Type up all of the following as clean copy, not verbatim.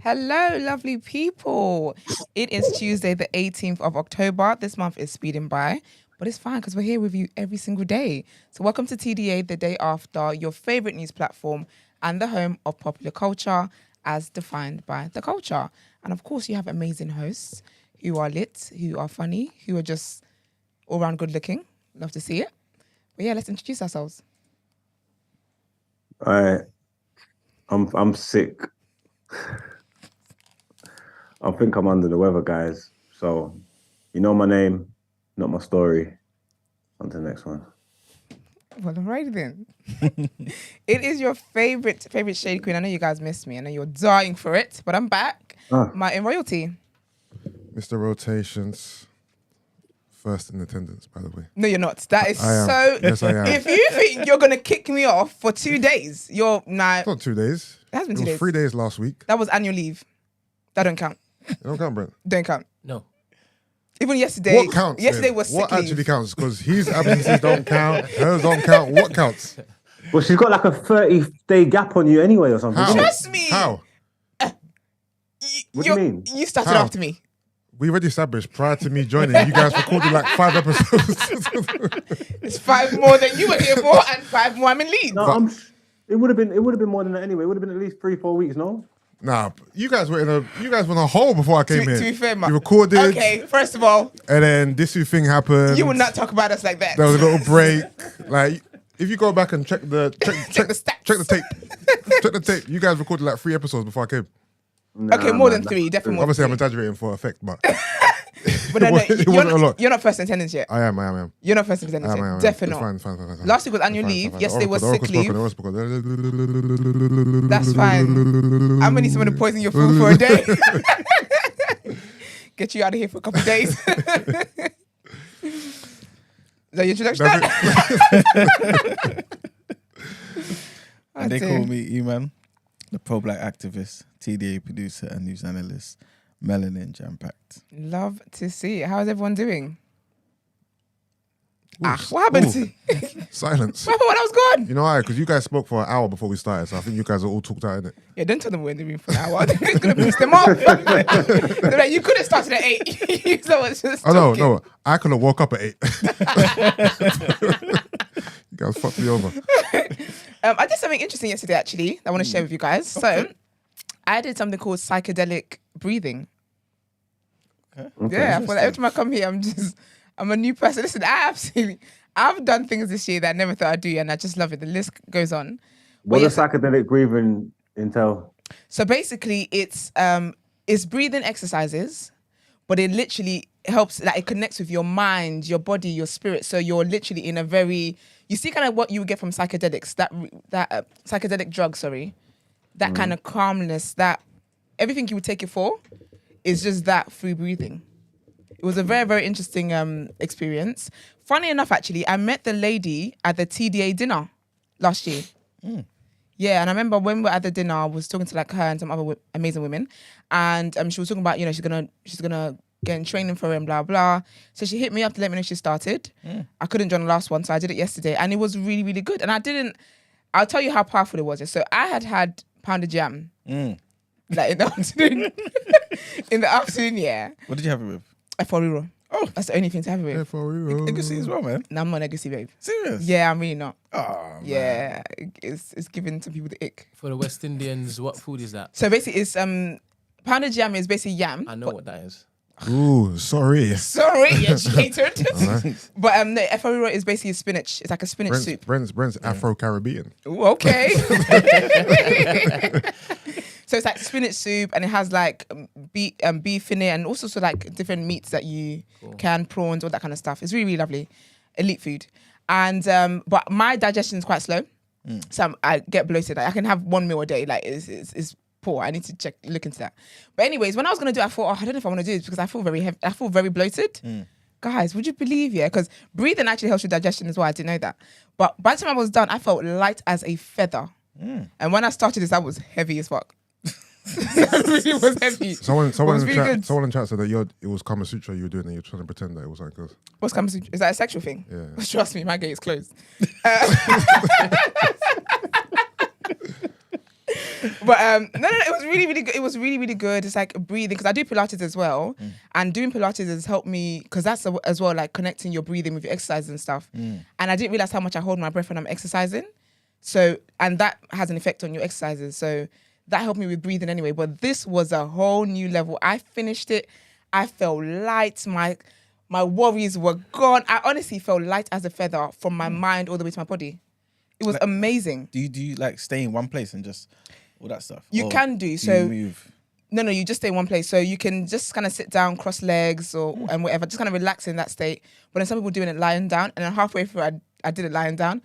Hello, lovely people. It is Tuesday, the 18th of October. This month is speeding by, but it's fine because we're here with you every single day. So welcome to TDA, the day after, your favorite news platform and the home of popular culture as defined by the culture. And of course, you have amazing hosts who are lit, who are funny, who are just all around good looking. Love to see it. But yeah, let's introduce ourselves. All right. I'm sick. I think I'm under the weather, guys. So, you know my name, not my story. On to the next one. Well, alright then. It is your favorite shade queen. I know you guys missed me. I know you're dying for it, but I'm back. Martin Royalty. Mr. Rotations. First in attendance, by the way. No, you're not. That is I am. so. Yes, I am. If you think you're gonna kick me off for 2 days, you're nah. It's not 2 days. It has been 2 It was days. 3 days last week. That was annual leave. That don't count. It don't count, Brent. Don't count. No. Even yesterday. What counts? Yesterday then? was sick What leave. actually counts? Because his absences don't count, hers don't count. What counts? Well, she's got like a 30-day gap on you anyway or something. How? Trust me. How? What do you mean? You started How? after me. We already established prior to me joining, you guys recorded like 5 episodes. It's 5 more than you were here for, and 5 more I'm in leave. No, it would have been more than that anyway. It would have been at least 3-4 weeks, no? Nah, you guys were in a hole before I came To in. be fair, you recorded, okay, first of all, and then this thing happened. you will not talk about us like that. There was a little break. Like, if you go back and check the stats. check the tape. You guys recorded like 3 episodes before I came. Okay, more than 3, definitely more Obviously, I'm than 3. exaggerating for effect, but But no, it wasn't a lot. you're not first in attendance yet. I am. You're not first in attendance I yet. am. Definitely It's not. fine. Last week was annual Fine, leave. fine. Yesterday was Oracle sick leave. spoken. That's fine. I'm gonna need someone to poison your food for a day. Get you out of here for a couple of days. Is that your introduction? And they call me E-Man, the pro-black activist, TDA producer and news analyst, melanin jam-packed. Love to see it. How's everyone doing? What happened to Silence. What happened when I was gone? You know why? Because you guys spoke for an hour before we started, so I think you guys are all talked out in it. Yeah, don't tell them we're in the room for an hour. It's gonna piss them off. They're like, you could have started at 8. So it's just No. I could have woke up at 8. You guys fucked me over. I did something interesting yesterday, actually, that I want to share with you guys. So, I did something called psychedelic breathing. Okay. Yeah, I feel like every time I come here, I'm a new person. Listen, I've done things this year that I never thought I'd do, and I just love it. The list goes on. What does psychedelic breathing entail? So basically, it's breathing exercises, but it literally helps. Like, it connects with your mind, your body, your spirit. So you're literally in a very, you see, kind of what you would get from psychedelics, that psychedelic drug. That kind of calmness, that everything you would take it for, is just that through breathing. It was a very, very interesting experience. Funny enough, actually, I met the lady at the TDA dinner last year. Yeah, and I remember when we were at the dinner, I was talking to like her and some other amazing women, and she was talking about, she's gonna get in training for it and blah blah. So she hit me up to let me know she started. I couldn't join the last one, so I did it yesterday, and it was really, really good. And I'll tell you how powerful it was. So I had pounded jam, like in the afternoon. In the afternoon, yeah. What did you have it with? A Foriro. Oh, that's the only thing to have it with. Ekin-su as well, man. No, I'm not a legacy, babe. Serious? Yeah, I'm really not. Oh, man. Yeah, it's giving some people the ick. For the West Indians, what food is that? So basically, it's pounded yam is basically yam. I know what that is. Ooh, sorry. Sorry, educated. But no, Foriro is basically spinach. It's like a spinach soup. Brent's Afro-Caribbean. Ooh, okay. So it's like spinach soup, and it has like beef in it, and also so like different meats that you can, prawns, all that kind of stuff. It's really, really lovely, elite food. And but my digestion is quite slow, so I get bloated. Like, I can have 1 meal a day. Like it's poor. I need to look into that. But anyways, when I was gonna do it, I thought, I don't know if I want to do this because I feel very heavy. I feel very bloated. Guys, would you believe, because breathing actually helps with digestion as well. I didn't know that. But by the time I was done, I felt light as a feather. And when I started this, I was heavy as fuck. It really was heavy. Someone It was in really chat, good. someone in chat said that it was Kama Sutra you were doing, and you're trying to pretend that it was like this. What's Kama Sutra? Is that a sexual thing? Yeah. Trust me, my gate is closed. No, it was really, really good. It was really, really good. It's like breathing because I do Pilates as well, and doing Pilates has helped me because that's as well like connecting your breathing with your exercise and stuff. And I didn't realize how much I hold my breath when I'm exercising. So, and that has an effect on your exercises. So that helped me with breathing anyway. But this was a whole new level. I finished it. I felt light. My worries were gone. I honestly felt light as a feather from my mind all the way to my body. It was amazing. Do you like stay in one place and just all that stuff? You Or can do. you So move? no, you just stay in one place. So you can just kind of sit down, cross legs and whatever, just kind of relax in that state. But then some people doing it lying down, and then halfway through I did it lying down.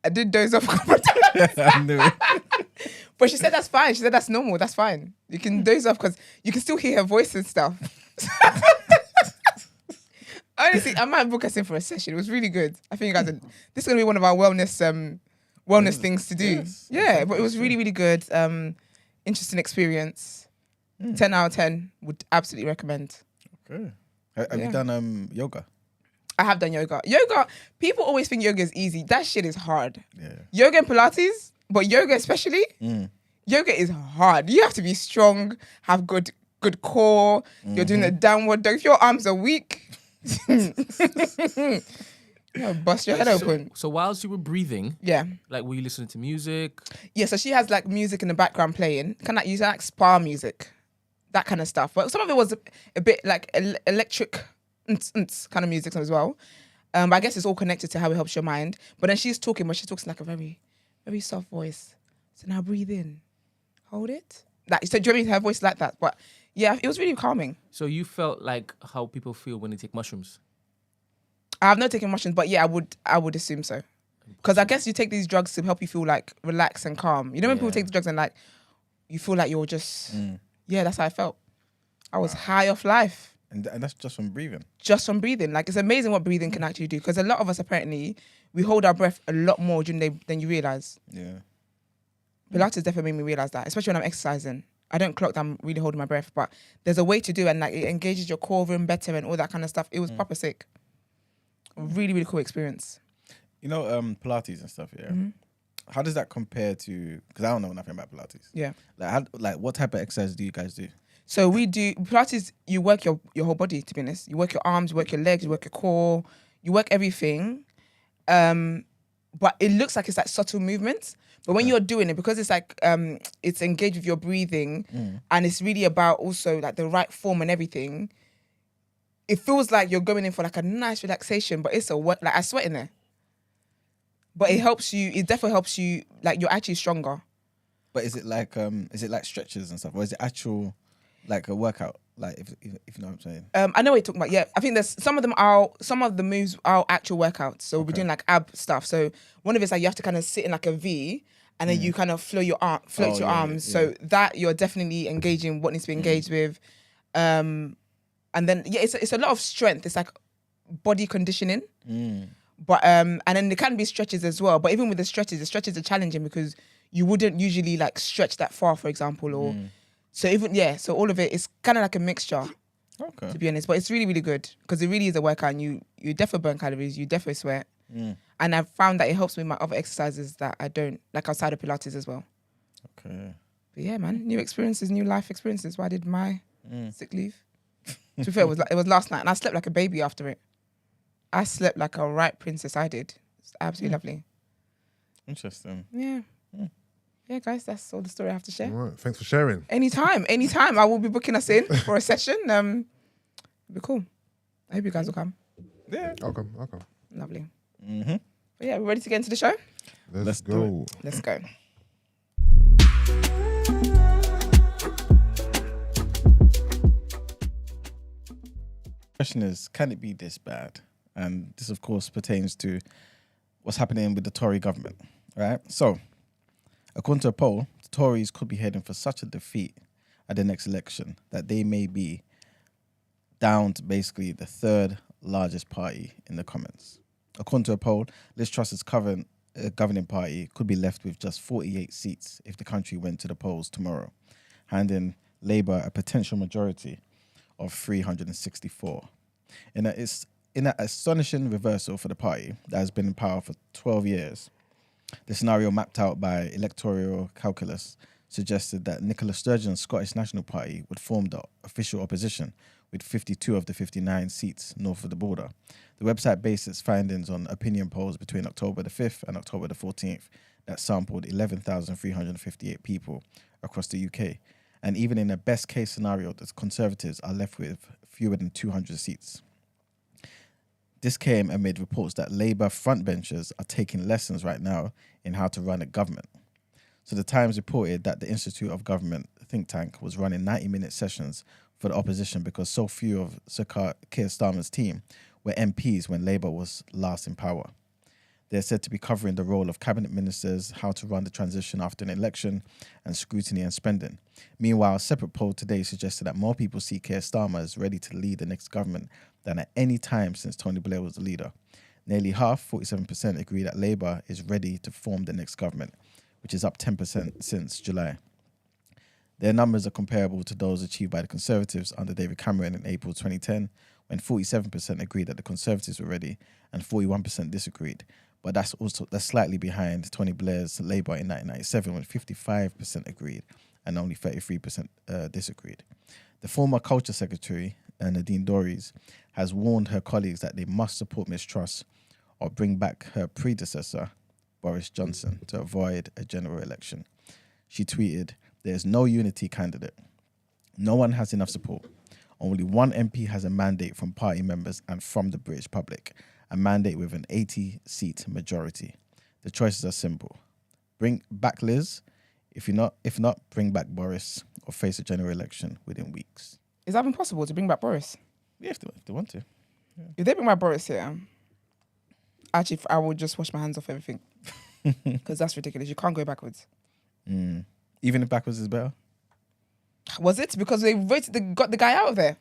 I did doze off a couple of times. I knew it. But she said that's fine. She said that's normal. That's fine. You can doze off because you can still hear her voice and stuff. Honestly, I might book us in for a session. It was really good. I think you guys, this is gonna be one of our wellness things to do. Yes. Yeah, but it was really, really good. Interesting experience. 10 out of 10 would absolutely recommend. Okay. Have you done yoga? I have done yoga. People always think yoga is easy. That shit is hard. Yeah. Yoga and Pilates, but yoga especially, yoga is hard. You have to be strong, have good core. You're doing a downward dog. If your arms are weak, you'll bust your head open. So whilst you were breathing, Yeah. like were you listening to music? Yeah, so she has like music in the background playing. Kind of use like spa music, that kind of stuff. But some of it was a bit like electric kind of music as well. But I guess it's all connected to how it helps your mind. But then she's talking, but she talks in like a very, very soft voice. So now breathe in, hold it. Like, so do you mean her voice like that? But yeah, it was really calming. So you felt like how people feel when they take mushrooms? I have not taken mushrooms, but yeah, I would assume so. Because I guess you take these drugs to help you feel like relaxed and calm. You know when people take the drugs and like you feel like you're just yeah, that's how I felt. I was high off life. And that's just from breathing. Just from breathing. Like it's amazing what breathing can actually do. Because a lot of us apparently we hold our breath a lot more during the day than you realise. Yeah. Pilates definitely made me realise that, especially when I'm exercising. I don't clock that I'm really holding my breath, but there's a way to do it and like it engages your core room better and all that kind of stuff. It was proper sick. Really, really cool experience. You know, Pilates and stuff, yeah? How does that compare to, because I don't know nothing about Pilates. Yeah. Like what type of exercise do you guys do? So we do, Pilates, you work your whole body, to be honest. You work your arms, you work your legs, you work your core, you work everything. But it looks like it's like subtle movements. But when you're doing it, because it's like, it's engaged with your breathing and it's really about also like the right form and everything, it feels like you're going in for like a nice relaxation, but it's like I sweat in there. But it helps you, it definitely helps you, like you're actually stronger. But is it like stretches and stuff, or is it actual like a workout? Like if you know what I'm saying. I know what you're talking about. Yeah, I think there's some of the moves are actual workouts. So we'll be doing like ab stuff. So one of it's like you have to kind of sit in like a V, and then you kind of float your arms. Yeah. So that you're definitely engaging what needs to be engaged with. And then it's a lot of strength. It's like body conditioning. But and then there can be stretches as well. But even with the stretches are challenging because you wouldn't usually like stretch that far, for example, or so so all of it is kind of like a mixture. Okay. To be honest, but it's really, really good because it really is a workout and you definitely burn calories, you definitely sweat. And I've found that it helps me with my other exercises that I don't, like outside of Pilates as well. Okay. But yeah, man, new experiences, new life experiences. Why I did my sick leave. To be fair, it was last night and I slept like a baby after it. I slept like a right princess, I did. It's absolutely lovely. Interesting. Yeah. Yeah, guys, that's all the story I have to share. All right, thanks for sharing. Anytime. I will be booking us in for a session. It'll be cool. I hope you guys will come. Yeah. I'll come. Lovely. But yeah, we're ready to get into the show? Let's do go. Let's go. Question is, can it be this bad? And this, of course, pertains to what's happening with the Tory government, right? So, according to a poll, the Tories could be heading for such a defeat at the next election that they may be down to basically the third largest party in the Commons. According to a poll, Liz Truss's governing party could be left with just 48 seats if the country went to the polls tomorrow, handing Labour a potential majority of 364. In an astonishing reversal for the party that has been in power for 12 years, the scenario mapped out by electoral calculus suggested that Nicola Sturgeon's Scottish National Party would form the official opposition with 52 of the 59 seats north of the border. The website based its findings on opinion polls between October the 5th and October the 14th that sampled 11,358 people across the UK. And even in a best case scenario, the Conservatives are left with fewer than 200 seats. This came amid reports that Labour frontbenchers are taking lessons right now in how to run a government. So the Times reported that the Institute of Government think tank was running 90-minute sessions for the opposition because so few of Sir Keir Starmer's team were MPs when Labour was last in power. They're said to be covering the role of cabinet ministers, how to run the transition after an election, and scrutiny and spending. Meanwhile, a separate poll today suggested that more people see Keir Starmer as ready to lead the next government than at any time since Tony Blair was the leader. Nearly half, 47%, agree that Labour is ready to form the next government, which is up 10% since July. Their numbers are comparable to those achieved by the Conservatives under David Cameron in April 2010, when 47% agreed that the Conservatives were ready and 41% disagreed. But that's slightly behind Tony Blair's Labour in 1997, when 55% agreed and only 33% disagreed. The former Culture Secretary, Nadine Dorries, has warned her colleagues that they must support Ms Truss or bring back her predecessor, Boris Johnson, to avoid a general election. She tweeted, "There's no unity candidate. No one has enough support. Only one MP has a mandate from party members and from the British public, a mandate with an 80-seat majority. The choices are simple. Bring back Liz. If not, bring back Boris or face a general election within weeks." Is that even possible to bring back Boris? Yeah, if they want to. If they bring back Boris here, actually, I will just wash my hands off everything. Because that's ridiculous. You can't go backwards. Even if backwards is better? Was it? Because they got the guy out of there.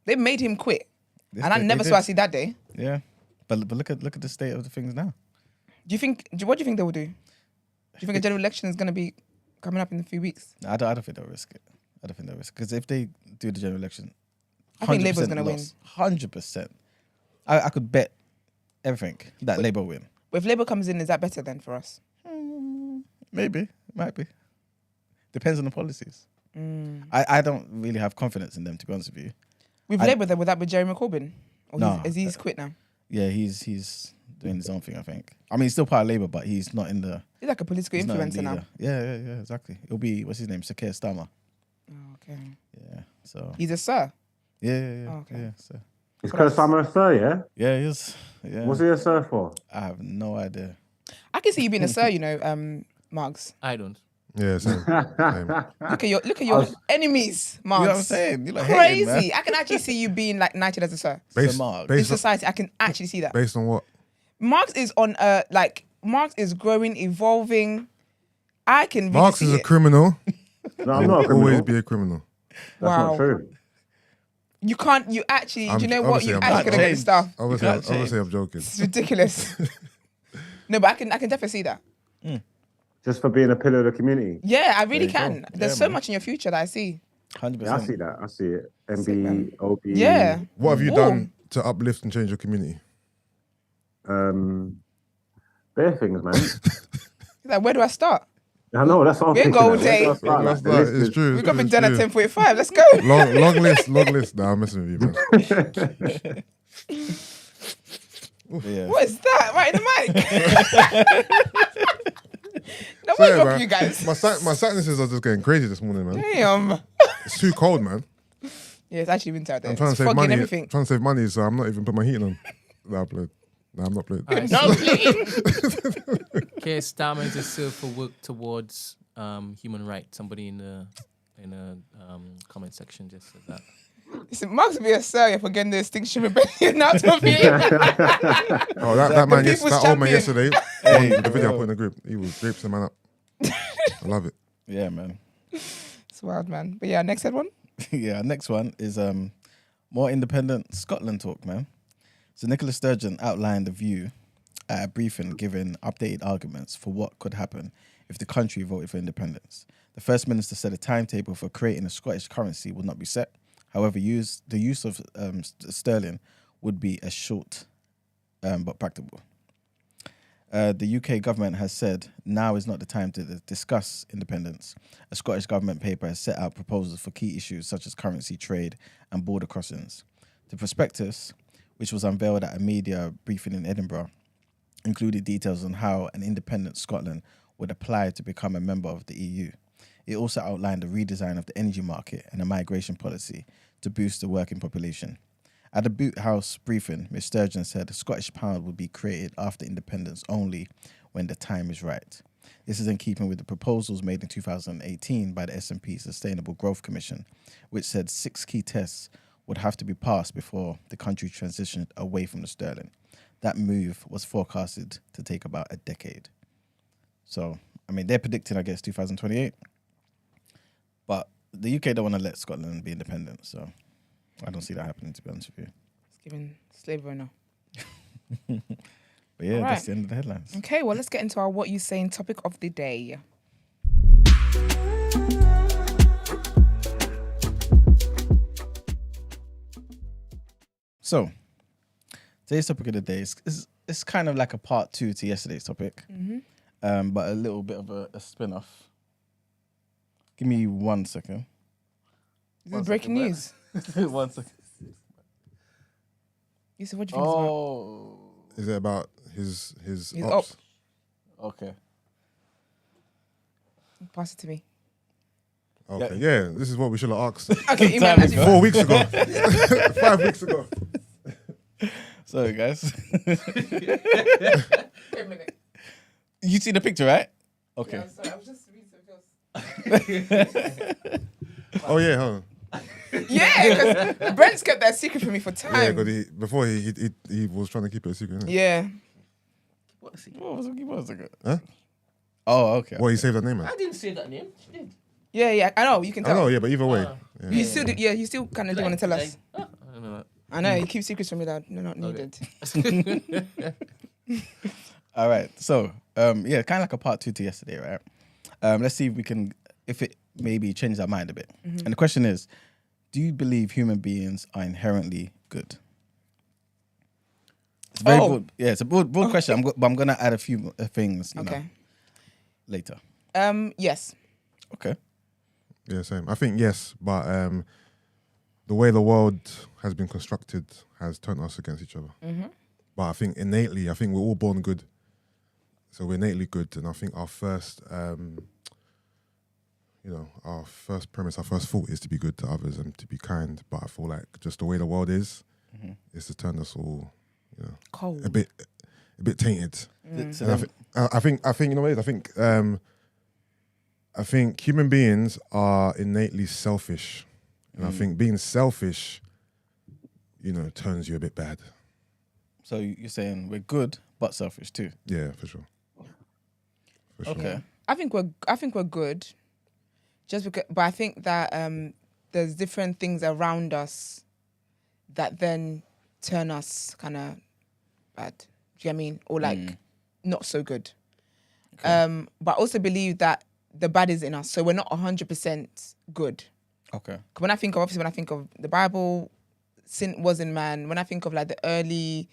They made him quit. Yes, and I never saw I see that day. Yeah. But look at the state of the things now. What do you think they will do? Do you think a general election is going to be coming up in a few weeks? I don't think they'll risk it. Because if they do the general election, I think Labour's going to win. 100%. I could bet everything that Labour win. But if Labour comes in, is that better then for us? Maybe. Might be. Depends on the policies. I don't really have confidence in them, to be honest with you. With Labour, then, would that be Jeremy Corbyn? Or No. he's quit now? Yeah, he's doing his own thing, I think. I mean, he's still part of Labour, but he's not in the... He's like a political he's not a influencer now. leader. Yeah, exactly. It'll be, what's his name? Sir Keir Starmer. Oh, okay. Yeah, so... He's a sir? Yeah. Oh, okay. Yeah, so... Is Keir Starmer a sir, yeah? Yeah, he is. Yeah. What's he a sir for? I have no idea. I can see you being a sir, Margs. I don't. Yeah, same. Look at your enemies, Margs. You know what I'm saying? You're like hating, man. Crazy. I can actually see you being like knighted as a sir. Based, Mark. In based, on, society, I can actually see that. based on what? Marx is on Marx is growing, evolving. I can really Marx see is a it. criminal. No, I'm not a criminal. Always be a criminal. That's Wow. not true. You can't. You actually. Do you know what? Obviously, You I'm actually not gonna get changed. stuff. Obviously, I'm joking. It's ridiculous. No, but I can definitely see that. Just for being a pillar of the community. Yeah, I really There you can. go. There's Yeah, so man. much in your future that I see. 100%. Yeah, I see that. I see it. Sick, man. MB, OB. Yeah. What have you Ooh. done to uplift and change your community? Bare things, man. Like, where do I start? I know, that's what I'm We ain't thinking. go of. all day. That's what I That's like. The that. list It's is- true. We've got to be it's done at true. 10:45. Let's go. Long list. Nah, I'm messing with you, man. Yeah. What is that? Right in the mic. No, Sorry, wake up, man. you guys. My sinuses are just getting crazy this morning, man. Damn. It's too cold, man. Yeah, it's actually winter out there. I'm trying to It's save foggy and money. everything. Trying to save money, so I'm not even putting my heating on. Nah, I'm not playing. Alright, No, so please. Keir Starmer is still for work towards human rights. Somebody in the comment section just said that. Listen, Mark's be a sir for getting the Extinction Rebellion out of me. Oh, that man, people's that old man champion. yesterday, Hey, the video I bro. put in the group, he was raping the man up. I love it. Yeah, man. It's wild, man. But yeah, next head one. Yeah, next one is more independent Scotland talk, man. So Nicola Sturgeon outlined the view at a briefing giving updated arguments for what could happen if the country voted for independence. The First Minister said a timetable for creating a Scottish currency would not be set. However, the use of sterling would be a short but practical. The UK government has said now is not the time to discuss independence. A Scottish government paper has set out proposals for key issues such as currency, trade, and border crossings. The prospectus, which was unveiled at a media briefing in Edinburgh, included details on how an independent Scotland would apply to become a member of the EU. It also outlined a redesign of the energy market and a migration policy to boost the working population. At the Boot House briefing, Ms Sturgeon said the Scottish pound would be created after independence only when the time is right. This is in keeping with the proposals made in 2018 by the S&P Sustainable Growth Commission, which said 6 key tests would have to be passed before the country transitioned away from the sterling. That move was forecasted to take about a decade. So, I mean, they're predicting, I guess, 2028. But the UK don't want to let Scotland be independent, so I don't see that happening, to be honest with you. It's giving slavery now. But yeah, All that's right. the end of the headlines. Okay, well, let's get into our What You Saying topic of the day. So, today's topic of the day is kind of like a part 2 to yesterday's topic, but a little bit of a spin-off. Give me 1 second. This is breaking news. 1 second. Yusuf, what do you think it's about? Oh, Is it about his His ops? okay. Pass it to me. Okay, yeah, this is what we should have asked Okay, Time Imran, ago. 4 weeks ago, 5 weeks ago. Sorry, guys. Wait a minute. You see the picture, right? Okay. Yeah, sorry, I was just reading something else. Oh yeah, hold on. Yeah, because Brent's kept that secret from me for Yeah, time. because before he was trying to keep it a secret. Innit? Yeah. What was it? Huh? Oh, okay. Well, he saved that name, man. I didn't say that name. She did. Yeah, I know, you can I tell. know, yeah, but either way, yeah. You still do, you still kind of do want to tell us. I don't know that. I know, you keep secrets from me that are not needed. All right. So, yeah, kind of like a part 2 to yesterday, right? Let's see if it maybe changes our mind a bit. And the question is, do you believe human beings are inherently good? It's very broad. Yeah, it's a broad question. But I'm going to add a few things, you know, Okay. later. Yes. Okay. Yeah, same. I think yes, but the way the world has been constructed has turned us against each other. But I think innately, we're all born good. So we're innately good, and I think our first, our first premise, our first thought is to be good to others and to be kind. But I feel like just the way the world is to turn us all, Cold. a bit tainted. So And I think in a way, I think human beings are innately selfish, and I think being selfish, turns you a bit bad. So you're saying we're good but selfish too? Yeah, for sure. For sure. Okay. I think we're good. Just because, but I think that there's different things around us that then turn us kind of bad. Do you get what I mean? Or like not so good. Okay. But I also believe that the bad is in us, so we're not 100% good. Okay. When I think of the Bible, sin was in man. When I think of like the early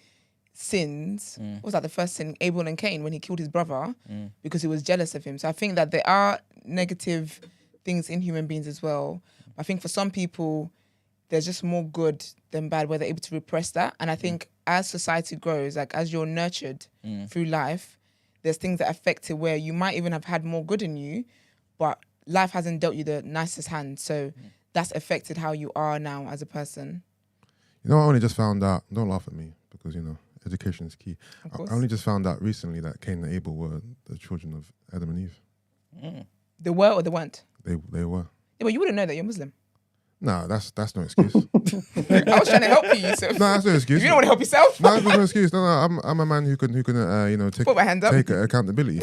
sins, what was that the first sin? Abel and Cain, when he killed his brother because he was jealous of him. So I think that there are negative things in human beings as well. I think for some people, there's just more good than bad, where they're able to repress that. And I think as society grows, like as you're nurtured through life, there's things that affect it where you might even have had more good in you, but life hasn't dealt you the nicest hand. So that's affected how you are now as a person. I only just found out. Don't laugh at me because education is key. Of course. I only just found out recently that Cain and Abel were the children of Adam and Eve. They were or they weren't? They were. Yeah, but you wouldn't know that you're Muslim. No, that's no excuse. I was trying to help you, Yusuf. No, that's no excuse. If you don't want to help yourself, No, that's no excuse. No, I'm a man who can put my hand up. take accountability.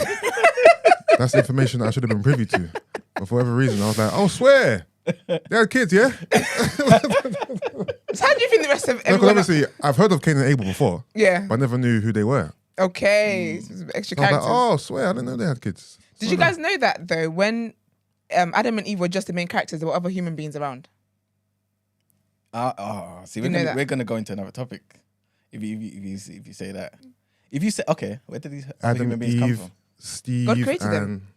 That's information that I should have been privy to. But for whatever reason, I was like, oh, swear. They had kids, yeah? So how do you think the rest of Because everyone... obviously, I've heard of Cain and Abel before, Yeah. but I never knew who they were. Okay. So extra So I was characters. like, oh, swear, I didn't know they had kids. Did you guys know that, though, when Adam and Eve were just the main characters, there were other human beings around? See, You know that. we're gonna go into another topic if you say that. If you say, okay, where did these other Adam, human beings come Eve, from? Steve, God created and them,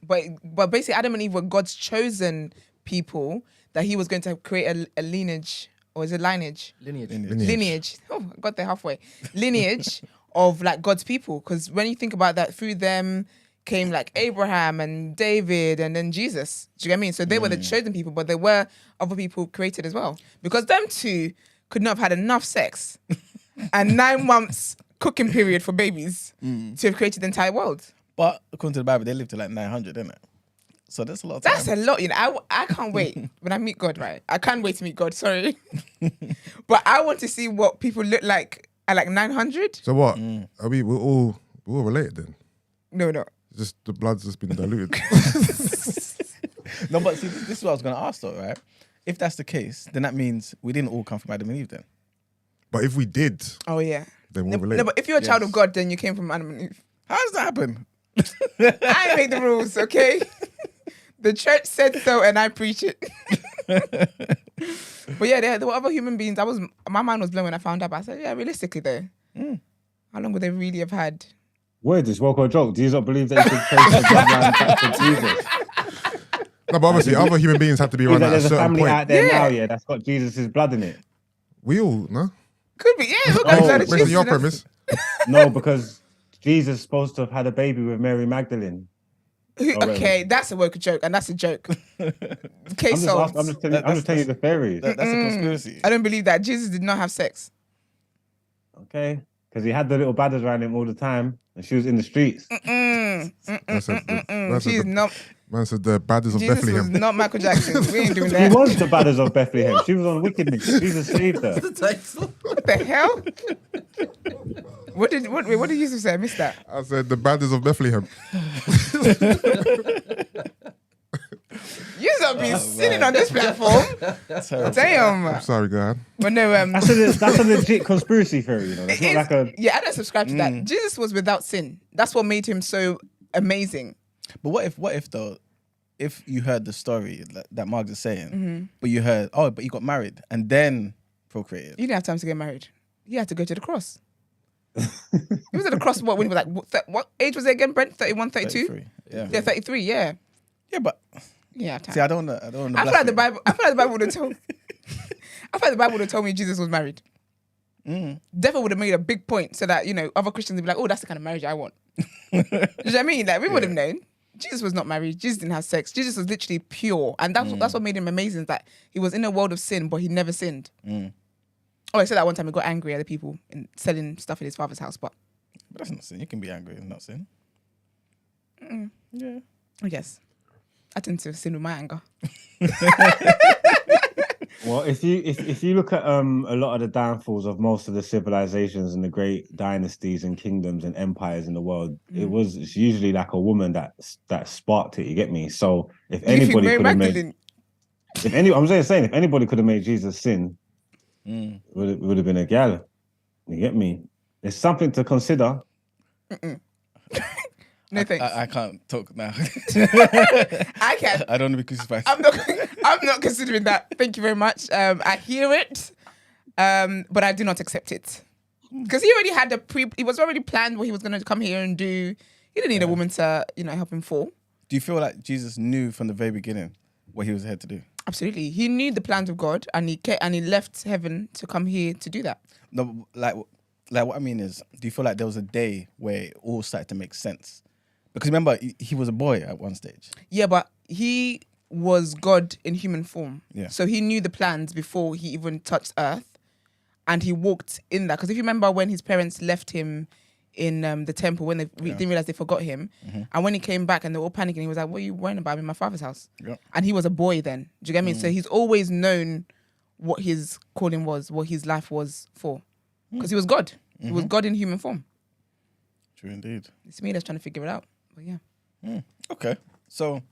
but basically Adam and Eve were God's chosen people that He was going to create a lineage, or is it lineage? Lineage. Lineage. Oh, I got there halfway. Lineage of like God's people, because when you think about that, through them came like Abraham and David and then Jesus. Do you get what I mean? So they were the chosen people, but there were other people created as well, because them two could not have had enough sex and 9 months cooking period for babies to have created the entire world. But according to the Bible, they lived to like 900, didn't it? So that's a lot of time. That's a lot, you know. I can't wait when I meet God, right? I can't wait to meet God, sorry. But I want to see what people look like at like 900. so what? Are we're all related then? No. Just the blood's just been diluted. No, but see, this is what I was going to ask though, right? If that's the case, then that means we didn't all come from Adam and Eve then. But if we did, Oh, yeah. then we're No, related. but if you're a child of God, then you came from Adam and Eve. How does that happen? I make the rules, okay? The church said so, and I preach it. But yeah, there were other human beings. My mind was blown when I found out. But I said, yeah, realistically though, how long would they really have had? Word, this woke or joke. Do you not believe that you could trace the bloodline back to Jesus? No, but obviously other human beings have to be around at a There's a certain family point. out there Yeah. now, yeah, that's got Jesus' blood in it. We all, no? Could be, yeah. Look, Oh, like Based on your premise. No, because Jesus is supposed to have had a baby with Mary Magdalene. Okay, that's a woke joke, and that's a joke. Okay, I'm so just telling you the theory. That's a conspiracy. I don't believe that Jesus did not have sex. Okay? Because he had the little badders around him all the time, and she was in the streets. Man said She's not. Man said the badders of Jesus was Bethlehem. not Michael Jackson. We ain't doing She that. was the badders of Bethlehem. She was on wickedness. Jesus saved her. What the hell? What did Jesus say? I missed that. I said the badders of Bethlehem. You have been sitting on this platform. Damn. Sorry, go ahead. But no, That's a legit conspiracy theory, you know. That's not like a... yeah, I don't subscribe to that. Jesus was without sin. That's what made him so amazing. But what if though, if you heard the story that Mark is saying, but you heard, but he got married and then procreated. You didn't have time to get married. You had to go to the cross. He was at the cross when he was like, what age was it again, Brent? 31, 32? 33. Yeah. Yeah, 33, yeah. Yeah, but Yeah, time. see, I don't know. I feel like the Bible would have told. I feel like the Bible would have told me Jesus was married. Definitely would have made a big point so that other Christians would be like, "Oh, that's the kind of marriage I want." You know what I mean? Like we would have known. Jesus was not married. Jesus didn't have sex. Jesus was literally pure, and that's what made him amazing. That he was in a world of sin, but he never sinned. Oh, I said that one time. He got angry at the people and selling stuff in his father's house, but that's not sin. You can be angry and not sin. Yeah. I guess I tend to sin with my anger. Well, if you look at a lot of the downfalls of most of the civilizations and the great dynasties and kingdoms and empires in the world, it's usually like a woman that sparked it. You get me? So if anybody could have made, if anybody could have made Jesus sin, it would have been a gal. You get me? It's something to consider. No thanks. I can't talk now. I can. I don't want to be crucified. I'm not considering that. Thank you very much. I hear it, but I do not accept it. Because he already had it was already planned what he was going to come here and do. He didn't need a woman to, help him fall. Do you feel like Jesus knew from the very beginning what he was here to do? Absolutely. He knew the plans of God and he left heaven to come here to do that. No, like what I mean is, do you feel like there was a day where it all started to make sense? Because remember, he was a boy at one stage. Yeah, but he was God in human form. Yeah. So he knew the plans before he even touched earth. And he walked in that. Because if you remember when his parents left him in the temple, when they didn't realize they forgot him. And when he came back and they were all panicking, he was like, what are you worrying about? I'm in my father's house. Yeah. And he was a boy then. Do you get me? So he's always known what his calling was, what his life was for. Because he was God. He was God in human form. True indeed. It's me that's trying to figure it out. But yeah. Okay. So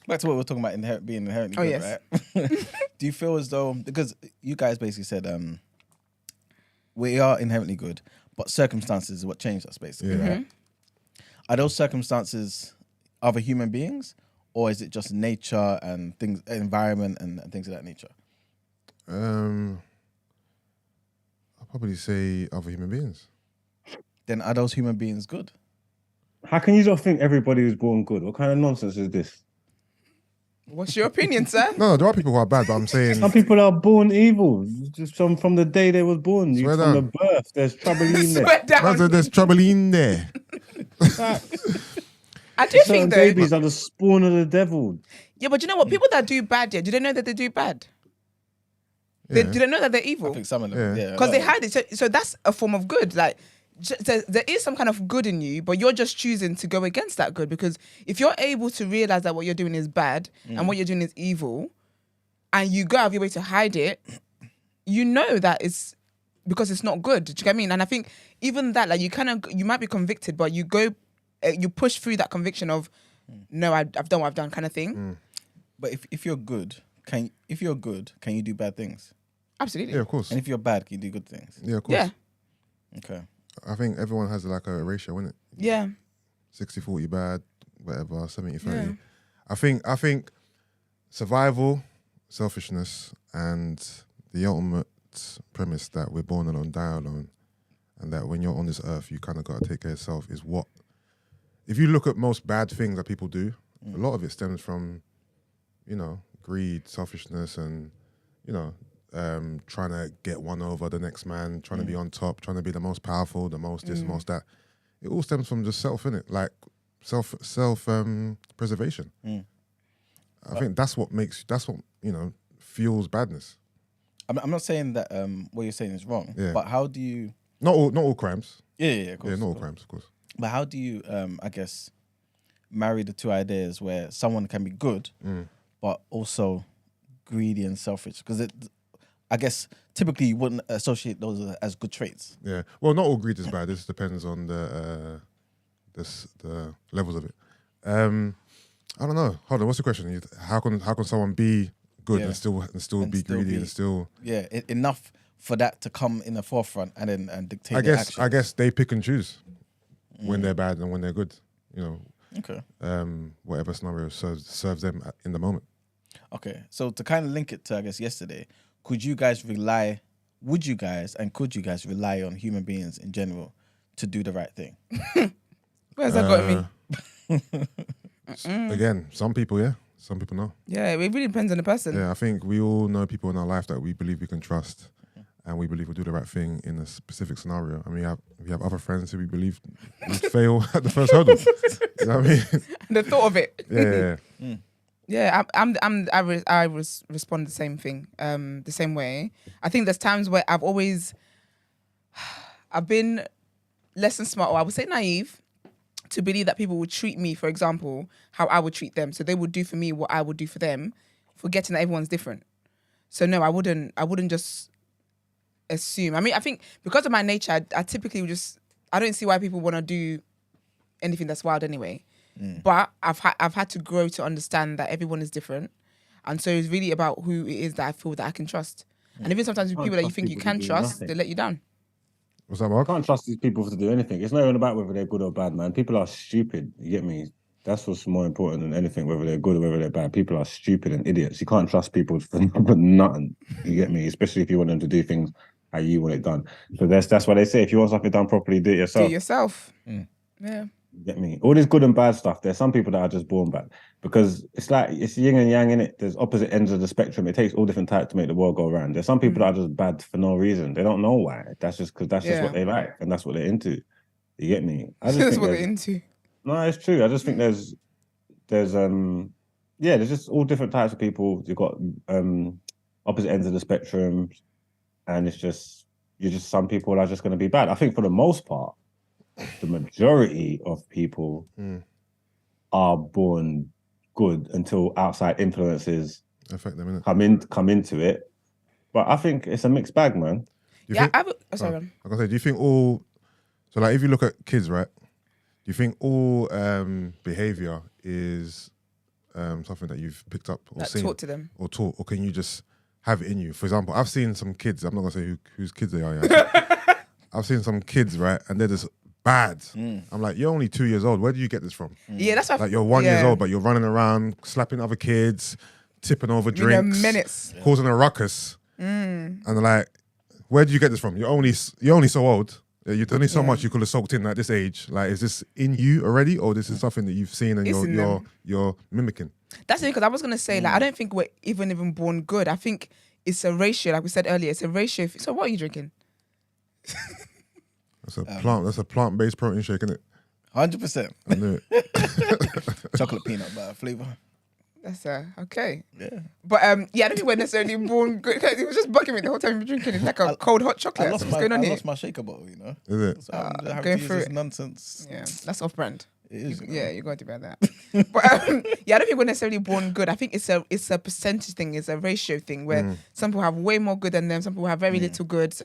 back to what we were talking about being inherently good, yes. right? Do you feel as though, because you guys basically said we are inherently good, but circumstances is what changed us basically, right? Are those circumstances other human beings, or is it just nature and things, environment and things of that nature? I'll probably say other human beings. then are those human beings good? How can you not think everybody was born good? What kind of nonsense is this? What's your opinion, sir? No, there are people who are bad, but I'm saying Some people are born evil. Just from the day they was born. Swear From the down. birth, there's trouble in there. Swear down. there's trouble in there. I do Certain think though. babies are the spawn of the devil. Yeah, but you know what? People that do bad, do they know that they do bad? Yeah. Do they know that they're I evil? think some of them, yeah. Because they hide it. So that's a form of good. Like, there is some kind of good in you, but you're just choosing to go against that good. Because if you're able to realize that what you're doing is bad and what you're doing is evil, and you go out of your way to hide it, you know that it's because it's not good. Do you get what I mean? And I think even that, like, you might be convicted, but you push through that conviction of, no, I've done what I've done, kind of thing. But if you're good, can you do bad things? Absolutely. Yeah, of course. And if you're bad, can you do good things? Yeah, of course. Yeah. Okay. I think everyone has like a ratio, innit? Yeah. 60-40 bad, whatever, 70-30. Yeah. I think survival, selfishness, and the ultimate premise that we're born alone, die alone, and that when you're on this earth, you kind of got to take care of yourself is what... If you look at most bad things that people do, a lot of it stems from, greed, selfishness, and, trying to get one over the next man, trying to be on top, trying to be the most powerful, the most this, most that. It all stems from just self, innit? Like self preservation. I think that's what fuels badness. I'm not saying that what you're saying is wrong, but how do you... Not all crimes. Yeah, of course. Yeah, not all crimes, of course. But how do you, I guess, marry the two ideas where someone can be good, but also greedy and selfish? Because I guess typically you wouldn't associate those as good traits. Yeah. Well, not all greed is bad. This depends on the levels of it. I don't know. Hold on. What's the question? How can someone be good and still be greedy and still? Yeah, enough for that to come in the forefront and dictate. I guess they pick and choose when they're bad and when they're good. Okay. Whatever scenario serves them in the moment. Okay. So to kind of link it to, I guess, yesterday, could you guys rely on human beings in general to do the right thing? Where's that got me? Again, some people, yeah. Some people, no. Yeah, it really depends on the person. Yeah, I think we all know people in our life that we believe we can trust and we believe will do the right thing in a specific scenario. I mean, we have other friends who we believe will fail at the first hurdle. You know what I mean? The thought of it. Yeah. Yeah, I respond the same thing, the same way. I think there's times where I've been less than smart, or I would say naive, to believe that people would treat me, for example, how I would treat them. So they would do for me what I would do for them, forgetting that everyone's different. So no, I wouldn't just assume. I mean, I think because of my nature, I typically I don't see why people want to do anything that's wild anyway. But I've had to grow to understand that everyone is different, and so it's really about who it is that I feel that I can trust. And even sometimes with people that you think you can trust, they let you down. What's that, I Mark? can't trust these people to do anything. It's not even about whether they're good or bad, man. People are stupid. You get me? That's what's more important than anything, whether they're good or whether they're bad. People are stupid and idiots. You can't trust people for nothing. You get me? Especially if you want them to do things how you want it done. So that's why they say if you want something done properly, do it yourself. Do it yourself. Yeah. You get me? All this good and bad stuff. There's some people that are just born bad because it's like it's yin and yang in it. There's opposite ends of the spectrum. It takes all different types to make the world go around. There's some people that are just bad for no reason. They don't know why. That's just because that's just what they like and that's what they're into. You get me? That's what they're into. No, it's true. I just think there's just all different types of people. You've got opposite ends of the spectrum, and some people are just going to be bad. I think for the most part, the majority of people are born good until outside influences Affect them, come into it. But I think it's a mixed bag, man. Sorry. I was gonna say, do you think all? So, like, if you look at kids, right? Do you think all behavior is something that you've picked up or seen, taught to them, or can you just have it in you? For example, I've seen some kids. I'm not gonna say whose kids they are. Yeah. I've seen some kids, right, and they're just bad. I'm like, you're only 2 years old. Where do you get this from? Yeah, that's what like you're 1 year old, but you're running around, slapping other kids, tipping over drinks, minutes, causing a ruckus, and they're like, where do you get this from? You're only so old, Yeah, you're only so much you could have soaked in at this age. Like, is this in you already, or this is something that you've seen and It's in you're mimicking? That's it, because I was gonna say, like, I don't think we're even born good. I think it's a ratio, like we said earlier. It's a ratio. So what are you drinking? That's a plant. That's a plant-based protein shake, isn't it? 100%. I knew it. Chocolate peanut butter flavor. That's okay. Yeah. But I don't think we're necessarily born good. It was just bugging me the whole time you're drinking. It's like a cold hot chocolate. That's what's going on I here. lost my shaker bottle, you know. Is it? So I'm having going to use through this it. nonsense. Yeah, that's off brand. It is. You know. Yeah, you got to be about that. But I don't think we're necessarily born good. I think it's a percentage thing. It's a ratio thing where some people have way more good than them. Some people have very little good.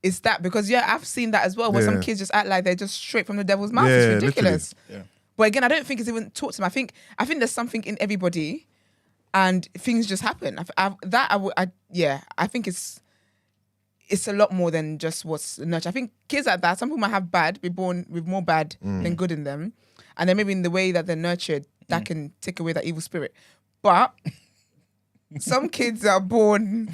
It's that because I've seen that as well, where some kids just act like they're just straight from the devil's mouth. Yeah, It's ridiculous. Yeah. But again, I don't think it's even taught to them. I think there's something in everybody, and things just happen. I think it's a lot more than just what's nurtured. I think kids like that, some people might have be born with more bad than good in them. And then maybe in the way that they're nurtured, that can take away that evil spirit. But some kids are born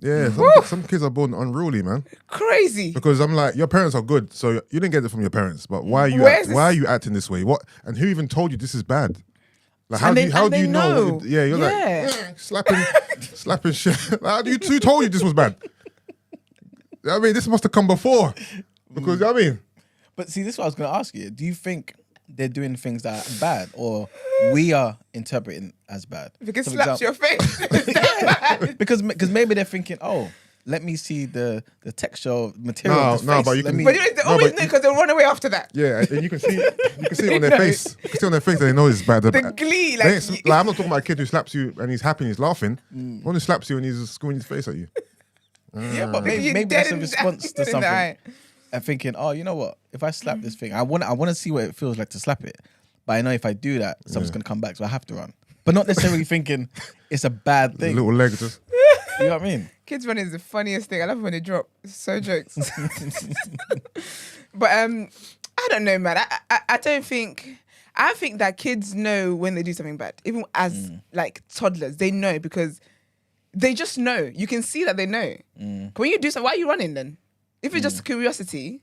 Yeah, some kids are born unruly, man. crazy. Because I'm like, your parents are good, so you didn't get it from your parents. But why are you why are you acting this way? What and who even told you this is bad? Like how do you know? Yeah, you're like slapping shit. Like, who told you this was bad? I mean, this must have come before. Because I mean, But see, this is what I was going to ask you. Do you think they're doing things that are bad, or we are interpreting as bad? Because So, for slaps your example- face. because maybe they're thinking, oh, let me see the texture material. of his No, face. but you Let can- me- But they always know because they'll run away after that. yeah, and you can see it on their face. You can see on their face that they know it's bad. The glee, like, I'm not talking about a kid who slaps you and he's happy and he's laughing. One who slaps you and he's screwing his face at you. yeah, but You're maybe that's a dead response to in the something. eye. And thinking, oh, you know what? If I slap this thing, I want to see what it feels like to slap it. But I know if I do that, something's gonna come back, so I have to run. But not necessarily thinking it's a bad thing. Little leg just. You know what I mean? Kids running is the funniest thing. I love it when they drop. It's so jokes. But I don't know, man. I don't think. I think that kids know when they do something bad, even as like toddlers. They know because they just know. You can see that they know. When you do something, why are you running then? If it's just curiosity,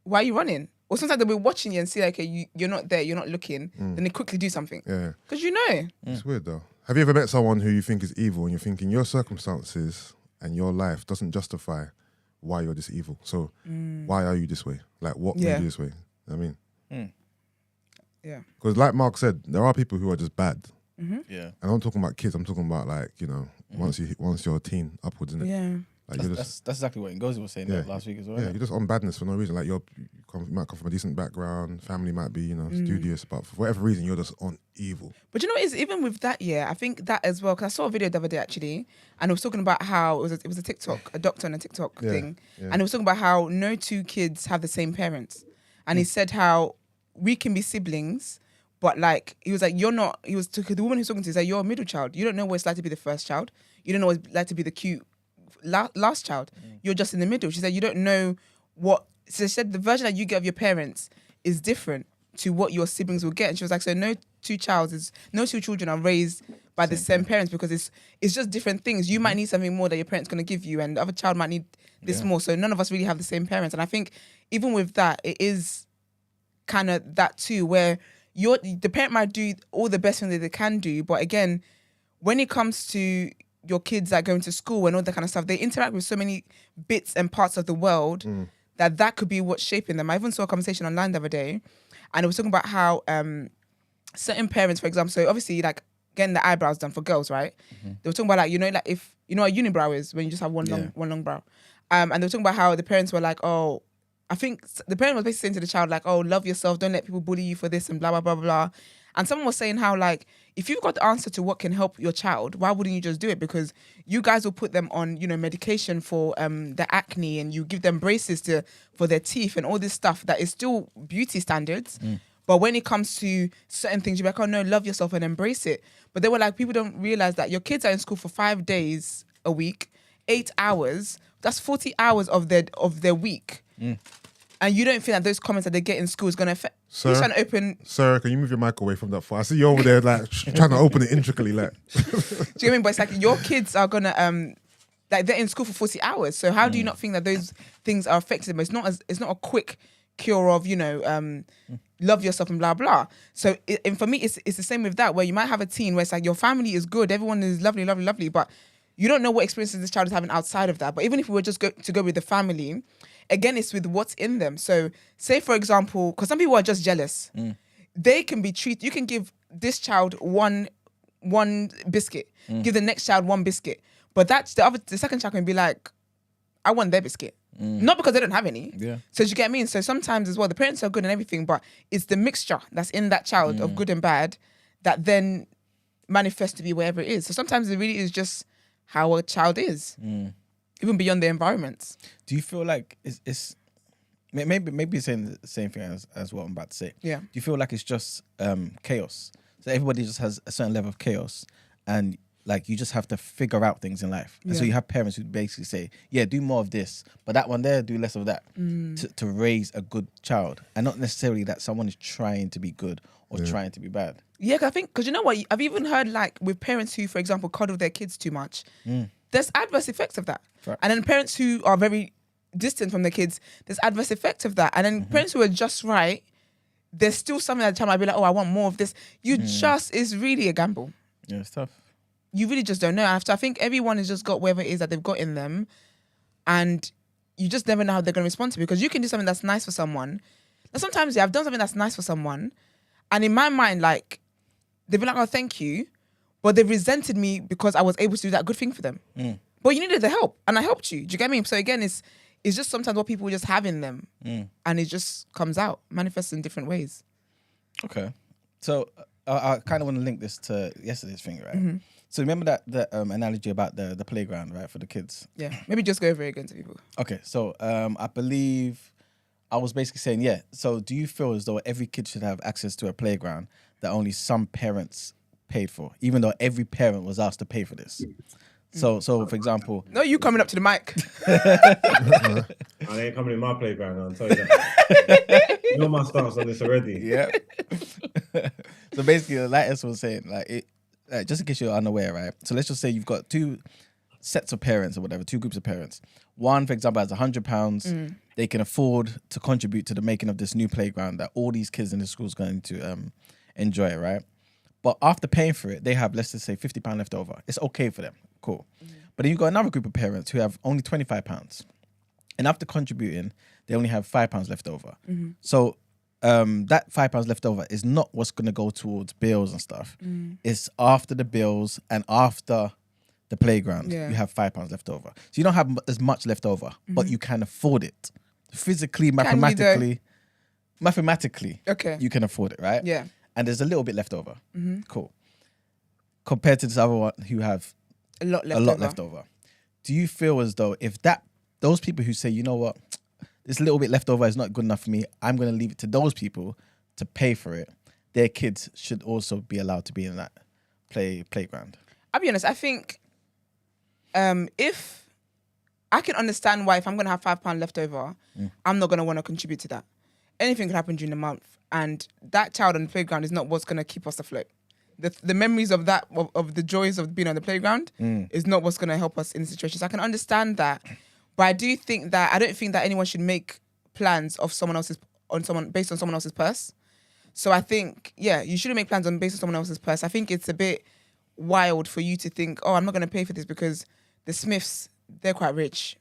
why are you running? Or sometimes they'll be watching you and see, like, okay, you're not there, you're not looking. Then they quickly do something. Yeah. Because you know. It's weird though. Have you ever met someone who you think is evil and you're thinking your circumstances and your life doesn't justify why you're this evil? So why are you this way? Like what made you this way? I mean, Yeah. because like Mark said, there are people who are just bad. Yeah. And I'm talking about kids. I'm talking about like, you know, once you're a teen upwards, isn't it? Yeah. Like you're just That's exactly what Ngozi was saying last week as well. yeah, you're just on badness for no reason. Like you might come from a decent background, family might be, you know, studious, but for whatever reason you're just on evil. But you know what is even with that, I think that as well, because I saw a video the other day actually, and it was talking about how it was a TikTok, a doctor on a TikTok thing, and it was talking about how no two kids have the same parents, and he said how we can be siblings, but like he was like the woman who's talking to is like you're a middle child, you don't know what it's like to be the first child, you don't know what it's like to be the cute last child, you're just in the middle. She said you don't know what. So she said the version that you get of your parents is different to what your siblings will get. And she was like, so no two children are raised by the same parents because it's just different things. You might need something more that your parents going to give you, and the other child might need this more. So none of us really have the same parents. And I think even with that, it is kind of that too, where the parent might do all the best thing that they can do, but again, when it comes to your kids that going to school and all that kind of stuff, they interact with so many bits and parts of the world that could be what's shaping them. I even saw a conversation online the other day, and it was talking about how certain parents, for example, so obviously like getting the eyebrows done for girls, right? They were talking about like, you know, like if you know what a unibrow is, when you just have one long brow. And they were talking about how the parents were like, oh, I think the parent was basically saying to the child like, oh, love yourself, don't let people bully you for this and blah, blah, blah, blah. And someone was saying how like, if you've got the answer to what can help your child, why wouldn't you just do it? Because you guys will put them on, you know, medication for their acne, and you give them braces for their teeth and all this stuff that is still beauty standards. But when it comes to certain things, you're like, oh no, love yourself and embrace it. But they were like, people don't realize that your kids are in school for 5 days a week, 8 hours. That's 40 hours of their week. And you don't think that those comments that they get in school is going to affect. Sir, He's trying to open. Sir, can you move your mic away from that far? I see you over there like trying to open it intricately, like. Do you know what I mean? But it's like your kids are gonna like they're in school for 40 hours. So how do you not think that those things are affecting them? It's not a quick cure of, love yourself and blah, blah. So and for me, it's the same with that, where you might have a teen where it's like your family is good. Everyone is lovely, lovely, lovely. But you don't know what experiences this child is having outside of that. But even if we were just to go with the family, again, it's with what's in them. So say, for example, because some people are just jealous. They can be treated. You can give this child one biscuit, give the next child one biscuit. But the second child can be like, I want their biscuit. Not because they don't have any. Yeah. So do you get what I mean? So sometimes as well, the parents are good and everything, but it's the mixture that's in that child of good and bad that then manifests to be wherever it is. So sometimes it really is just how a child is, even beyond their environments. Do you feel like it's maybe saying the same thing as what I'm about to say? Yeah. Do you feel like it's just chaos? So everybody just has a certain level of chaos, and like you just have to figure out things in life. And so you have parents who basically say, yeah, do more of this, but that one there, do less of that to raise a good child. And not necessarily that someone is trying to be good or trying to be bad. Yeah, because you know what? I've even heard like with parents who, for example, coddle their kids too much. There's adverse effects of that. Right. And then parents who are very distant from their kids, there's adverse effects of that. And then parents who are just right, there's still something at the time I'd be like, oh, I want more of this. It's really a gamble. Yeah, it's tough. You really just don't know. I think everyone has just got whatever it is that they've got in them, and you just never know how they're going to respond to it, because you can do something that's nice for someone. And sometimes, I've done something that's nice for someone, and in my mind, like, they've been like, oh, thank you, but they've resented me because I was able to do that good thing for them. But you needed the help, and I helped you. Do you get me? So again, it's just sometimes what people just have in them, and it just comes out, manifests in different ways. Okay. So I kind of want to link this to yesterday's thing, right? So remember that analogy about the playground, right, for the kids? Yeah, maybe just go over it again to people. Okay, so I believe I was basically saying, yeah, so do you feel as though every kid should have access to a playground that only some parents paid for, even though every parent was asked to pay for this? So for example... No, you coming up to the mic. I ain't coming in my playground, I'll tell you that. You know my stance on this already. Yeah. So basically, like S was saying, just in case you're unaware, right? So let's just say you've got two sets of parents or whatever, two groups of parents. One, for example, has £100. They can afford to contribute to the making of this new playground that all these kids in the school is going to enjoy, right? But after paying for it, they have, let's just say, £50 left over. It's okay for them. Cool. But then you've got another group of parents who have only £25. And after contributing, they only have £5 left over. So that £5 left over is not what's going to go towards bills and stuff. It's after the bills and after the playground, you have £5 left over. So you don't have as much left over, but you can afford it. Physically, mathematically, you can afford it, right? Yeah. And there's a little bit left over. Cool. Compared to this other one who have A lot left over. Do you feel as though if those people who say, you know what, this little bit left over is not good enough for me, I'm going to leave it to those people to pay for it, their kids should also be allowed to be in that playground? I'll be honest, I think if I can understand why if I'm going to have £5 left over, I'm not going to want to contribute to that. Anything could happen during the month, and that child on the playground is not what's going to keep us afloat. The memories of that, of the joys of being on the playground is not what's going to help us in the situation. So I can understand that. But I don't think that anyone should make plans of based on someone else's purse. So I think, you shouldn't make plans based on someone else's purse. I think it's a bit wild for you to think, oh, I'm not going to pay for this because the Smiths, they're quite rich.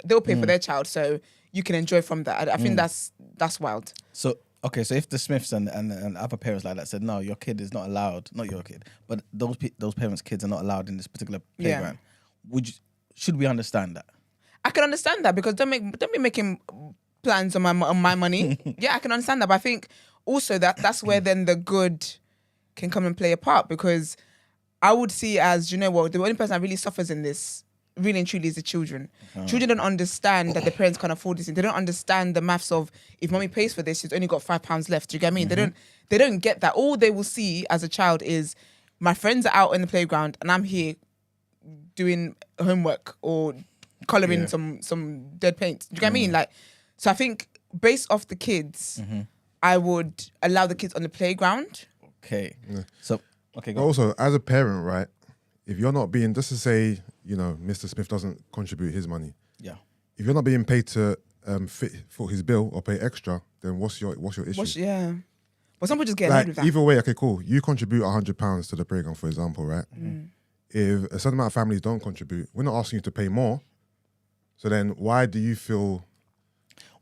They'll pay for their child, so you can enjoy from that. I think that's wild. So, okay, so if the Smiths and other parents like that said, no, your kid is not allowed, not your kid, but those parents' kids are not allowed in this particular playground, should we understand that? I can understand that, because don't be making plans on my money. Yeah, I can understand that, but I think also that's where then the good can come and play a part, because I would see as, the only person that really suffers in this really and truly is the children. Children don't understand that the parents can't afford this. They don't understand the maths of, if mommy pays for this, she's only got £5 left. Do you get me? They don't get that. All they will see as a child is my friends are out in the playground and I'm here doing homework or colouring some dead paint. Do you get what I mean? So I think based off the kids, I would allow the kids on the playground. Okay. Yeah. So, okay, go Also, as a parent, right, if you're not being, just to say, Mr. Smith doesn't contribute his money. Yeah. If you're not being paid to foot his bill or pay extra, then what's your issue? Yeah. But some people just get annoyed with that. Either way, okay, cool. You contribute £100 to the playground, for example, right? If a certain amount of families don't contribute, we're not asking you to pay more. So then, why do you feel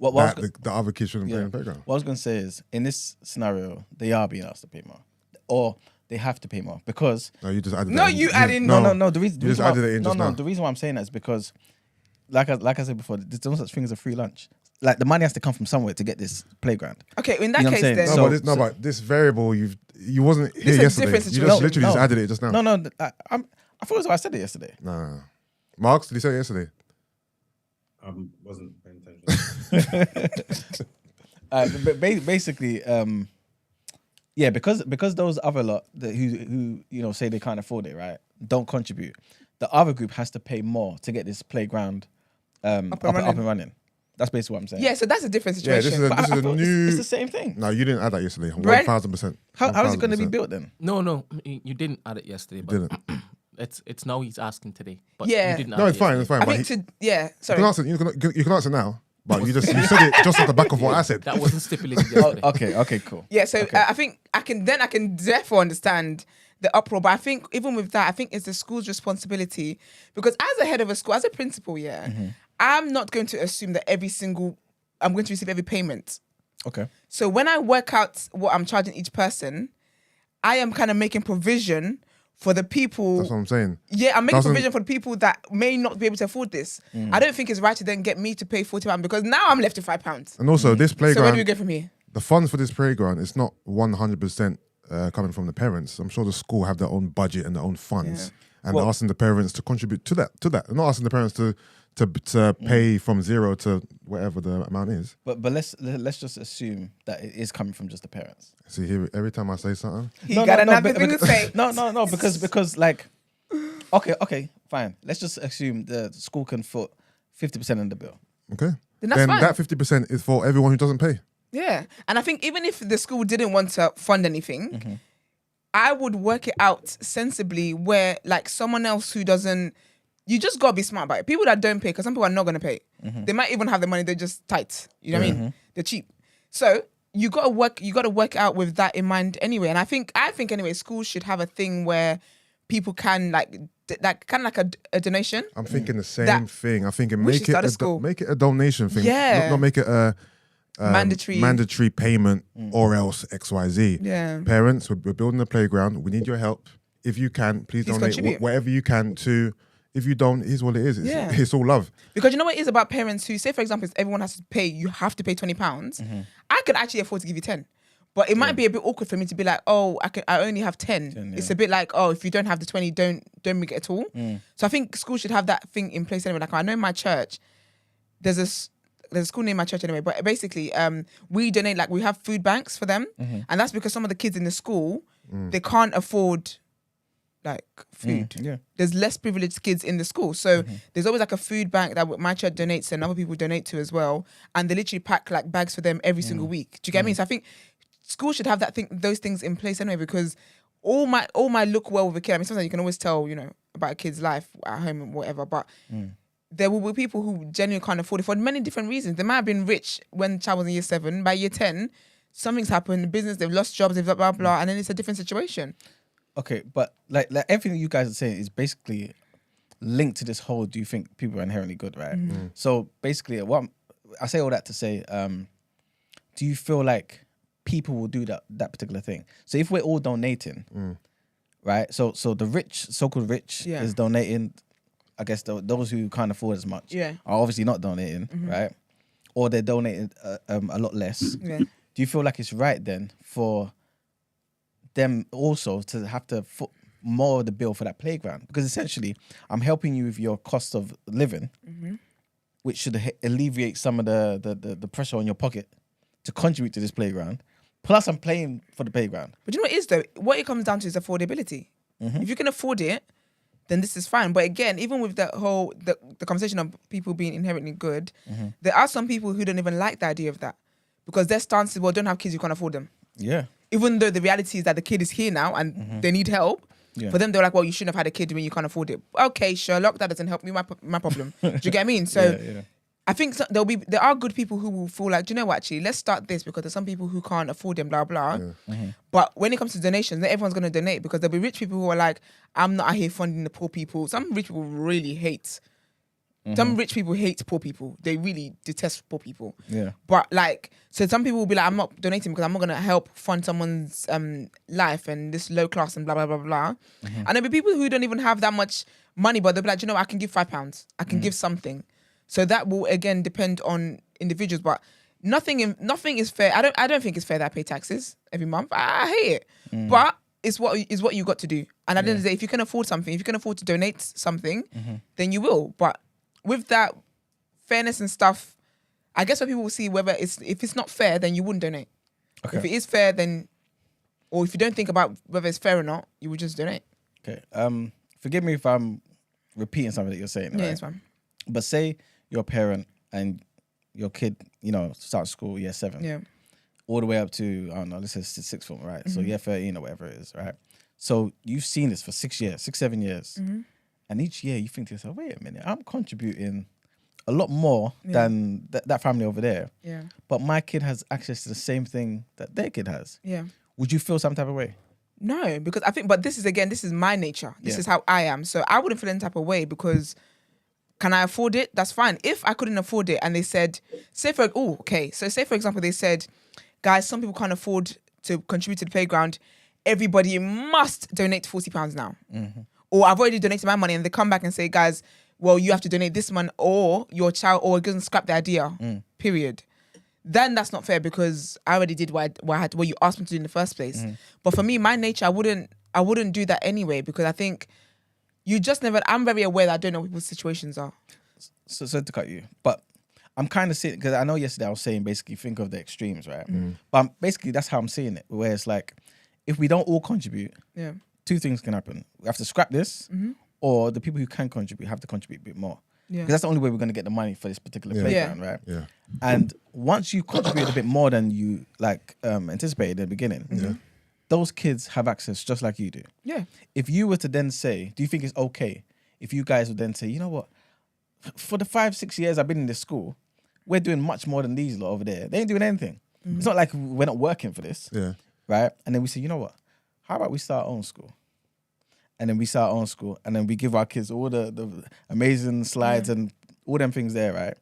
that the other kids shouldn't play in the playground? What I was going to say is, in this scenario, they are being asked to pay more, or they have to pay more because. No, you just added. No, that you add in. No. The reason. You just added it in just now. The reason why I'm saying that is because, like I said before, there's no such thing as a free lunch. Like the money has to come from somewhere to get this playground. Okay, in that You know case, what I'm then. saying? But this variable, you wasn't here This is a yesterday. different You situation. just literally just added it just now. No. I thought it was what I said it yesterday. No. Marks, did you say it yesterday? Wasn't paying attention. But basically, because those other lot who say they can't afford it, right, don't contribute. The other group has to pay more to get this playground up and running. That's basically what I'm saying. Yeah, so that's a different Yeah, situation. this is a new. It's the same thing. No, you didn't add that yesterday. Brent? 1,000%. How is it going to be 1,000%. built then? No, you didn't add it yesterday. But Didn't. it's now he's asking today. But Yeah. you didn't No, add it's it fine. yesterday. It's fine. I But think you sorry. can answer. You can answer now. But you said it just at the back of what I said. That wasn't stipulated yesterday. Okay, cool. Yeah, so Okay. I think I can therefore understand the uproar. But I think even with that, I think it's the school's responsibility because as a head of a school, as a principal, I'm not going to assume that I'm going to receive every payment. Okay. So when I work out what I'm charging each person, I am kind of making provision for the people. That's what I'm saying. Yeah, I'm making Doesn't- provision for the people that may not be able to afford this. I don't think it's right to then get me to pay £40 because now I'm left with £5. And also, this So where do we playground, go from here? the funds for this playground, it's not 100% coming from the parents. I'm sure the school have their own budget and their own funds, and they're asking the parents to contribute to that. They're not asking the parents to pay from zero to whatever the amount is. But let's just assume that it is coming from just the parents. See here, every time I say something, He got another thing to say. No, because like, okay, fine. Let's just assume the school can foot 50% of the bill. okay, Then that's fine. that 50% is for everyone who doesn't pay. Yeah. And I think even if the school didn't want to fund anything, I would work it out sensibly where like someone else who doesn't, you just got to be smart about it. People that don't pay, because some people are not going to pay. They might even have the money, they're just tight. You know what I mean? They're cheap. So you got to work out with that in mind anyway. And I think anyway, schools should have a thing where people can like a donation. I'm thinking the same thing. I'm thinking We make should it start a school. make it a donation thing. Yeah. Not make it a Mandatory payment or else XYZ. Yeah. Parents, we're building a playground. We need your help. If you can, please donate contribute. whatever you can to. If you don't, here's what it is. It's all love. Because you know what it is about parents who say, for example, if everyone has to pay, you have to pay £20. I could actually afford to give you 10. But it might be a bit awkward for me to be like, oh, I only have 10. It's a bit like, oh, if you don't have the 20, don't make it at all. So I think schools should have that thing in place anyway. Like I know in my church, there's a school near my church anyway, but basically we donate, like we have food banks for them. And that's because some of the kids in the school, they can't afford like food. There's less privileged kids in the school. So there's always like a food bank that my church donates and other people donate to as well. And they literally pack like bags for them every single week. Do you get me? So I think schools should have those things in place anyway, because all my look well with a kid. I mean, sometimes you can always tell, about a kid's life at home and whatever, but there will be people who genuinely can't afford it for many different reasons. They might have been rich when the child was in year 7. By year 10, something's happened, the business, they've lost jobs, they've blah, blah, blah, and then it's a different situation. Okay, but like everything you guys are saying is basically linked to this whole, do you think people are inherently good, right? So basically, I say all that to say, do you feel like people will do that particular thing? So if we're all donating, right? So the rich, so-called rich is donating. I guess those who can't afford as much are obviously not donating, right? Or they're donating a lot less. Yeah. Do you feel like it's right then for them also to have to foot more of the bill for that playground? Because essentially, I'm helping you with your cost of living, which should alleviate some of the pressure on your pocket to contribute to this playground. Plus, I'm paying for the playground. But you know what it is though? What it comes down to is affordability. If you can afford it, then this is fine. But again, even with the whole the conversation of people being inherently good, there are some people who don't even like the idea of that because their stance is, well, don't have kids, you can't afford them. Yeah. Even though the reality is that the kid is here now and they need help, Yeah. For them, they're like, well, you shouldn't have had a kid when you can't afford it. Okay, Sherlock, that doesn't help me. My problem. Do you get what I mean? So yeah. I think there are good people who will feel like, do you know what, actually, let's start this because there's some people who can't afford them, blah, blah. But when it comes to donations, not everyone's going to donate because there'll be rich people who are like, I'm not out here funding the poor people. Some rich people really hate. Some rich people hate poor people. They really detest poor people. Yeah. But like, so some people will be like, I'm not donating because I'm not going to help fund someone's life and this low class and blah, blah, blah, blah. And there'll be people who don't even have that much money, but they'll be like, you know, I can give £5. I can give something. So that will again depend on individuals, but nothing is fair. I don't think it's fair that I pay taxes every month. I hate it, but it's what you got to do. And at the end of the day, if you can afford something, if you can afford to donate something, then you will. But with that fairness and stuff, I guess what people will see whether if it's not fair, then you wouldn't donate. Okay. If it is fair, then, or if you don't think about whether it's fair or not, you would just donate. Okay. Forgive me if I'm repeating something that you're saying. Yeah, right? it's fine. But say you're a parent and your kid, you know, starts school year 7. Yeah. All the way up to, I don't know, let's say 6th form, right? So year 13 or whatever it is, right? So you've seen this for 6 years, 7 years. And each year you think to yourself, wait a minute, I'm contributing a lot more than that family over there. Yeah. But my kid has access to the same thing that their kid has. Yeah. Would you feel some type of way? No, because I think, but this is my nature. This Yeah. is how I am. So I wouldn't feel any type of way because can I afford it? That's fine. If I couldn't afford it and they said, say for example, they said, guys, some people can't afford to contribute to the playground. Everybody must donate £40 now. Or I've already donated my money and they come back and say, guys, well, you have to donate this money or your child, or it doesn't scrap the idea, period. Then that's not fair because I already did what you asked me to do in the first place. But for me, my nature, I wouldn't do that anyway because I think I'm very aware that I don't know what people's situations are. So to cut you, but I'm kind of seeing, because I know yesterday I was saying basically think of the extremes, right? But basically that's how I'm seeing it, where it's like, if we don't all contribute, Yeah. 2 things can happen. We have to scrap this, or the people who can contribute have to contribute a bit more. Yeah. Because that's the only way we're going to get the money for this particular playground, right? Yeah. And once you contribute a bit more than you anticipated at the beginning, those kids have access just like you do. Yeah. If you were to then say, do you think it's okay if you guys would then say, you know what, for the 5-6 years I've been in this school, we're doing much more than these lot over there. They ain't doing anything. It's not like we're not working for this, right? And then we say, you know what, how about we start our own school? And then we start our own school, and then we give our kids all the amazing slides and all them things there, right?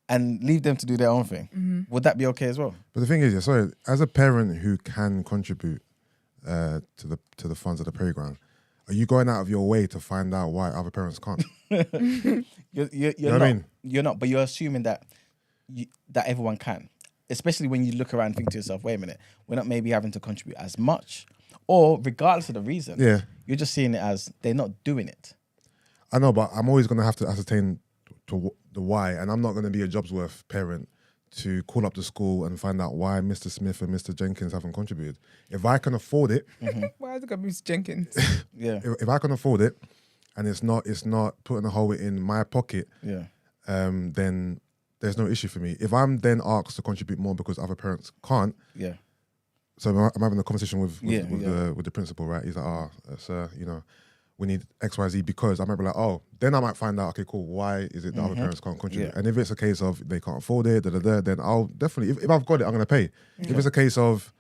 And leave them to do their own thing. Would that be okay as well? But the thing is, as a parent who can contribute to the funds of the playground, are you going out of your way to find out why other parents can't? You're know what not. I mean? You're not, but you're assuming that that everyone can. Especially when you look around and think to yourself, wait a minute, we're not maybe having to contribute as much. Or regardless of the reason, you're just seeing it as they're not doing it. I know, but I'm always going to have to ascertain the why, and I'm not going to be a Jobsworth parent to call up the school and find out why Mr. Smith and Mr. Jenkins haven't contributed. If I can afford it, Why is it got Mr. Jenkins? if I can afford it, and it's not putting a hole in my pocket, then there's no issue for me. If I'm then asked to contribute more because other parents can't, so I'm having a conversation with the principal, right? He's like, sir, we need X, Y, Z because I might be like, then I might find out, okay, cool, why is it that other parents can't contribute? And if it's a case of they can't afford it, then I'll definitely, if I've got it, I'm going to pay. If it's a case of,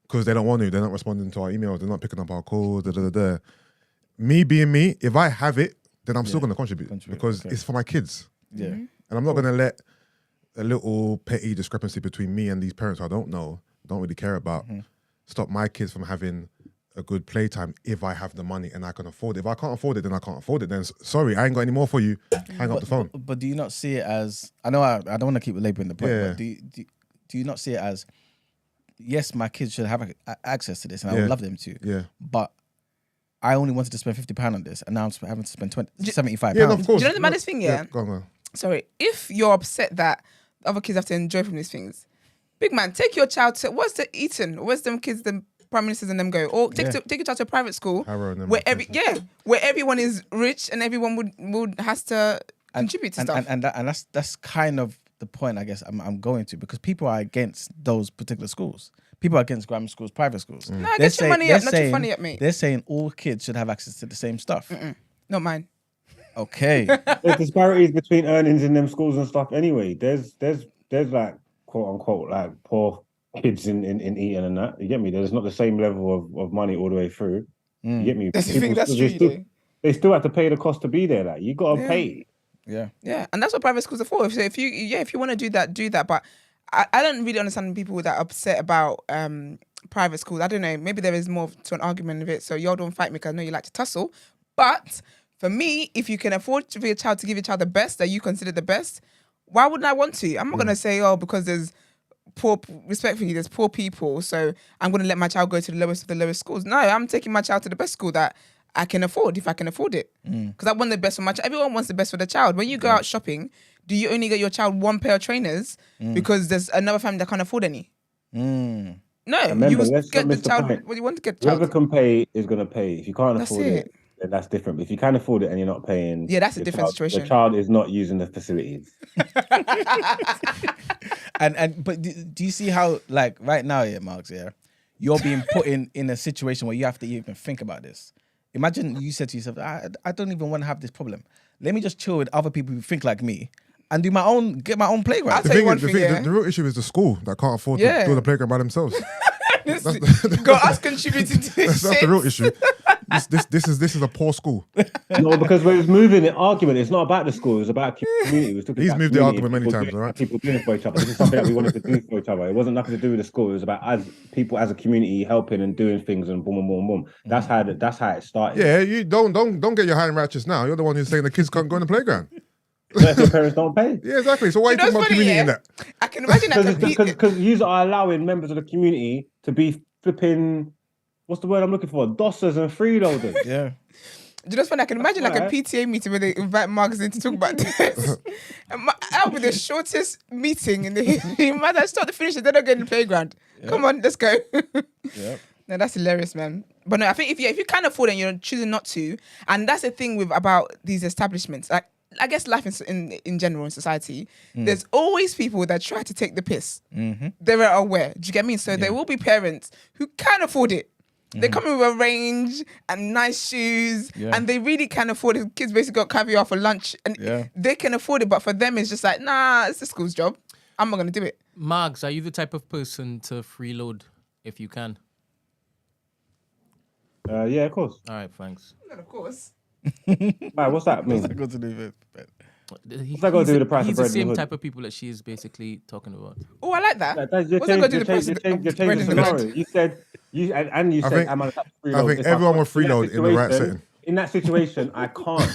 because they don't want to, they're not responding to our emails, they're not picking up our calls, me being me, if I have it, then I'm still going to contribute because it's for my kids. And I'm not going to let a little petty discrepancy between me and these parents who I don't know, don't really care about, stop my kids from having a good playtime if I have the money and I can afford it. If I can't afford it, then I can't afford it. Then sorry, I ain't got any more for you. Hang up the phone. But do you not see it as, I know I don't want to keep laboring the point, but do you not see it as, yes, my kids should have access to this and I would love them to, but I only wanted to spend £50 on this and now I'm having to spend £75. Yeah, no, of course. Do you know the maddest thing, Go on. Sorry, if you're upset that other kids have to enjoy from these things, big man, take your child to, what's the Eton? Where's them kids, the prime ministers and them go? Or take your child to a private school where everyone is rich and everyone has to contribute to stuff. And that's kind of the point, I guess, I'm going to, because people are against those particular schools people are against grammar schools, private schools. No, get your money up, not your funny up, mate. They're saying all kids should have access to the same stuff. Not mine. Okay. There's disparities between earnings in them schools and stuff. Anyway, there's like quote unquote like poor kids in Eton and that. You get me? There's not the same level of money all the way through. You get me? That's the thing. That's true. They still have to pay the cost to be there. Like you gotta pay. Yeah. Yeah, and that's what private schools are for. So if you want to do that, do that. But I don't really understand people that are upset about private schools. I don't know. Maybe there is more to an argument of it. So y'all don't fight me because I know you like to tussle. But for me, if you can afford for your child to give your child the best that you consider the best, why wouldn't I want to? I'm not gonna say because there's respectfully, there's poor people, so I'm gonna let my child go to the lowest of the lowest schools. No, I'm taking my child to the best school that I can afford, if I can afford it. Because I want the best for my child. Everyone wants the best for the child. When you go out shopping, do you only get your child one pair of trainers because there's another family that can't afford any? No, remember, you let's get not the miss the child point. what you want to get the child. Whoever can pay is gonna pay. If you can't That's afford it, then that's different. But if you can afford it and you're not paying, Yeah, that's a different situation. The child is not using the facilities. But do you see how, like, right now, Marks, you're being put in a situation where you have to even think about this. Imagine you said to yourself, I don't even want to have this problem. Let me just chill with other people who think like me and get my own playground. I'll tell you one thing, the real issue is the school that can't afford to do the playground by themselves. Got us contributing to this. That's the real issue. This is a poor school. No, because when it's moving the argument, it's not about the school, it's about community. He's moved the argument many times, all right? People doing it for each other. This is something that we wanted to do for each other. It wasn't nothing to do with the school. It was about as people as a community helping and doing things and boom, boom, boom, boom. That's how it started. Yeah, you don't get your hand righteous now. You're the one who's saying the kids can't go in the playground. If your parents don't pay. Yeah, exactly. So why are you talking about community in that? I can imagine that because you are allowing members of the community to be flipping, what's the word I'm looking for? Dossers and freeloaders. Yeah. Do you know what's funny? I can imagine like a PTA meeting where they invite Marks in to talk about this. And that'll be the shortest meeting in the history. You might start to finish it, they don't get in the playground. Yep. Come on, let's go. Yep. No, that's hilarious, man. But no, I think if you can't afford it and you're choosing not to, and that's the thing about these establishments, like I guess life in general in society, there's always people that try to take the piss. They're aware. Do you get me? So there will be parents who can afford it. They come in with a range and nice shoes, and they really can afford it. Kids basically got caviar for lunch, and they can afford it. But for them, it's just like, nah, it's the school's job. I'm not gonna do it. Margs, are you the type of person to freeload if you can? Yeah, of course. All right, thanks. Of course. Man, what's that mean? What's that got to do with it? What's that got to do with the price He's of bread? the in same the type of people that she is basically talking about. Oh, I like that. You're What's that got to do with the price of you're bread changing in the the scenario. bread? You said you said I'm on a freeload. I think If everyone will in that freeload in the right situation- setting. In that situation, I can't.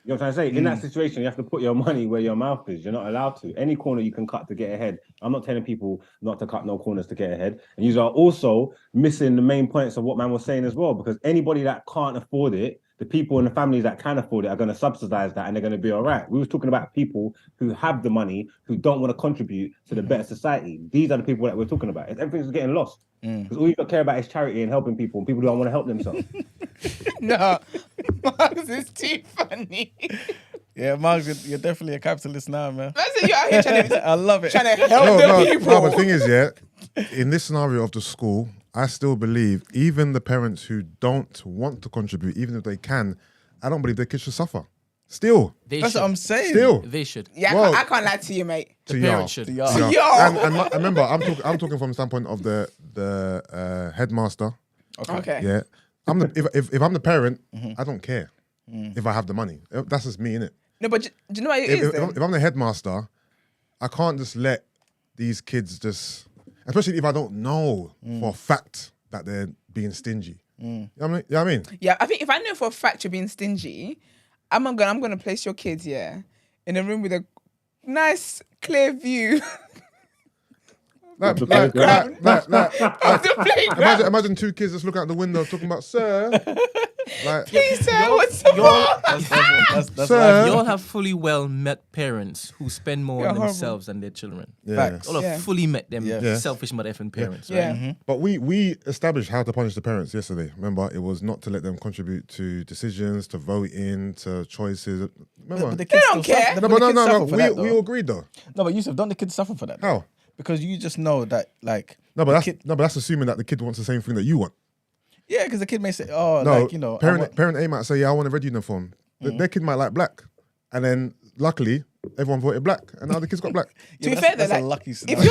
You know what I'm trying to say? In that situation, you have to put your money where your mouth is. You're not allowed to. Any corner you can cut to get ahead. I'm not telling people not to cut no corners to get ahead. And you are also missing the main points of what man was saying as well, because anybody that can't afford it, the people in the families that can afford it are going to subsidize that and they're going to be all right. We was talking about people who have the money, who don't want to contribute to the better society. These are the people that we're talking about. Everything's getting lost. Because all you got to care about is charity and helping people, and people don't want to help themselves. No, Marks is too funny. Yeah, Marks, you're definitely a capitalist now, man. That's it, you're out here trying to, I love it. help the people. No, but the thing is, in this scenario of the school, I still believe even the parents who don't want to contribute, even if they can, I don't believe their kids should suffer. Still. That's what I'm saying. Still. They should. Yeah, Well, I can't lie to you, mate. The parents should. Yeah. Yeah. Yo. And remember, I'm talking from the standpoint of the headmaster. Okay. Yeah. If I'm the parent, I don't care if I have the money. That's just me, innit? No, but do you know what it is? If I'm the headmaster, I can't just let these kids just, especially if I don't know for a fact that they're being stingy. You know what I mean? Yeah, I think if I know for a fact you're being stingy, I'm gonna place your kids in a room with a nice clear view. Like, Of the playground. imagine two kids just look out the window talking about, sir. Like, Please, sir, what's wrong? That's Sir. You all have fully well met parents who spend more You're on horrible. themselves than their children. yeah. Facts. All have Yeah. fully met them Yeah. selfish mother effing parents, right? Yeah. But we established how to punish the parents yesterday. Remember, it was not to let them contribute to decisions, to voting, to choices. Remember? But the kids don't still care. suffer. no, But the but kids no. suffer for that, We though. all agreed though. No, but Yusuf, don't the kids suffer for that? How? Because you just know that, like, No, but that's assuming that the kid wants the same thing that you want. Yeah, because the kid may say, "Oh, No, like, you know, parent A might say, "Yeah, I want a red uniform." Their kid might like black, and then luckily everyone voted black, and now the kids got black. To be fair, though, that's a like, lucky if scenario.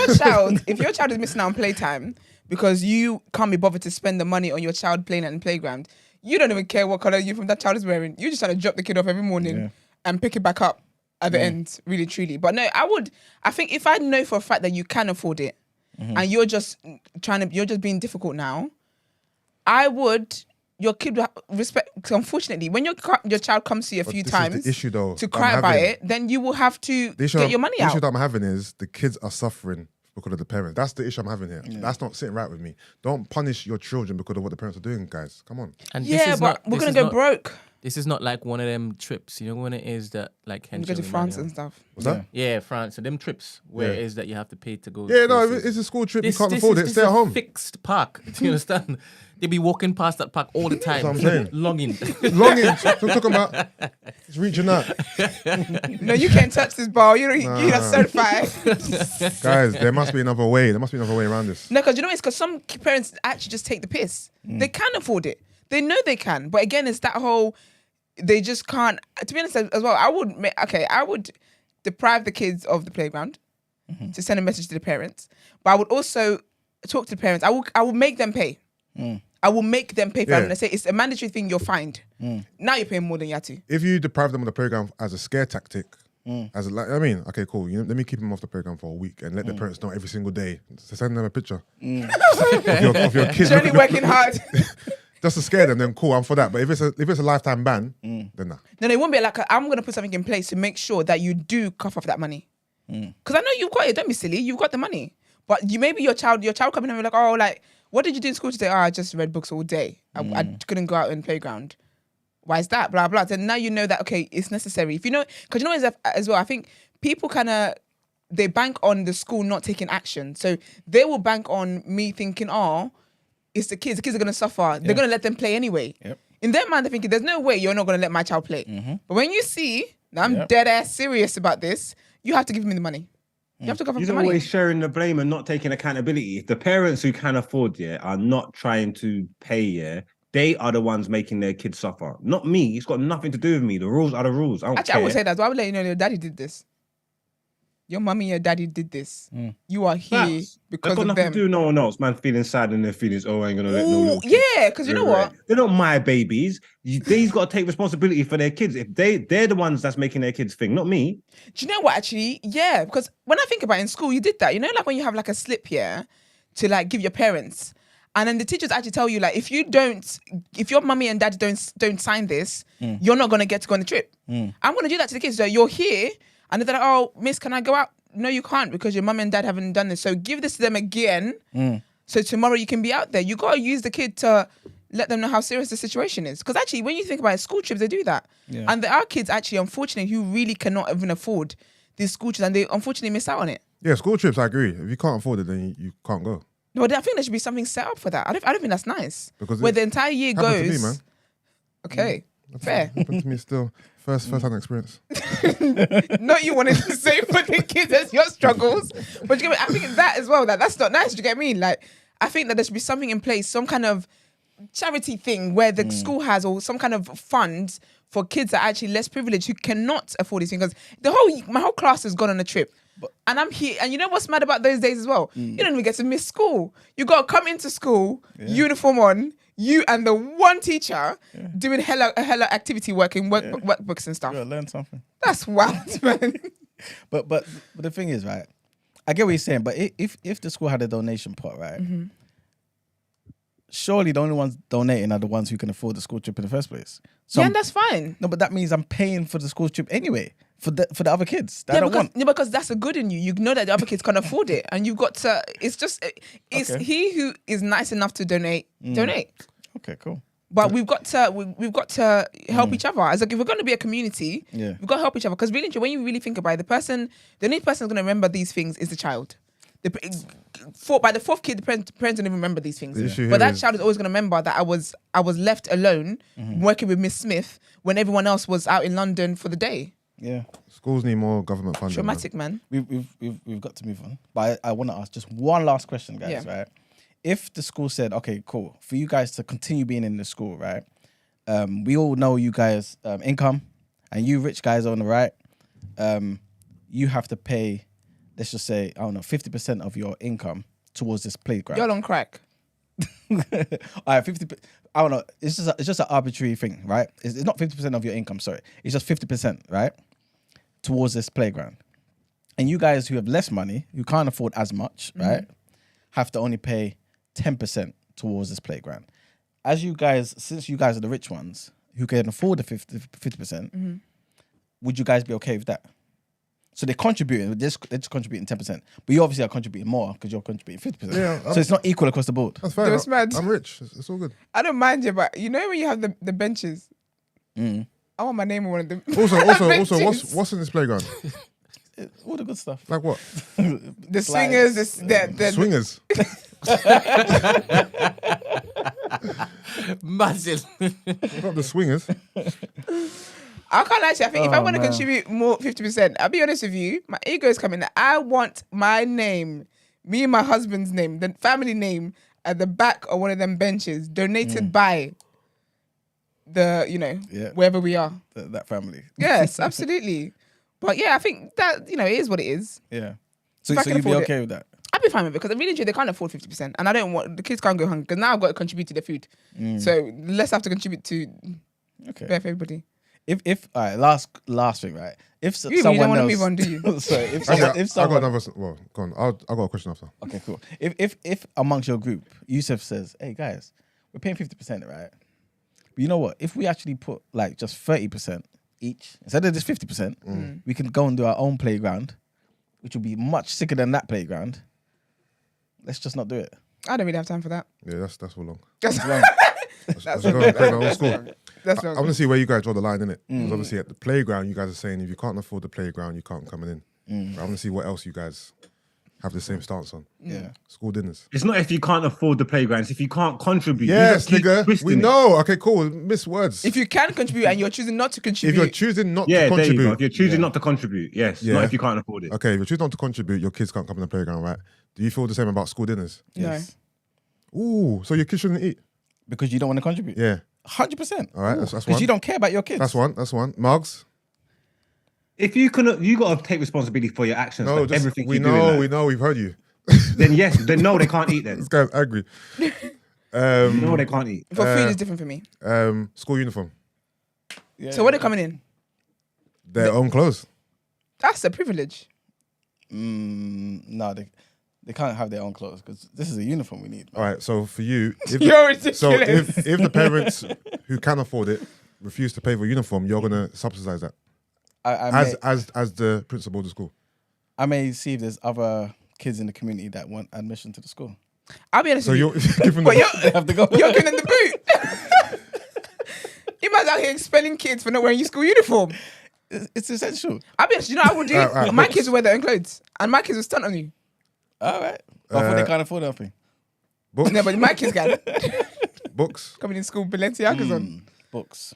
your child is missing out on playtime because you can't be bothered to spend the money on your child playing at the playground, you don't even care what color uniform that child is wearing. You just trying to drop the kid off every morning and pick it back up at the end, really, truly. But no, I think if I know for a fact that you can afford it and you're just being difficult now, your kid respect. Unfortunately, when your child comes to you a few times the issue, though, to cry about it, then you will have to get your money The out. issue that I'm having is the kids are suffering because of the parents. That's the issue I'm having here. That's not sitting right with me. Don't punish your children because of what the parents are doing, guys. Come on. And But we're gonna go broke. This is not like one of them trips, you know, when it is that like You go to France and stuff. What's that? Yeah, France. So them trips where it is that you have to pay to go. Yeah, no, places. it's a school trip. This- you can't this afford is- it. this Stay is at a home. Fixed park. Do you understand? They be walking past that park all the time. That's what I'm saying. Longing. Longing. I'm talking about. It's reaching out, No, you can't touch this ball. You're not certified. guys. There must be another way. There must be another way around this. No, because you know it's because some parents actually just take the piss. They can afford it. They know they can, but again, it's that whole they just can't. To be honest, as well, I would deprive the kids of the playground to send a message to the parents, but I would also talk to the parents. I will make them pay. I will make them pay for it. And I say it's a mandatory thing. You're fined. Now you're paying more than you had to. If you deprive them of the playground as a scare tactic, okay, cool. Let me keep them off the playground for a week and let the parents know every single day to send them a picture of your kids. Johnny working hard. Just to scare them, then cool, I'm for that. But if it's a lifetime ban, then nah. No, it won't be like I'm going to put something in place to make sure that you do cough off that money. Because I know you've got it. Don't be silly. You've got the money. But maybe your child coming home and like, oh, like, what did you do in school today? Oh, I just read books all day. I couldn't go out in the playground. Why is that? Blah, blah. Then now you know that, okay, it's necessary. If you know, because you know as well, I think people they bank on the school not taking action. So they will bank on me thinking, oh, it's the kids. The kids are going to suffer. They're going to let them play anyway. Yep. In their mind, they're thinking, there's no way you're not going to let my child play. But when you see, now I'm dead ass serious about this, you have to give me the money. You have to cover You're the money. always sharing the blame and not taking accountability. If the parents who can afford are not trying to pay, they are the ones making their kids suffer. Not me. It's got nothing to do with me. The rules are the rules. I don't Actually, care. I would say that. So I would let you know your daddy did this. Your mommy and your daddy did this. You are here That's because got of nothing them. to do with no one else. Man feeling sad in their feelings. Oh, I ain't gonna let no little kid. Yeah, because you know what? They're not my babies. They've got to take responsibility for their kids. If they're the ones that's making their kids thing, not me. Do you know what, actually? Yeah, because when I think about it, in school, you did that. You know, like when you have like a slip here to like give your parents. And then the teachers actually tell you, like, if your mummy and daddy don't sign this, you're not going to get to go on the trip. I'm going to do that to the kids. So you're here, and they're like, oh, miss, can I go out? No, you can't because your mum and dad haven't done this. So give this to them again. So tomorrow you can be out there. You got to use the kid to let them know how serious the situation is. Because actually, when you think about it, school trips, they do that. Yeah. And there are kids, actually, unfortunately, who really cannot even afford these school trips, and they unfortunately miss out on it. Yeah, school trips, I agree. If you can't afford it, then you can't go. No, I think there should be something set up for that. I don't think that's nice. Because where the entire year happened goes. to me, man. Okay, fair. Happened to me still. First-hand experience. Not you wanted to say for the kids as your struggles, but you get me? I think that as well. That's not nice. Do you get me? Like, I think that there should be something in place, some kind of charity thing where the school has, or some kind of fund for kids that are actually less privileged who cannot afford these things. Because my whole class has gone on a trip. And I'm here, and you know what's mad about those days as well? You don't even get to miss school. You got to come into school, uniform on, you and the one teacher doing hella activity working workbooks and stuff. You gotta learn something. That's wild, man. But the thing is, right? I get what you're saying, but if the school had a donation pot, right? Surely the only ones donating are the ones who can afford the school trip in the first place. So And that's fine. no, but that means I'm paying for the school trip anyway for the other kids that I don't want. Because that's a good in you. You know that the other kids can't afford it, and you've got to. It's he who is nice enough to donate. Okay, cool. But we've got to help each other. As like, if we're going to be a community, we've got to help each other. Because really, when you really think about it, the only person who's going to remember these things is the child. By the fourth kid, the parents don't even remember these things. But that child is always going to remember that I was left alone working with Miss Smith when everyone else was out in London for the day. Yeah. Schools need more government funding. Traumatic, man. We've got to move on. But I want to ask just one last question, guys, Yeah. right? If the school said, okay, cool, for you guys to continue being in the school, right? We all know you guys income, and you rich guys on the right, you have to pay, let's just say, I don't know, 50% of your income towards this playground. You're on crack. All right, 50. I don't know. It's just an arbitrary thing, right? It's not 50% of your income. Sorry, it's just 50%, right, towards this playground. And you guys who have less money, who can't afford as much, right, have to only pay 10% towards this playground. As you guys, since you guys are the rich ones who can afford the 50%, would you guys be okay with that? So they're contributing, they're just contributing 10%. But you obviously are contributing more because you're contributing 50%. Yeah, so it's not equal across the board. That's fair. It's mad. I'm rich. It's all good. I don't mind you, but you know when you have the benches, Mm. I want my name on one of them. Also, Benches. what's in this playground? All the good stuff. Like what? The swingers, the Swingers. Massive. Not the swingers. I can't actually. I think if I Oh, want to man. contribute more 50%, I'll be honest with you. My ego is coming. I want my name, me and my husband's name, the family name at the back of one of them benches, donated by the, Yeah. wherever we are. That family. Yes, absolutely. But yeah, I think that it is what it is. Yeah. So If I can you'd be afford it. okay with that? I'd be fine with it because really they can't afford 50%, and I don't want the kids can't go hungry because now I've got to contribute to the food. So let's have to contribute to Okay. bear for everybody. If all right, last thing, right? If You someone don't want to else, move on, do you? Sorry, if Actually, someone, I got another. Well, go on. I got a question after. okay, cool. If amongst your group, Yusuf says, "Hey guys, we're paying 50%, right? But you know what? If we actually put like just 30% each instead of just 50%, we can go and do our own playground, which will be much sicker than that playground. Let's just not do it. I don't really have time for that. Yeah, that's all long. That's Wrong. That's going to play my own school. That's I want to see where you guys draw the line in it. Because obviously at the playground, you guys are saying if you can't afford the playground, you can't come in. But I want to see what else you guys have the same stance on. Yeah. School dinners. It's not if you can't afford the playgrounds, if you can't contribute. You Yes, just keep nigga. twisting We it. know. Okay, cool. Miss words. If you can contribute and you're choosing not to If contribute, you're choosing not Yeah, to there you go. contribute. If you're choosing not to contribute, yes. Yeah. Not if you can't afford it. Okay, if you're choosing not to contribute, your kids can't come in the playground, right? Do you feel the same about school dinners? Yes. Ooh, so your kids shouldn't eat? Because you don't want to contribute. Yeah. 100%. All right, that's Because one. you don't care about your kids. That's one. Mugs? If you can, you got to take responsibility for your actions. No, for just, everything we you know, do. we know, we've heard you. Then yes, then no, they can't eat. Then This guy's angry. no, they can't eat. for food is different for me. School uniform. Yeah. So when they're coming in, Their own clothes. that's a privilege. No, they can't have their own clothes because this is a uniform we need. All right, so for you, if You're ridiculous. so if the parents who can afford it refuse to pay for uniform, you're gonna subsidize that as the principal of the school. I may see if there's other kids in the community that want admission to the school. I'll be honest So with you're you. giving But them. you're, Have to go. you're giving them the boot. You might out here expelling kids for not wearing your school uniform. It's essential. I'll be honest, you know what I would do? Alright, My books. kids will wear their own clothes. And my kids will stunt on you. All right. But I thought they can't afford nothing. Books. No, but my kids can. Books. Coming in school, Balenciagas on. Books.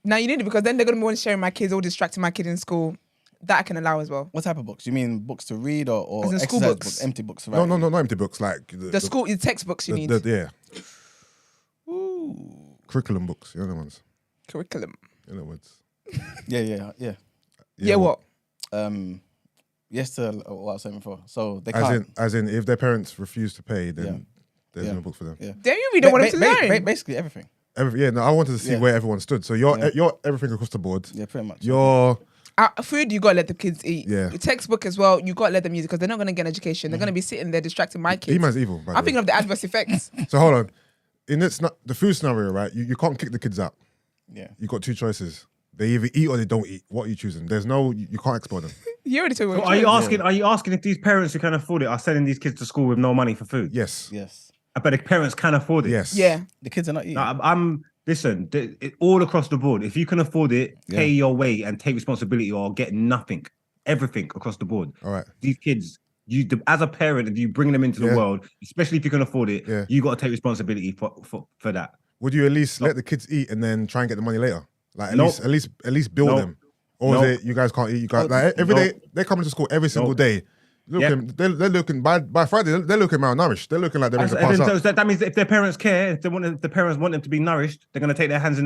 Now you need it because then they're going to be one sharing my kids or distracting my kid in school. That I can allow as well. What type of books? You mean books to read or As in school exercise books? Empty books, right? No, not empty books. Like The school, the textbooks you need. yeah, Ooh. curriculum books. You know the ones. Curriculum. In other words. Yeah. Yeah, what? Yes to what I was saying before. So they As can't. in, if their parents refuse to pay, then Yeah. there's Yeah. no book for them. Yeah. Damn, you really don't want them to learn. Basically everything. No, I wanted to see Yeah. where everyone stood. So you're everything across the board. Yeah, pretty much. You're Food, you got to let the kids eat. Yeah. The textbook as well, you got to let them use it because they're not going to get an education. They're going to be sitting there distracting my kids. E-man's evil. by the I'm thinking way. of the adverse effects. So hold on. In the food scenario, right? You can't kick the kids out. Yeah. You got two choices. They either eat or they don't eat. What are you choosing? There's no. You can't exploit them. You already told me. So what are you choice. asking? Are you asking if these parents who can afford it are sending these kids to school with no money for food? Yes. Yes. I bet the parents can afford it. Yes. Yeah. The kids are not eating. I'm listen. All across the board. If you can afford it, pay your way and take responsibility, or get nothing, everything across the board. All right. These kids, as a parent, if you bring them into the Yeah. world, especially if you can afford it, Yeah. you got to take responsibility for that. Would you at least let the kids eat and then try and get the money later? Like Nope. at least bill Nope. them, Or No. is it you guys can't eat? You guys like every day they come into school every single day. Looking, they're looking by Friday. They're looking malnourished. They're looking like they're ready to pass out. So that means if their parents care, if the parents want them to be nourished, they're gonna put their hands in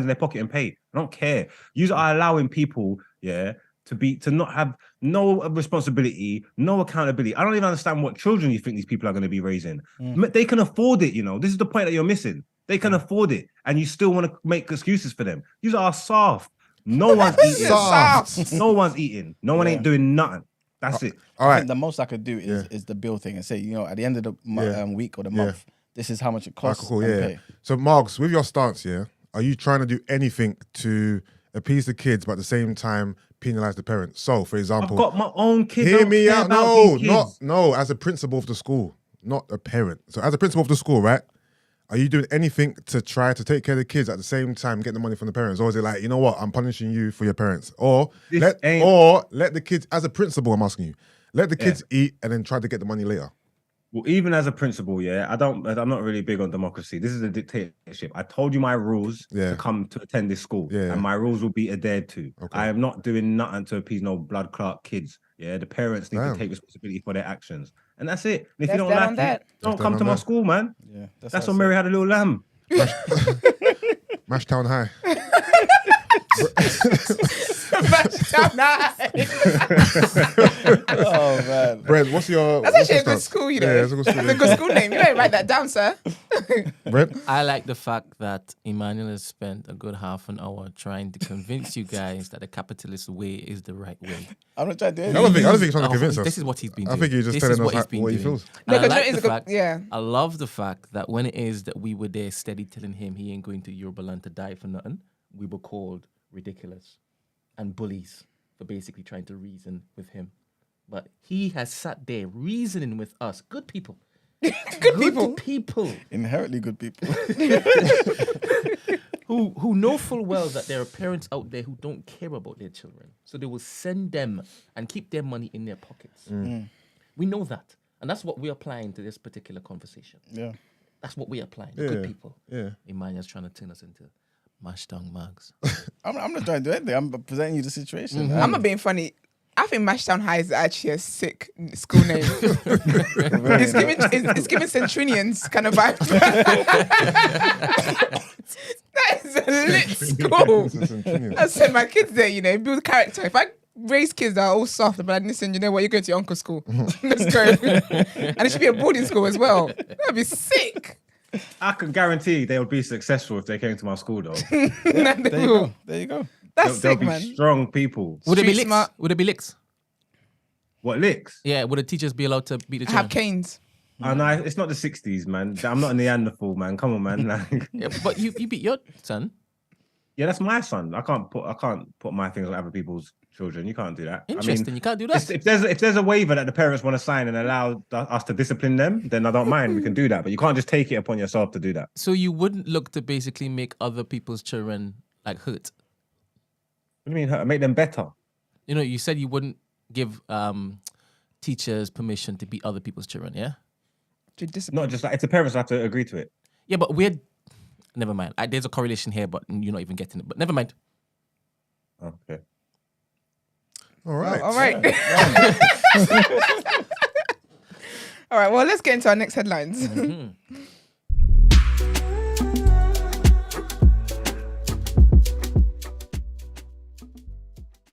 their pocket and pay. I don't care. You are allowing people, to not have no responsibility, no accountability. I don't even understand what children you think these people are going to be raising. They can afford it, This is the point that you're missing. They can afford it, and you still want to make excuses for them. These are soft. No one's eating. Soft. No one's eating. No one ain't doing nothing. That's it. All I right. think the most I could do is the bill thing and say, at the end of the week or the month, this is how much it costs. Cool, and yeah. pay. So, Marks, with your stance, are you trying to do anything to appease the kids, but at the same time penalize the parents? So, for example, I've got my own kids. hear me out. No, No, as a principal of the school, not a parent. So, as a principal of the school, right? Are you doing anything to try to take care of the kids at the same time getting the money from the parents? Or is it like, you know what, I'm punishing you for your parents? Or let the kids, as a principal, I'm asking you, let the kids eat and then try to get the money later. Well, even as a principal, I'm not really big on democracy. This is a dictatorship. I told you my rules to come to attend this school, and my rules will be adhered to. Okay. I am not doing nothing to appease no blood clot kids. The parents need to take responsibility for their actions, and that's it. And if you don't like it, don't come to my school, man. Yeah, That's when Mary had a little lamb. Mashtown High. Oh man, Brett, what's your... That's actually a good school, Yeah, it's a good school. It's a good school name. You better write that down, sir. Brett? I like the fact that Emmanuel has spent a good half an hour trying to convince you guys that the capitalist way is the right way. I'm not trying to do I anything. don't think he's trying to convince us. This is what he's been doing. I think he's just telling us what he feels. And No, I 'cause like it's the a good- fact, yeah. I love the fact that when it is that we were there steady telling him he ain't going to Eurovision to die for nothing, we were called ridiculous and bullies for basically trying to reason with him. But he has sat there reasoning with us, good people. Good people Inherently good people. who know full well that there are parents out there who don't care about their children. So they will send them and keep their money in their pockets. We know that. And that's what we're applying to this particular conversation. Yeah. That's what we're applying. The good people. Yeah. Emmanuel's trying to turn us into mashed down mugs. I'm not trying to do anything. I'm presenting you the situation. I'm not being funny. I think Mashtown High is actually a sick school name. it's giving Centurions kind of vibe. That is a lit school. I send my kids there, build character. If I raise kids that are all soft, but listen, you know what, you're going to your uncle's school. Let's go. And it should be a boarding school as well. That'd be sick. I can guarantee they would be successful if they came to my school, though. There you go. That's They'll sick, be man. strong people. Would it be Street licks? smart. Would it be licks? What, licks? Yeah, would the teachers be allowed to beat the Have children? canes. No, it's not the 60s, man. I'm not a Neanderthal, man. Come on, man. Like, Yeah, but you beat your son. yeah, that's my son. I can't put my things on other people's children. You can't do that. Interesting. You can't do that. If there's a waiver that the parents want to sign and allow us to discipline them, then I don't mind. We can do that, but you can't just take it upon yourself to do that. So you wouldn't look to basically make other people's children like hurt. What do you mean? Make them better? You said you wouldn't give teachers permission to beat other people's children, yeah? Not just like it's the parents have to agree to it. Yeah, but never mind. There's a correlation here, but you're not even getting it. But never mind. Okay. All right. All right. All right. Well, let's get into our next headlines.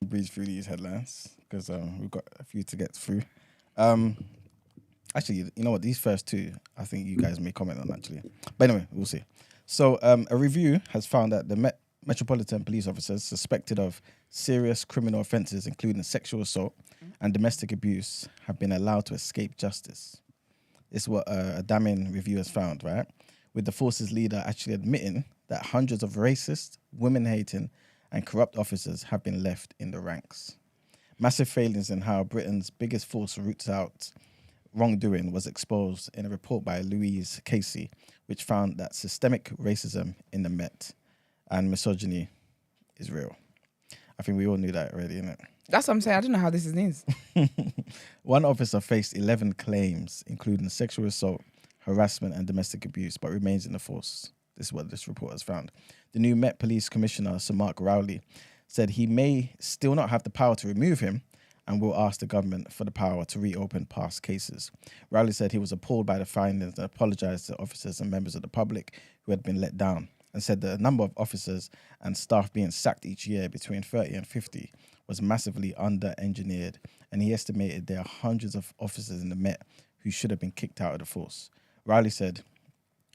Breeze through these headlines because we've got a few to get through. Actually, you know what? These first two, I think you guys may comment on actually. But anyway, we'll see. So a review has found that the Metropolitan Police officers suspected of serious criminal offences, including sexual assault and domestic abuse, have been allowed to escape justice. This is what a damning review has found, right? With the force's leader actually admitting that hundreds of racist, women-hating and corrupt officers have been left in the ranks. Massive failings in how Britain's biggest force roots out wrongdoing was exposed in a report by Louise Casey, which found that systemic racism in the Met and misogyny is real. I think we all knew that already, innit? That's what I'm saying. I don't know how this is news. One officer faced 11 claims, including sexual assault, harassment and domestic abuse, but remains in the force. This is what this report has found. The new Met Police Commissioner, Sir Mark Rowley, said he may still not have the power to remove him and will ask the government for the power to reopen past cases. Rowley said he was appalled by the findings and apologised to officers and members of the public who had been let down, and said the number of officers and staff being sacked each year between 30 and 50 was massively under-engineered, and he estimated there are hundreds of officers in the Met who should have been kicked out of the force. Rowley said,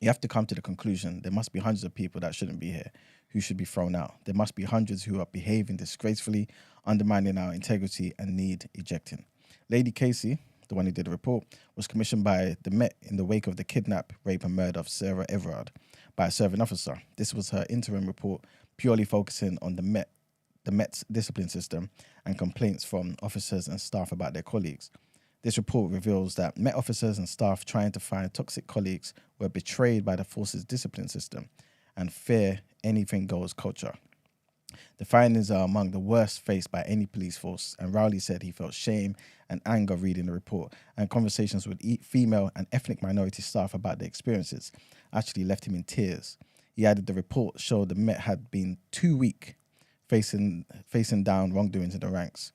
"You have to come to the conclusion there must be hundreds of people that shouldn't be here, who should be thrown out. There must be hundreds who are behaving disgracefully, undermining our integrity and need ejecting." Lady Casey, the one who did the report, was commissioned by the Met in the wake of the kidnap, rape and murder of Sarah Everard by a serving officer. This was her interim report, purely focusing on the Met's discipline system and complaints from officers and staff about their colleagues. This report reveals that Met officers and staff trying to find toxic colleagues were betrayed by the force's discipline system and fear anything goes culture. The findings are among the worst faced by any police force, and Rowley said he felt shame and anger reading the report, and conversations with female and ethnic minority staff about their experiences actually left him in tears. He added the report showed the Met had been too weak facing down wrongdoings in the ranks.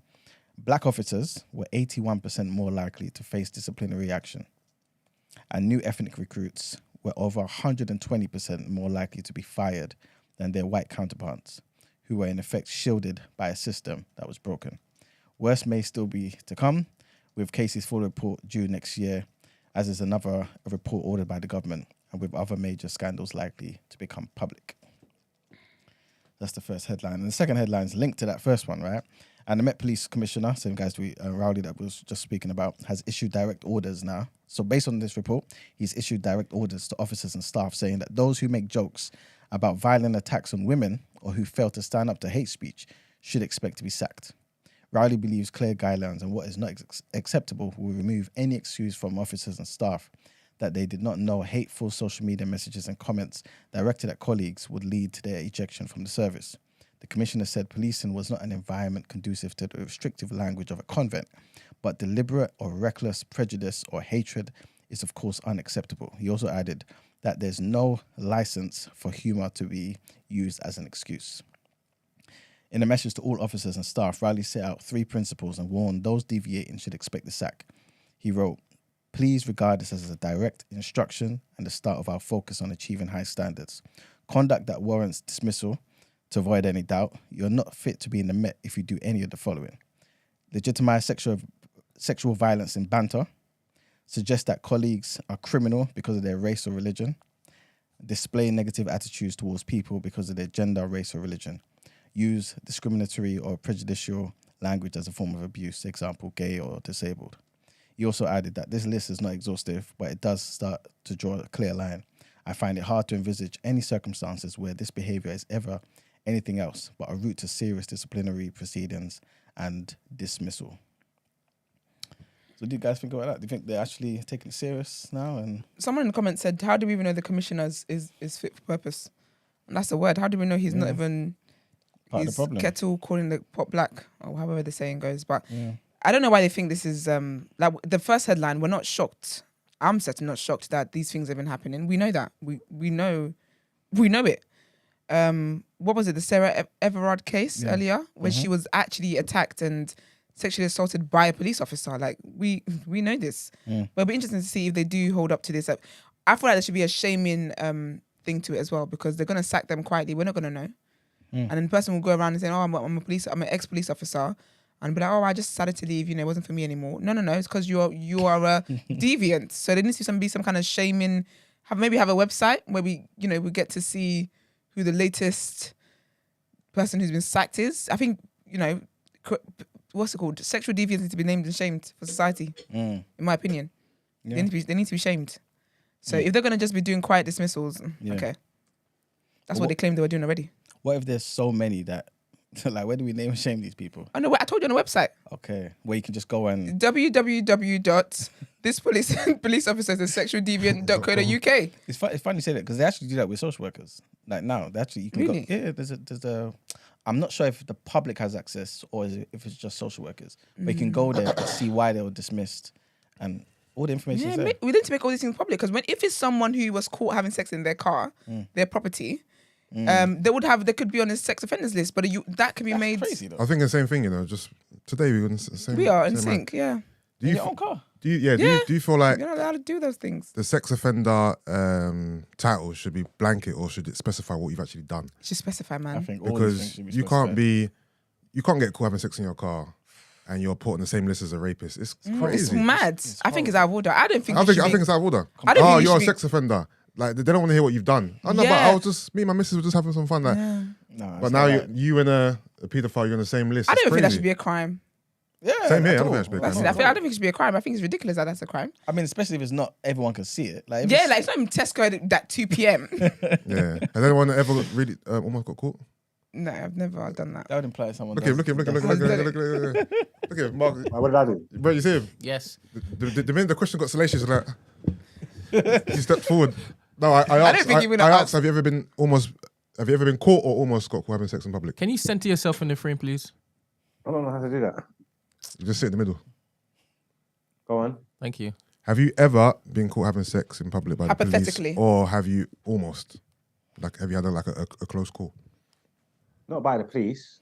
Black officers were 81% more likely to face disciplinary action, and new ethnic recruits were over 120% more likely to be fired than their white counterparts, who were in effect shielded by a system that was broken. Worse may still be to come, with Casey's full report due next year, as is another report ordered by the government, and with other major scandals likely to become public. That's the first headline. And the second headline is linked to that first one, right? And the Met Police Commissioner, same guys Rowley that was just speaking about, has issued direct orders now. So based on this report, he's issued direct orders to officers and staff saying that those who make jokes about violent attacks on women or who fail to stand up to hate speech should expect to be sacked. Rowley believes clear guidelines and what is not acceptable will remove any excuse from officers and staff that they did not know hateful social media messages and comments directed at colleagues would lead to their ejection from the service. The Commissioner said policing was not an environment conducive to the restrictive language of a convent, but deliberate or reckless prejudice or hatred is of course unacceptable. He also added that there's no license for humour to be used as an excuse. In a message to all officers and staff, Rowley set out 3 principles and warned those deviating should expect the sack. He wrote, "Please regard this as a direct instruction and the start of our focus on achieving high standards. Conduct that warrants dismissal. To avoid any doubt, you're not fit to be in the Met if you do any of the following: legitimize sexual violence in banter, suggest that colleagues are criminal because of their race or religion, display negative attitudes towards people because of their gender, race or religion, use discriminatory or prejudicial language as a form of abuse, example, gay or disabled." He also added that this list is not exhaustive, but it does start to draw a clear line. "I find it hard to envisage any circumstances where this behaviour is ever anything else but a route to serious disciplinary proceedings and dismissal." So what do you guys think about that? Do you think they're actually taking it serious now? And Someone in the comments said, "How do we even know the commissioner is fit for purpose?" And that's the word. How do we know he's not even part of the he's problem. kettle calling the pot black, or however the saying goes? But Yeah. I don't know why they think this is like the first headline. We're not shocked. I'm certainly not shocked that these things have been happening. We know that. We know it. What was it? The Sarah Everard case earlier, where she was actually attacked and sexually assaulted by a police officer. Like we know this. But it'll be interesting to see if they do hold up to this. I feel like there should be a shaming thing to it as well, because they're gonna sack them quietly. We're not gonna know. And then the person will go around and say, "Oh, I'm an ex-police officer," and be like, "Oh, I just decided to leave. It wasn't for me anymore." No. It's because you are a deviant. So there needs to be some kind of shaming. Maybe have a website where we get to see who the latest person who's been sacked is. I think what's it called? Sexual deviants need to be named and shamed for society. In my opinion, they need to be shamed. So if they're gonna just be doing quiet dismissals, okay, that's what they claim they were doing already. What if there's so many that, like, where do we name and shame these people? I know. I told you on the website. Okay, where you can just go and www.thispoliceofficersandsexualdeviant.co.uk. It's funny you say that, because they actually do that with social workers. Like now, they actually you can Really? go. Yeah, there's a. I'm not sure if the public has access or if it's just social workers. But you can go there and see why they were dismissed, and all the information is there. We need to make all these things public, because if it's someone who was caught having sex in their car, their property, They could be on a sex offenders list, but that can be That's made. crazy though. I think the same thing, just today we were in the same. We are in same line. sync, yeah. Do In you your own car. do you feel like You're not allowed to do those things. the sex offender title should be blanket, or should it specify what you've actually done? Just specify, man. I think all these things Because should be you specified. can't get caught having sex in your car and you're put on the same list as a rapist. It's It's crazy. mad. I think it's out of order. I don't think. I it think should be- it's out of order. I don't think Oh, it you're should a be- sex offender. Like they don't want to hear what you've done. Oh no, but Yeah. I was just me and my missus were just having some fun. Like, Yeah. No, but it's now not right. you and a paedophile, you're on the same list. I It's don't think that crazy. should be a crime. Yeah, Same here, I at don't all. think that should be a That's crime. it. I don't think it should be a crime. I think it's ridiculous that that's a crime. I mean, especially if it's not everyone can see it. Like, if Yeah, it's- like it's not even Tesco at 2 p.m. Yeah. Has anyone ever really almost got caught? No, I've never done that. that would imply someone. Look at him, look at him, look at him, look at him, look at him. Look at him, Mark. What did I do? Bro, you see him? Yes. The minute the question got salacious, like he stepped forward. No, I don't asked. think you would I have asked. Have you ever been caught or almost got caught having sex in public? Can you center yourself in the frame, please? I don't know how to do that. You just sit in the middle. Go on. Thank you. Have you ever been caught having sex in public by the police, Hypothetically. or have you almost? Like, have you had a close call? Not by the police.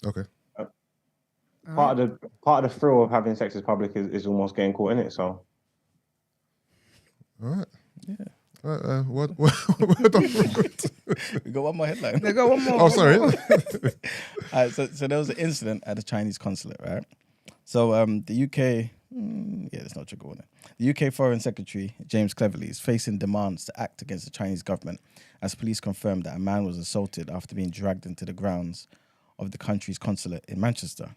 Okay. Part of the thrill of having sex in public is almost getting caught in it. So All right. Yeah. All right, word on road. We got one more headline. There go one more. Oh, one sorry. more. So there was an incident at the Chinese consulate, right? So the UK, it's not trigger warning. The UK Foreign Secretary James Cleverly is facing demands to act against the Chinese government as police confirmed that a man was assaulted after being dragged into the grounds of the country's consulate in Manchester.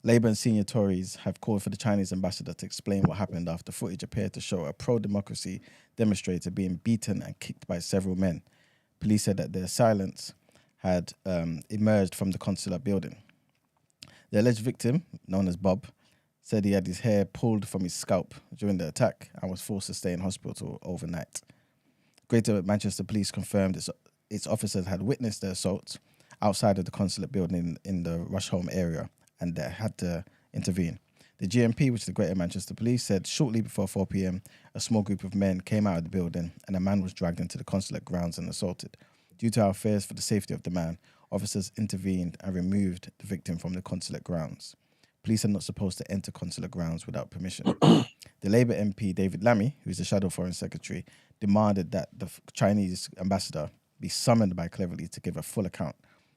Labour and senior Tories have called for the Chinese ambassador to explain what happened after footage appeared to show a pro-democracy demonstrator being beaten and kicked by several men. Police said that their assailants had emerged from the consulate building. The alleged victim, known as Bob, said he had his hair pulled from his scalp during the attack and was forced to stay in hospital overnight. Greater Manchester Police confirmed its officers had witnessed the assault outside of the consulate building in the Rusholme area and they had to intervene. The GMP, which is the Greater Manchester Police, said shortly before 4 p.m, a small group of men came out of the building and a man was dragged into the consulate grounds and assaulted. Due to our fears for the safety of the man, officers intervened and removed the victim from the consulate grounds. Police are not supposed to enter consulate grounds without permission. The Labour MP, David Lammy, who is the Shadow Foreign Secretary, demanded that the Chinese ambassador be summoned by Cleverly to give a full account,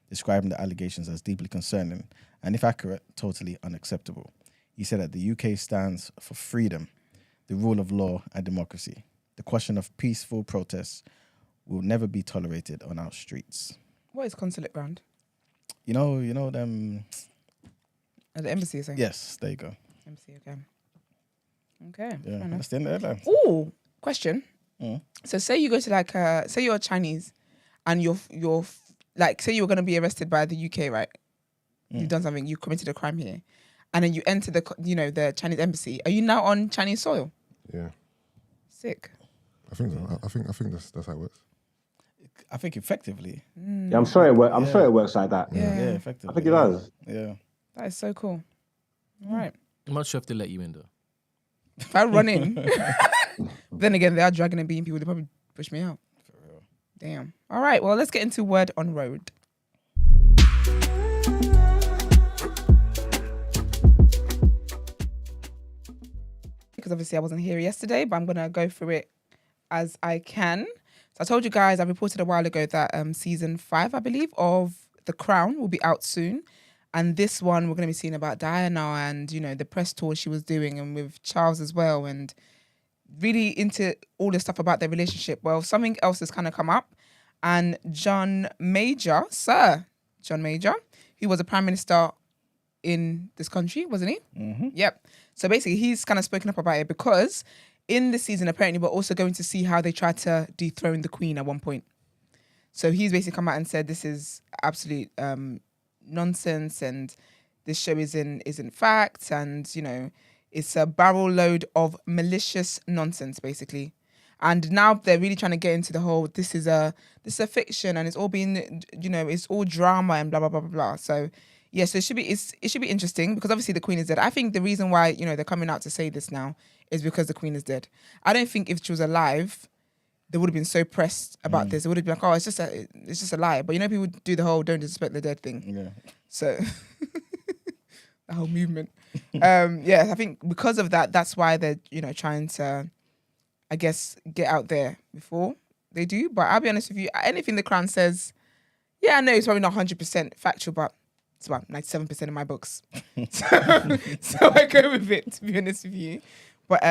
describing the allegations as deeply concerning and, if accurate, totally unacceptable. He said that the UK stands for freedom, the rule of law and democracy. The question of peaceful protests will never be tolerated on our streets. What is consulate ground? You know them. At the embassy, you're saying? Yes, there you go. Embassy, okay. Okay. Yeah, fair enough. that's the end of the headline. Ooh, question. Mm. So say you go to say you're Chinese and you're like, say you were going to be arrested by the UK, right? You've done something, you committed a crime here. And then you enter the Chinese embassy. Are you now on Chinese soil? Yeah, Sick. I think so. I think that's how it works. I think effectively. yeah, I'm sure it works. I'm sure it works like that. Yeah. Yeah, effectively. I think it does. Yeah. That is so cool. All right. I'm not sure if they let you in though. If I run in, then again, they are dragging and beating people. They probably push me out. For real. Damn. All right. Well, let's get into word on road. Because obviously I wasn't here yesterday, but I'm gonna go through it as I can. So I told you guys, I reported a while ago that season 5, I believe, of The Crown will be out soon. And this one, we're going to be seeing about Diana and, the press tour she was doing and with Charles as well. And really into all the stuff about their relationship. Well, something else has kind of come up. And Sir John Major, who was a prime minister in this country, wasn't he? Mm-hmm. Yep. So basically, he's kind of spoken up about it because in this season, apparently, we're also going to see how they tried to dethrone the Queen at one point. So he's basically come out and said this is absolute nonsense and this show isn't fact and, it's a barrel load of malicious nonsense, basically. And now they're really trying to get into the whole, this is a fiction and it's all being, it's all drama and blah, blah, blah, blah, blah. So, yeah, so it should be interesting because obviously the Queen is dead. I think the reason why, they're coming out to say this now is because the Queen is dead. I don't think if she was alive, they would have been so pressed about this. They would have been like, oh, it's just a lie. But you know, people do the whole don't disrespect the dead thing. Yeah. So the whole movement. Yeah, I think because of that, that's why they're, trying to, I guess, get out there before they do. But I'll be honest with you, anything the Crown says, yeah, I know it's probably not 100% factual, but it's about 97% in my books. So I go with it, to be honest with you. But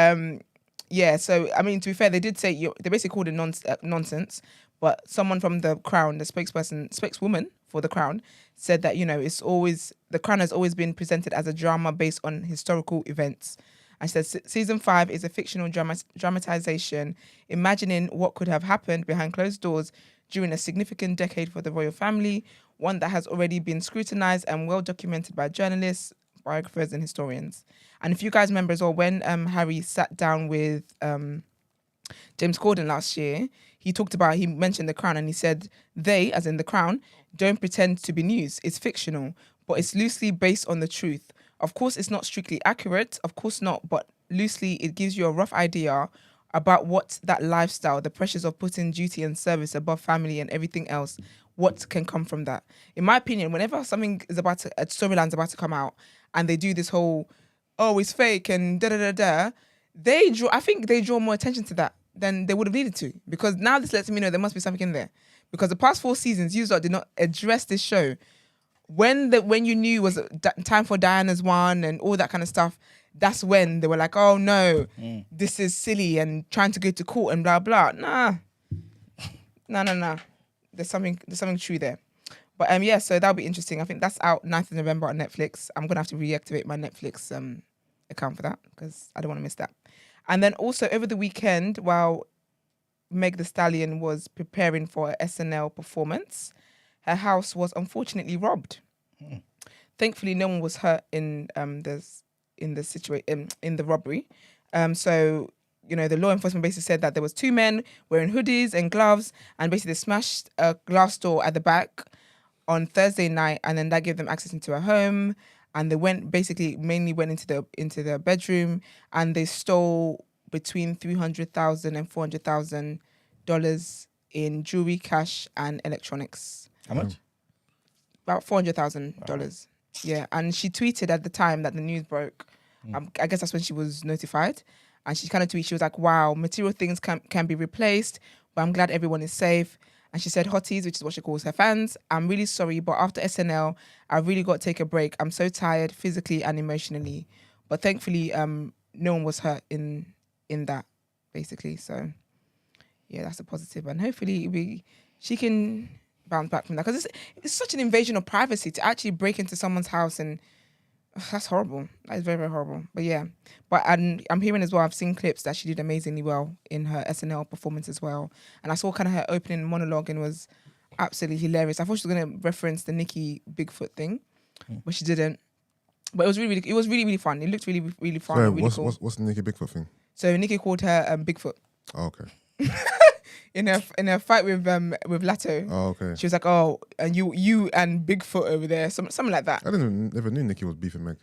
yeah, so I mean, to be fair, they did say they basically called it nonsense. But someone from the Crown, the spokeswoman for the Crown, said that it's always the Crown has always been presented as a drama based on historical events. And she said season 5 is a fictional dramatization, imagining what could have happened behind closed doors during a significant decade for the royal family, one that has already been scrutinized and well documented by journalists, biographers, and historians. And if you guys remember as well, when Harry sat down with James Corden last year, he mentioned the Crown and he said they, as in the Crown, don't pretend to be news. It's fictional, but it's loosely based on the truth. Of course, it's not strictly accurate. Of course not, but loosely it gives you a rough idea about what that lifestyle, the pressures of putting duty and service above family and everything else, what can come from that. In my opinion, whenever a storyline's about to come out and they do this whole, oh, it's fake and da-da-da-da, I think they draw more attention to that than they would have needed to. Because now this lets me know there must be something in there. Because the past 4 seasons, you did not address this show. When you knew it was time for Diana's one and all that kind of stuff, that's when they were like, oh no, this is silly and trying to go to court and blah, blah. Nah. There's something true there. But yeah, so that'll be interesting. I think that's out 9th of November on Netflix. I'm going to have to reactivate my Netflix account for that because I don't want to miss that. And then also over the weekend, while Meg Thee Stallion was preparing for an SNL performance, her house was unfortunately robbed. Thankfully, no one was hurt in the robbery. So the law enforcement basically said that there was 2 men wearing hoodies and gloves, and basically they smashed a glass door at the back on Thursday night, and then that gave them access into a home. And they mainly went into the bedroom, and they stole between $300,000 and $400,000 in jewelry, cash, and electronics. How much? About $400,000. Yeah, and she tweeted at the time that the news broke. I guess that's when she was notified, and she kind of tweeted. She was like, "Wow, material things can be replaced, but I'm glad everyone is safe." And she said, "Hotties," which is what she calls her fans, "I'm really sorry, but after SNL, I really got to take a break. I'm so tired physically and emotionally." But thankfully, no one was hurt in that, basically. So, yeah, that's a positive. And hopefully she can bounce back from that. Because it's such an invasion of privacy to actually break into someone's house, and that's horrible. That is very, very horrible. But yeah. But I'm hearing as well, I've seen clips that she did amazingly well in her SNL performance as well. And I saw kind of her opening monologue and it was absolutely hilarious. I thought she was going to reference the Nicki Bigfoot thing, but she didn't. But it was really, really fun. It looked really, really fun. Sorry, and really cool. what's the Nicki Bigfoot thing? So Nicki called her Bigfoot. Oh, okay. in a fight with Lato. Oh, okay. She was like, "Oh, and you and Bigfoot over there," something like that. I never knew Nicki was beefing Meg.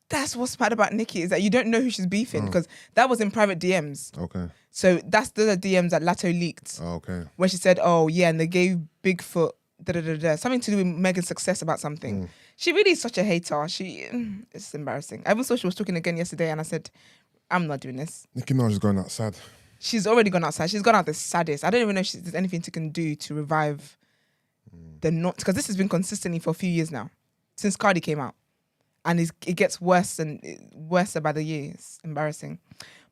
That's what's bad about Nicki, is that you don't know who she's beefing, because that was in private DMs. Okay. So that's the DMs that Lato leaked. Oh, okay. When she said, "Oh yeah," and they gave Bigfoot something to do with Megan's success about something. She really is such a hater. It's embarrassing. I even saw she was talking again yesterday, and I said, "I'm not doing this." Nicki Minaj is going outside. She's already gone outside. She's gone out the saddest. I don't even know if there's anything she can do to revive the not, because this has been consistently for a few years now, since Cardi came out, and it gets worse and worse by the year. It's embarrassing.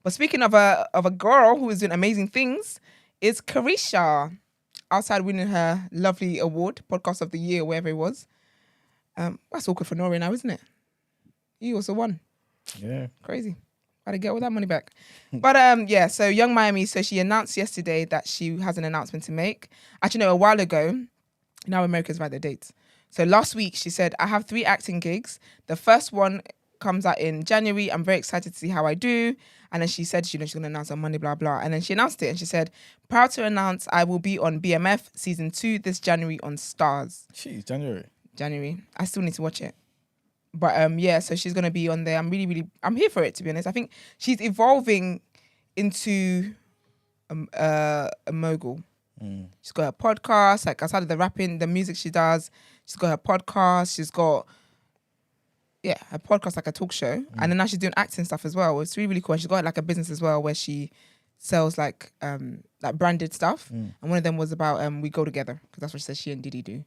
But speaking of a girl who is doing amazing things, is Carisha outside winning her lovely award, Podcast of the Year, wherever it was. That's awkward for Nori now, isn't it? You also won. Yeah. Crazy. Gotta get all that money back. But yeah, so Young Miami, so she announced yesterday that she has an announcement to make. Actually, no, a while ago, now Americans write their dates. So last week she said, "I have 3 acting gigs. The first one comes out in January. I'm very excited to see how I do." And then she said, she's going to announce on Monday, blah, blah. And then she announced it and she said, "Proud to announce I will be on BMF season 2 this January on Stars." Jeez, January. I still need to watch it. But yeah, so she's going to be on there. I'm here for it, to be honest. I think she's evolving into a mogul. She's got her podcast, like outside of the rapping, the music she does. She's got her podcast. She's got her podcast, like a talk show, and then now she's doing acting stuff as well. It's really, really cool. And she's got like a business as well where she sells like branded stuff, and one of them was about We Go Together, because that's what she says she and Diddy do.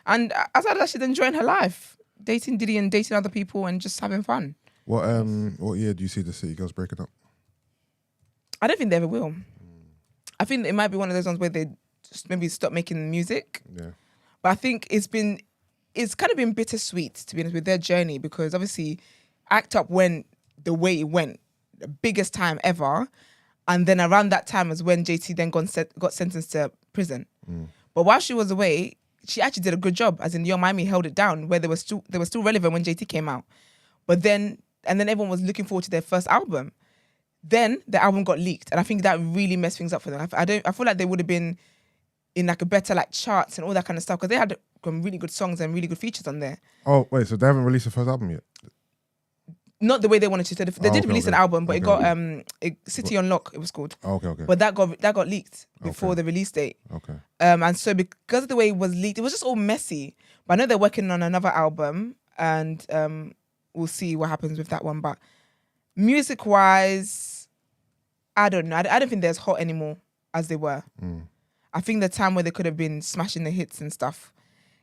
And outside of that, she's enjoying her life, dating Diddy and dating other people and just having fun. What year do you see the City Girls breaking up? I don't think they ever will. I think it might be one of those ones where they just maybe stop making music. Yeah. But I think it's kind of been bittersweet, to be honest, with their journey, because obviously Act Up went the way it went, the biggest time ever. And then around that time was when JT then got sentenced to prison. But while she was away, she actually did a good job, as in Young Miami held it down, where they were still relevant when JT came out. But then everyone was looking forward to their first album. Then the album got leaked, and I think that really messed things up for them. I feel like they would have been in like a better like charts and all that kind of stuff, because they had some really good songs and really good features on there. Oh wait, so they haven't released the first album yet? Not the way they wanted to. So they did release an album, but it got City on Lock, it was called. Oh, okay. But that got leaked before the release date. Okay. And so because of the way it was leaked, it was just all messy. But I know they're working on another album, and we'll see what happens with that one. But music-wise, I don't know. I don't think they're as hot anymore as they were. I think the time where they could have been smashing the hits and stuff,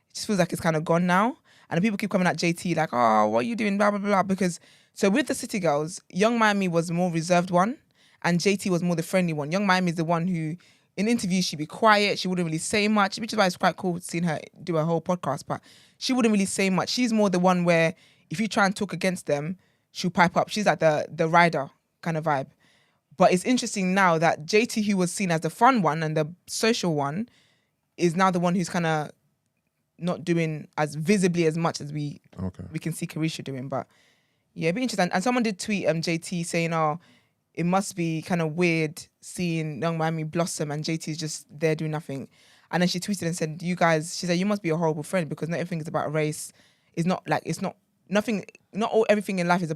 it just feels like it's kind of gone now. And people keep coming at JT like, oh, what are you doing, blah, blah, blah. Because, so with the City Girls, Young Miami was the more reserved one, and JT was more the friendly one. Young Miami is the one who, in interviews, she'd be quiet. She wouldn't really say much, which is why it's quite cool seeing her do a whole podcast. But she wouldn't really say much. She's more the one where if you try and talk against them, she'll pipe up. She's like the rider kind of vibe. But it's interesting now that JT, who was seen as the fun one and the social one, is now the one who's kind of not doing as visibly as much as we can see Carisha doing. But yeah, it'd be interesting. And someone did tweet JT saying, oh, it must be kind of weird seeing Young Miami blossom and JT's just there doing nothing. And then she tweeted and said, she said, you must be a horrible friend, because not everything is about race. It's not everything in life is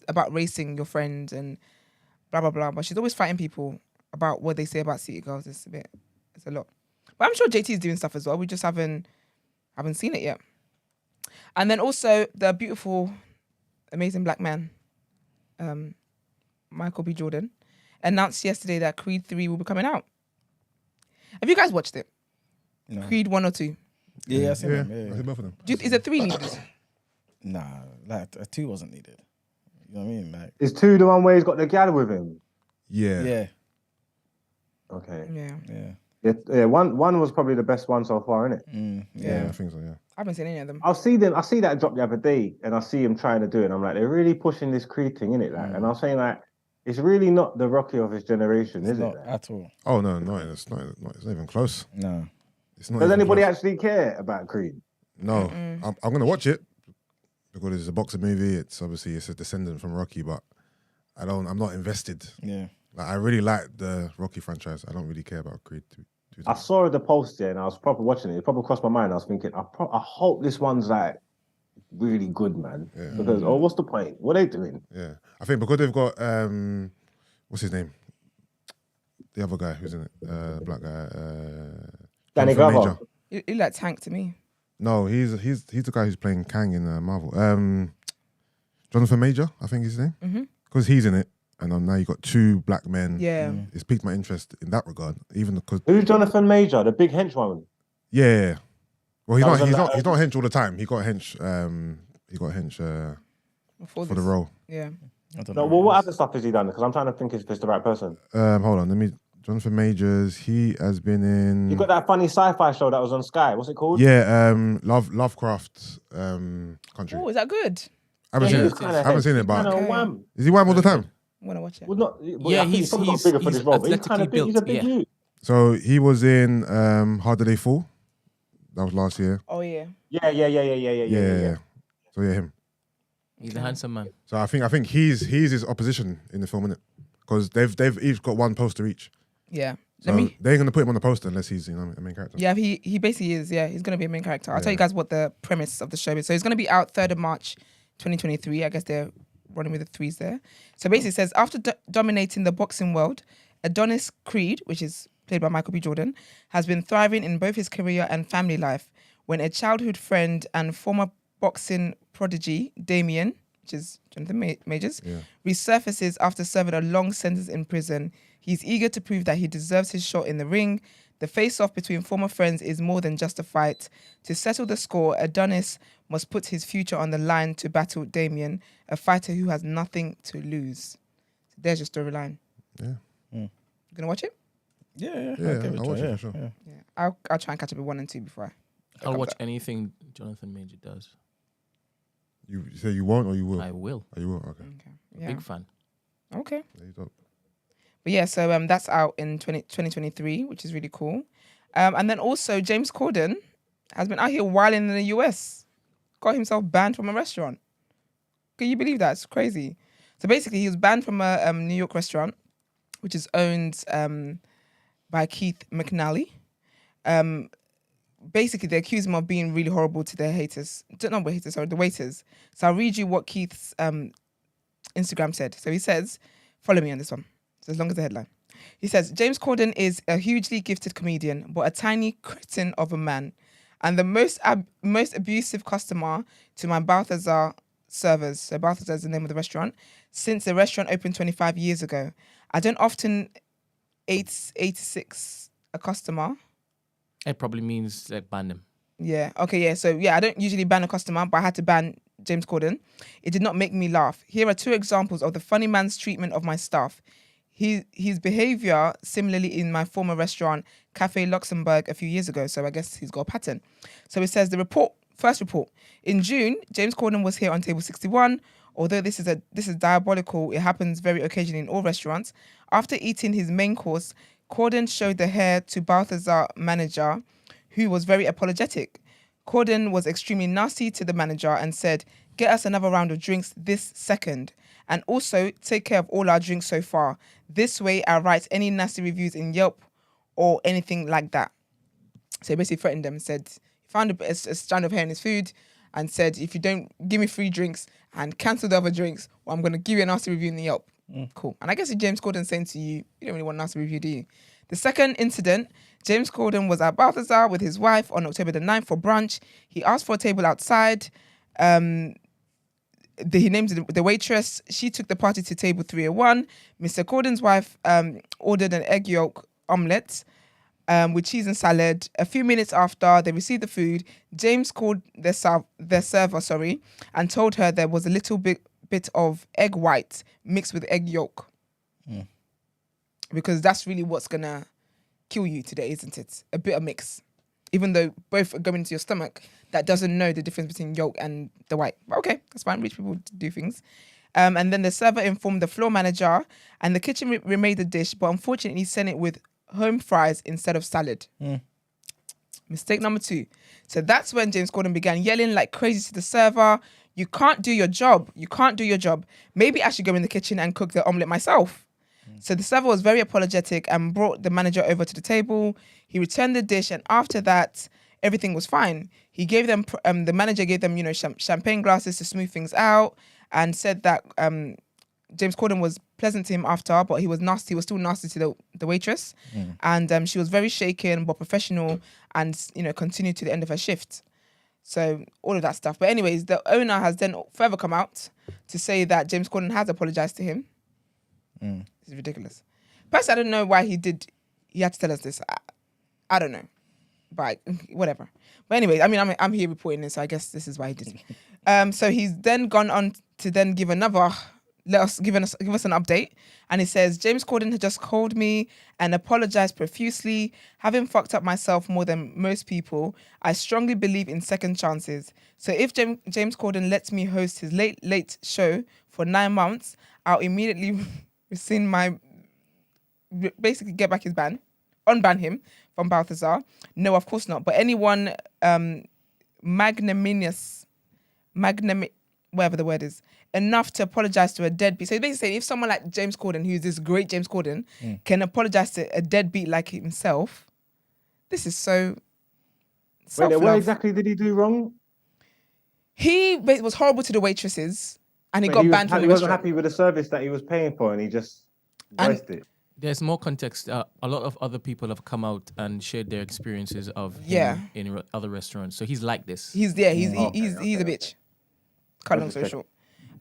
about racing your friends and blah, blah, blah. But she's always fighting people about what they say about City Girls. It's a lot. But I'm sure JT is doing stuff as well. We just haven't seen it yet. And then also the beautiful, amazing black man, Michael B. Jordan, announced yesterday that Creed 3 will be coming out. Have you guys watched it? No. Creed 1 or 2? Yeah, I seen them. I see both of them. Is it 3 needed? Nah, like a 2 wasn't needed. You know what I mean? Like, Is 2 the one where he's got the gal with him? Yeah. yeah, Okay. Yeah. yeah. One was probably the best one so far, innit? Yeah, I think so, yeah. I haven't seen any of them. I see that drop the other day, and I see him trying to do it. And I'm like, they're really pushing this Creed thing, innit? Like, and I was saying, like, it's really not the Rocky of his generation, is Not it? at all. Oh, no, it's not even close. No. It's not. Does even anybody close. actually care about Creed? No. I'm going to watch it because it's a boxing movie. It's a descendant from Rocky, but I'm not invested. Yeah. Like, I really like the Rocky franchise. I don't really care about Creed 2. I saw the post there, and I was probably watching it. It probably crossed my mind. I was thinking, I hope this one's like really good, man. Yeah. Because what's the point? What are they doing? Yeah, I think because they've got what's his name? The other guy who's in it, black guy. Danny Jonathan Glover. Major. You like Tank to me. No, he's the guy who's playing Kang in Marvel. Jonathan Major, I think is his name. Because he's in it. And now you got 2 black men. Yeah. It's piqued my interest in that regard, even because. Who's Jonathan Major, the big hench one? Yeah. Well, he's not hench all the time. He got hench. For the role. Yeah. No, well, what other stuff has he done? Because I'm trying to think if it's the right person. Hold on, Jonathan Majors. He has been in. You got that funny sci-fi show that was on Sky. What's it called? Yeah. Lovecraft Country. Oh, is that good? I haven't seen it, but is he wham all the time? I want to watch it. Well, not, Yeah, he's probably not bigger for this role. But he's kind of big. He's a big dude. So he was in How Did They Fall? That was last year. Oh yeah. Yeah. So yeah, him. He's a handsome man. So I think he's his opposition in the film, innit? Because they've each got one poster each. Yeah. So they're gonna put him on the poster unless he's a main character. Yeah, he basically is. Yeah, he's gonna be a main character. I'll tell you guys what the premise of the show is. So it's gonna be out 3rd of March, 2023. I guess they're running with the 3s there. So basically, it says after dominating the boxing world, Adonis Creed, which is played by Michael B. Jordan, has been thriving in both his career and family life when a childhood friend and former boxing prodigy, Damien, which is Jonathan Majors, resurfaces after serving a long sentence in prison. He's eager to prove that he deserves his shot in the ring. The face-off between former friends is more than just a fight. To settle the score, Adonis must put his future on the line to battle Damien, a fighter who has nothing to lose. So there's your storyline. Yeah. You gonna watch it? Yeah, Yeah, I'll give it I'll a watch try, it for sure. yeah. Yeah, I'll try and catch up with 1 and 2 before I'll watch anything Jonathan Major does. You say you won't or you will? I will. Oh, you will? Okay. Okay. Yeah. Big fan. Okay. There you go. But yeah, so that's out in 2023, which is really cool. And then also James Corden has been out here wilding in the US. Got himself banned from a restaurant. Can you believe that? It's crazy. So basically, he was banned from a New York restaurant, which is owned by Keith McNally. Basically, they accuse him of being really horrible to their haters. Not the haters, sorry, the waiters. So I'll read you what Keith's Instagram said. So he says, follow me on this one. So as long as the headline. He says, James Corden is a hugely gifted comedian, but a tiny cretin of a man, and the most abusive customer to my Balthazar servers. So Balthazar is the name of the restaurant. Since the restaurant opened 25 years ago, I don't often 86 a customer. It probably means like ban them. Yeah. Okay. Yeah. So yeah, I don't usually ban a customer, but I had to ban James Corden. It did not make me laugh. Here are 2 examples of the funny man's treatment of my staff. His behavior similarly in my former restaurant, Cafe Luxembourg, a few years ago. So I guess he's got a pattern. So it says first report. In June, James Corden was here on table 61. Although this is diabolical, it happens very occasionally in all restaurants. After eating his main course, Corden showed the hair to Balthazar manager, who was very apologetic. Corden was extremely nasty to the manager and said, "Get us another round of drinks this second. And also take care of all our drinks so far. This way I write any nasty reviews in Yelp or anything like that." So he basically threatened them and said, he found a strand of hair in his food and said, if you don't give me free drinks and cancel the other drinks, well, I'm going to give you a nasty review in the Yelp. Cool. And I guess if James Corden saying to you, you don't really want a nasty review, do you? The second incident, James Corden was at Balthazar with his wife on October the 9th for brunch. He asked for a table outside. He named the waitress. She took the party to table 301. Mr. Corden's wife ordered an egg yolk omelette with cheese and salad. A few minutes after they received the food, James called their server, and told her there was a little bit of egg white mixed with egg yolk. Because that's really what's gonna kill you today, isn't it? A bit of mix. Even though both are going into your stomach, that doesn't know the difference between yolk and the white. But okay, that's fine. Rich people do things. And then the server informed the floor manager, and the kitchen remade the dish, but unfortunately sent it with home fries instead of salad. Mistake number 2. So that's when James Corden began yelling like crazy to the server, "You can't do your job. You can't do your job. Maybe I should go in the kitchen and cook the omelette myself." So the server was very apologetic and brought the manager over to the table. He returned the dish, and after that, everything was fine. He gave them, the manager gave them, champagne glasses to smooth things out, and said that James Corden was pleasant to him after, but he was nasty. He was still nasty to the waitress, and she was very shaken but professional, and continued to the end of her shift. So all of that stuff. But anyways, the owner has then further come out to say that James Corden has apologized to him. It's ridiculous. Personally, I don't know why he had to tell us this. I don't know. But whatever. But anyway, I mean, I'm here reporting this, so I guess this is why he did it. So he's then gone on to then give us an update. And he says, James Corden had just called me and apologized profusely. Having fucked up myself more than most people, I strongly believe in second chances. So if James Corden lets me host his late show for 9 months, I'll immediately basically get back his ban, unban him from Balthazar. No, of course not. But anyone magnanimous, whatever the word is, enough to apologize to a deadbeat. So he's basically saying if someone like James Corden, who's this great James Corden, can apologize to a deadbeat like himself, this is so self-love. Wait, what exactly did he do wrong? He was horrible to the waitresses, and he got banned from the He wasn't restaurant. happy with the service that he was paying for, and he just voiced it. There's more context. A lot of other people have come out and shared their experiences of him Yeah. in other restaurants. So he's like this. He's a bitch. Cut long story Okay. short.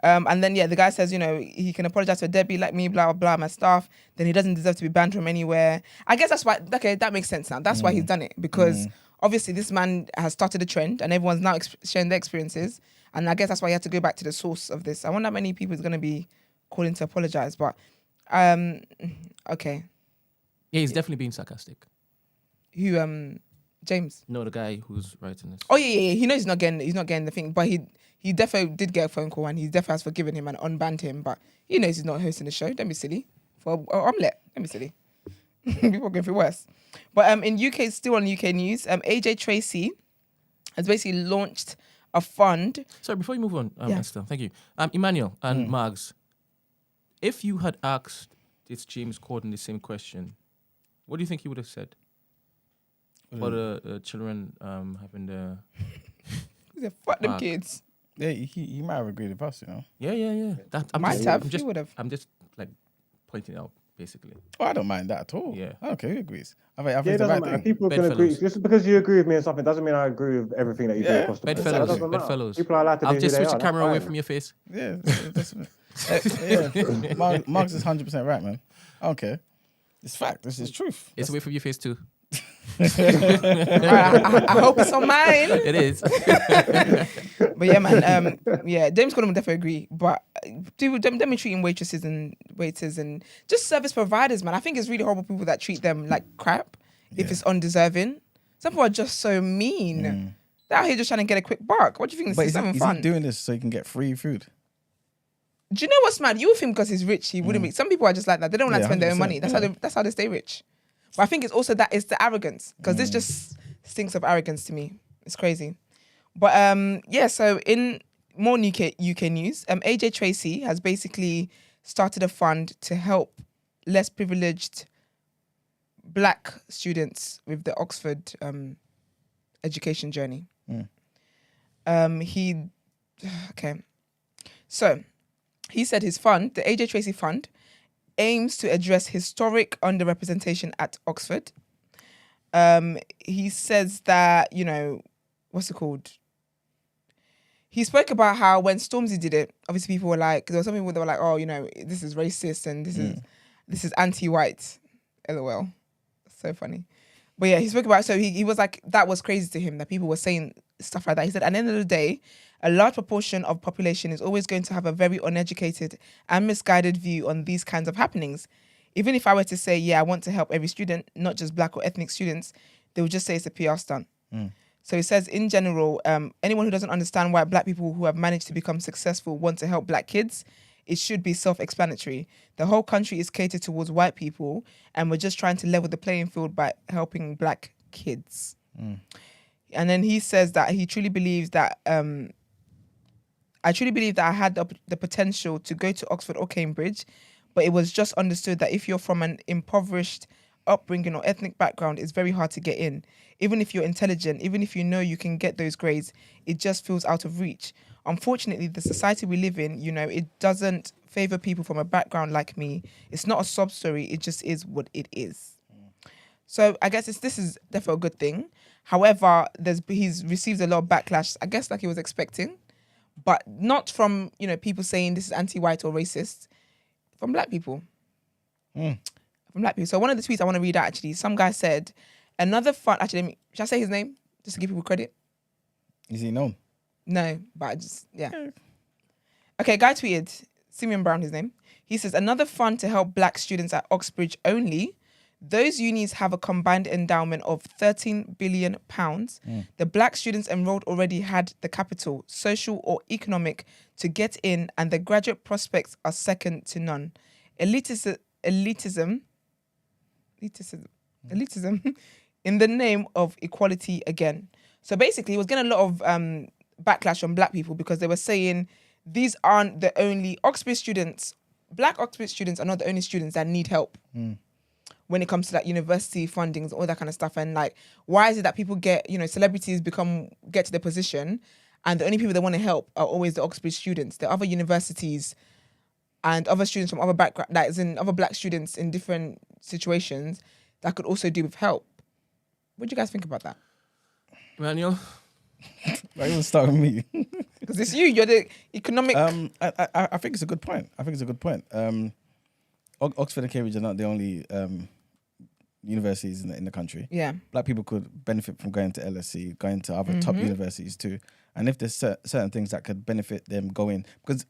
And then the guy says, he can apologize to a deadbeat like me, blah blah blah, my staff. Then he doesn't deserve to be banned from anywhere. I guess that's why. Okay, that makes sense now. That's why he's done it, because obviously this man has started a trend, and everyone's now sharing their experiences. And I guess that's why he had to go back to the source of this. I wonder how many people is going to be calling to apologize, but okay. Yeah, he's definitely being sarcastic. Who James? No, the guy who's writing this. Oh yeah. He knows he's not getting the thing, but he definitely did get a phone call, and he definitely has forgiven him and unbanned him. But he knows he's not hosting the show. Don't be silly. For an omelette, don't be silly. People are going through worse. But in UK, still on UK news, AJ Tracey has basically launched a fund. Sorry, before you move on, Yeah. Esther, thank you. Emmanuel and Margs, if you had asked this James Corden the same question, what do you think he would have said? About the children having the... He said, fuck them Fuck. kids. Yeah, he might have agreed with us, Yeah. Might have. I'm just, He would have. I'm just like pointing out, basically. Oh, I don't mind that at all. Yeah. Okay, who agrees? I think Yeah, it's it the doesn't right matter. thing. People can Bedfellows. agree. Just because you agree with me on something doesn't mean I agree with everything that you do Yeah. across the board. That Bedfellows. doesn't matter. Bedfellows. People are allowed to I'll be just who they switch the are. camera away That's from your face. Yeah, Marks is 100% right, man. I don't care. It's fact. This is truth. It's away from your face too. I hope it's on mine. It is. But yeah, man. James Corden would definitely agree. But them treating waitresses and waiters and just service providers, man. I think it's really horrible people that treat them like crap if it's undeserving. Some people are just so mean. They're out here just trying to get a quick buck. What do you think? But This is is having he fun. doing this so he can get free food? Do you know what's mad? You would think because he's rich, he wouldn't be. Some people are just like that. They don't want to spend their own 100%, money. That's how they stay rich. But I think it's also that it's the arrogance, because this just stinks of arrogance to me. It's crazy. But so in more UK news, AJ Tracey has basically started a fund to help less privileged black students with the Oxford education journey. So he said his fund, the AJ Tracey Fund, aims to address historic underrepresentation at Oxford. He says that, what's it called? He spoke about how when Stormzy did it, obviously people were like, there were some people that were like, oh, this is racist and this is anti-white. LOL. So funny. But yeah, he spoke about, so he was like, that was crazy to him that people were saying stuff like that. He said, at the end of the day, a large proportion of population is always going to have a very uneducated and misguided view on these kinds of happenings. Even if I were to say, yeah, I want to help every student, not just black or ethnic students, they would just say it's a PR stunt. So he says, in general, anyone who doesn't understand why black people who have managed to become successful want to help black kids, it should be self-explanatory. The whole country is catered towards white people, and we're just trying to level the playing field by helping black kids. And then he says that he truly believes that I truly believe that I had the potential to go to Oxford or Cambridge, but it was just understood that if you're from an impoverished upbringing or ethnic background, it's very hard to get in. Even if you're intelligent, even if you know you can get those grades, it just feels out of reach. Unfortunately, the society we live in, it doesn't favor people from a background like me. It's not a sob story. It just is what it is. So I guess this is definitely a good thing. However, he's received a lot of backlash, I guess like he was expecting, but not from, people saying this is anti-white or racist, from black people. From black people. So one of the tweets I want to read out, actually, some guy said, another fun, actually, should I say his name? Just to give people credit? Is he known? No, but I just, yeah. Okay, guy tweeted, Simeon Brown, his name. He says, another fund to help black students at Oxbridge only. Those unis have a combined endowment of £13 billion. The black students enrolled already had the capital, social or economic, to get in, and the graduate prospects are second to none. Elitism in the name of equality again. So basically, he was getting a lot of backlash from black people because they were saying these aren't the only Oxford students. Black Oxford students are not the only students that need help when it comes to like university fundings, all that kind of stuff. And like, why is it that people get, celebrities get to the position, and the only people that want to help are always the Oxford students? The other universities and other students from other background, like as in other black students in different situations that could also do with help. What do you guys think about that? Emmanuel? Why you want to start with me? Because it's you're the economic. I think it's a good point. Oxford and Cambridge are not the only universities in the country. Yeah. Black people could benefit from going to LSE, going to other top universities too. And if there's certain things that could benefit them going, because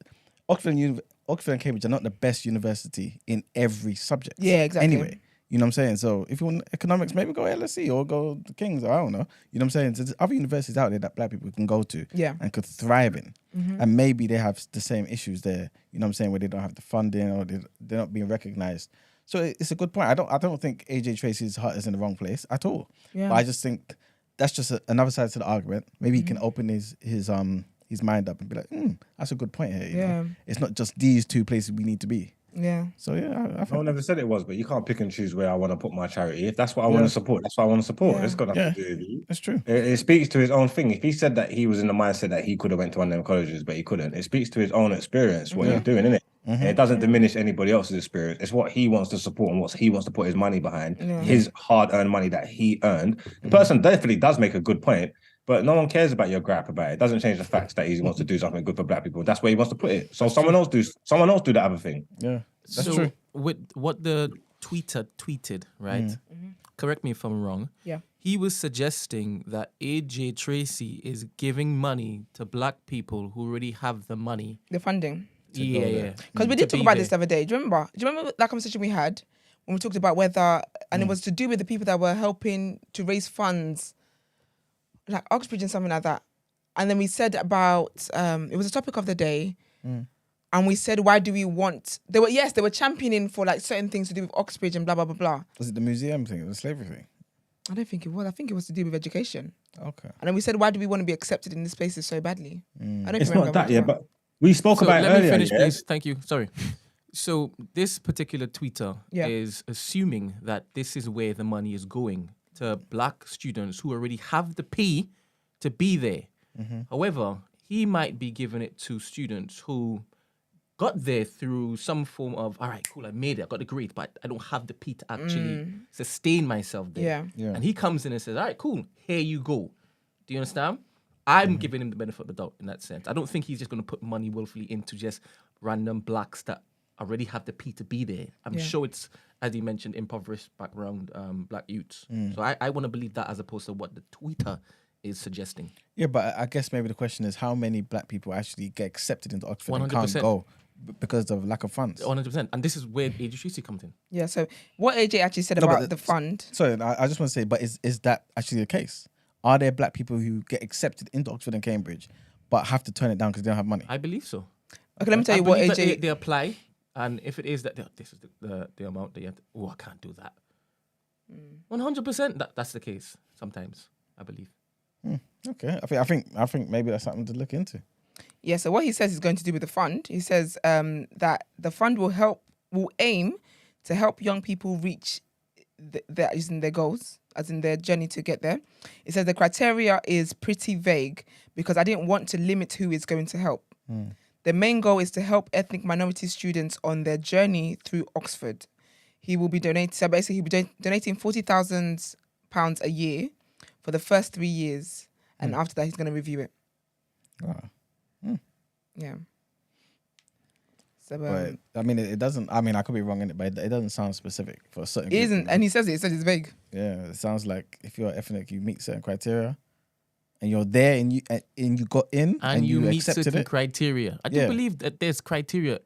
Oxford and Cambridge are not the best university in every subject. Yeah, exactly. Anyway, you know what I'm saying? So if you want economics, maybe go LSE or go to King's, or I don't know. You know what I'm saying? So there's other universities out there that black people can go to and could thrive in. And maybe they have the same issues there, you know what I'm saying, where they don't have the funding or they're not being recognized. So it's a good point. I don't think AJ Tracey's heart is in the wrong place at all. Yeah. But I just think that's just another side to the argument. Maybe he can open his mind up and be like, that's a good point here. You know? It's not just these two places we need to be. Yeah. So yeah, I No think one ever said it was, but you can't pick and choose where I want to put my charity. If that's what I want to support, that's what I want to support. Yeah. It's got nothing to do with you. that's true. It speaks to his own thing. If he said that he was in the mindset that he could have went to one of them colleges, but he couldn't, it speaks to his own experience, what he's doing, innit? And it doesn't diminish anybody else's experience. It's what he wants to support and what he wants to put his money behind, his hard-earned money that he earned. The person definitely does make a good point, but no one cares about your gripe about it. It doesn't change the fact that he wants to do something good for black people. That's where he wants to put it. So someone else do the other thing. Yeah, that's so true. With what the tweeter tweeted, right? Correct me if I'm wrong. Yeah. He was suggesting that AJ Tracey is giving money to black people who already have the money. The funding. Yeah. Because we did talk about this the other day. Do you remember that conversation we had when we talked about whether, and it was to do with the people that were helping to raise funds, like Oxbridge and something like that. And then we said about, it was a topic of the day. And we said, why do we want, they were championing for like certain things to do with Oxbridge and blah, blah, blah, blah. Was it the museum thing? The slavery thing? I don't think it was. I think it was to do with education. Okay. And then we said, why do we want to be accepted in these places so badly? I don't It's remember not that, what it yeah, was. but we spoke So about it let me earlier. finish, yeah? please. Thank you. Sorry. So this particular tweeter is assuming that this is where the money is going to black students who already have the P to be there. However, he might be giving it to students who got there through some form of, all right, cool, I made it, I got the grade, but I don't have the P to actually sustain myself there. Yeah. Yeah. And he comes in and says, all right, cool, here you go. Do you understand? I'm giving him the benefit of the doubt in that sense. I don't think he's just going to put money willfully into just random blacks that already have the P to be there. I'm sure it's, as he mentioned, impoverished background black youths. So I want to believe that as opposed to what the tweeter is suggesting. Yeah, but I guess maybe the question is how many black people actually get accepted into Oxford and can't 100%. go because of lack of funds. 100%. And this is where AJ Tracey comes in. Yeah, so what AJ actually said No, but about the fund. Sorry, I just want to say, but is that actually the case? Are there black people who get accepted into Oxford and Cambridge but have to turn it down because they don't have money? I believe so. Okay, let me tell I you what believe that AJ... they apply, and if it is that this is the amount that you have to, I can't do that. 100% that's the case sometimes, I believe. Okay, I think maybe that's something to look into. Yeah, so what he says is going to do with the fund. He says that the fund will aim to help young people reach their goals, as in their journey to get there. It says the criteria is pretty vague because I didn't want to limit who is going to help. The main goal is to help ethnic minority students on their journey through Oxford. He will be donating, so basically he'll be donating £40,000 a year for the first 3 years. And after that, he's going to review it. Yeah. So, But I mean, it doesn't. I mean, I could be wrong in it, but it doesn't sound specific for a certain. it isn't, group. and he says it says it's vague. Yeah, it sounds like if you're ethnic, you meet certain criteria, and you're there, and you got in, And you meet accepted certain it. criteria. I do believe that there's criteria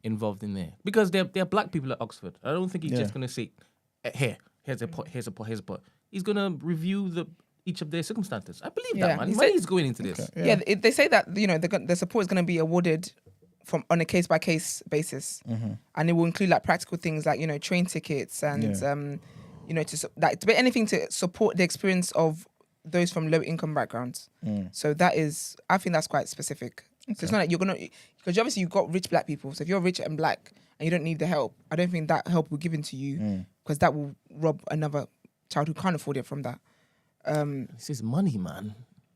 involved in there because there are black people at Oxford. I don't think he's just going to say, here's a pot. He's going to review each of their circumstances. I believe that, man. He Money said- is going into this. Yeah, they say that the support is going to be awarded on a case by case basis, and it will include like practical things like train tickets and to anything to support the experience of those from low income backgrounds. So I think that's quite specific. So it's not like you're gonna, because obviously you've got rich black people. So if you're rich and black and you don't need the help, I don't think that help will be given to you because that will rob another child who can't afford it from that. This is money, man.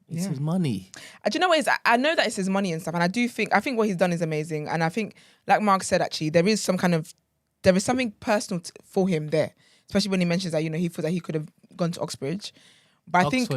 It's Yeah. his money. Do you know what it is? I know that it's his money and stuff, and I think what he's done is amazing. And I think, like Mark said, actually, there is some kind of there is something personal for him there, especially when he mentions that, you know, he feels that he could have gone to Oxbridge. But I think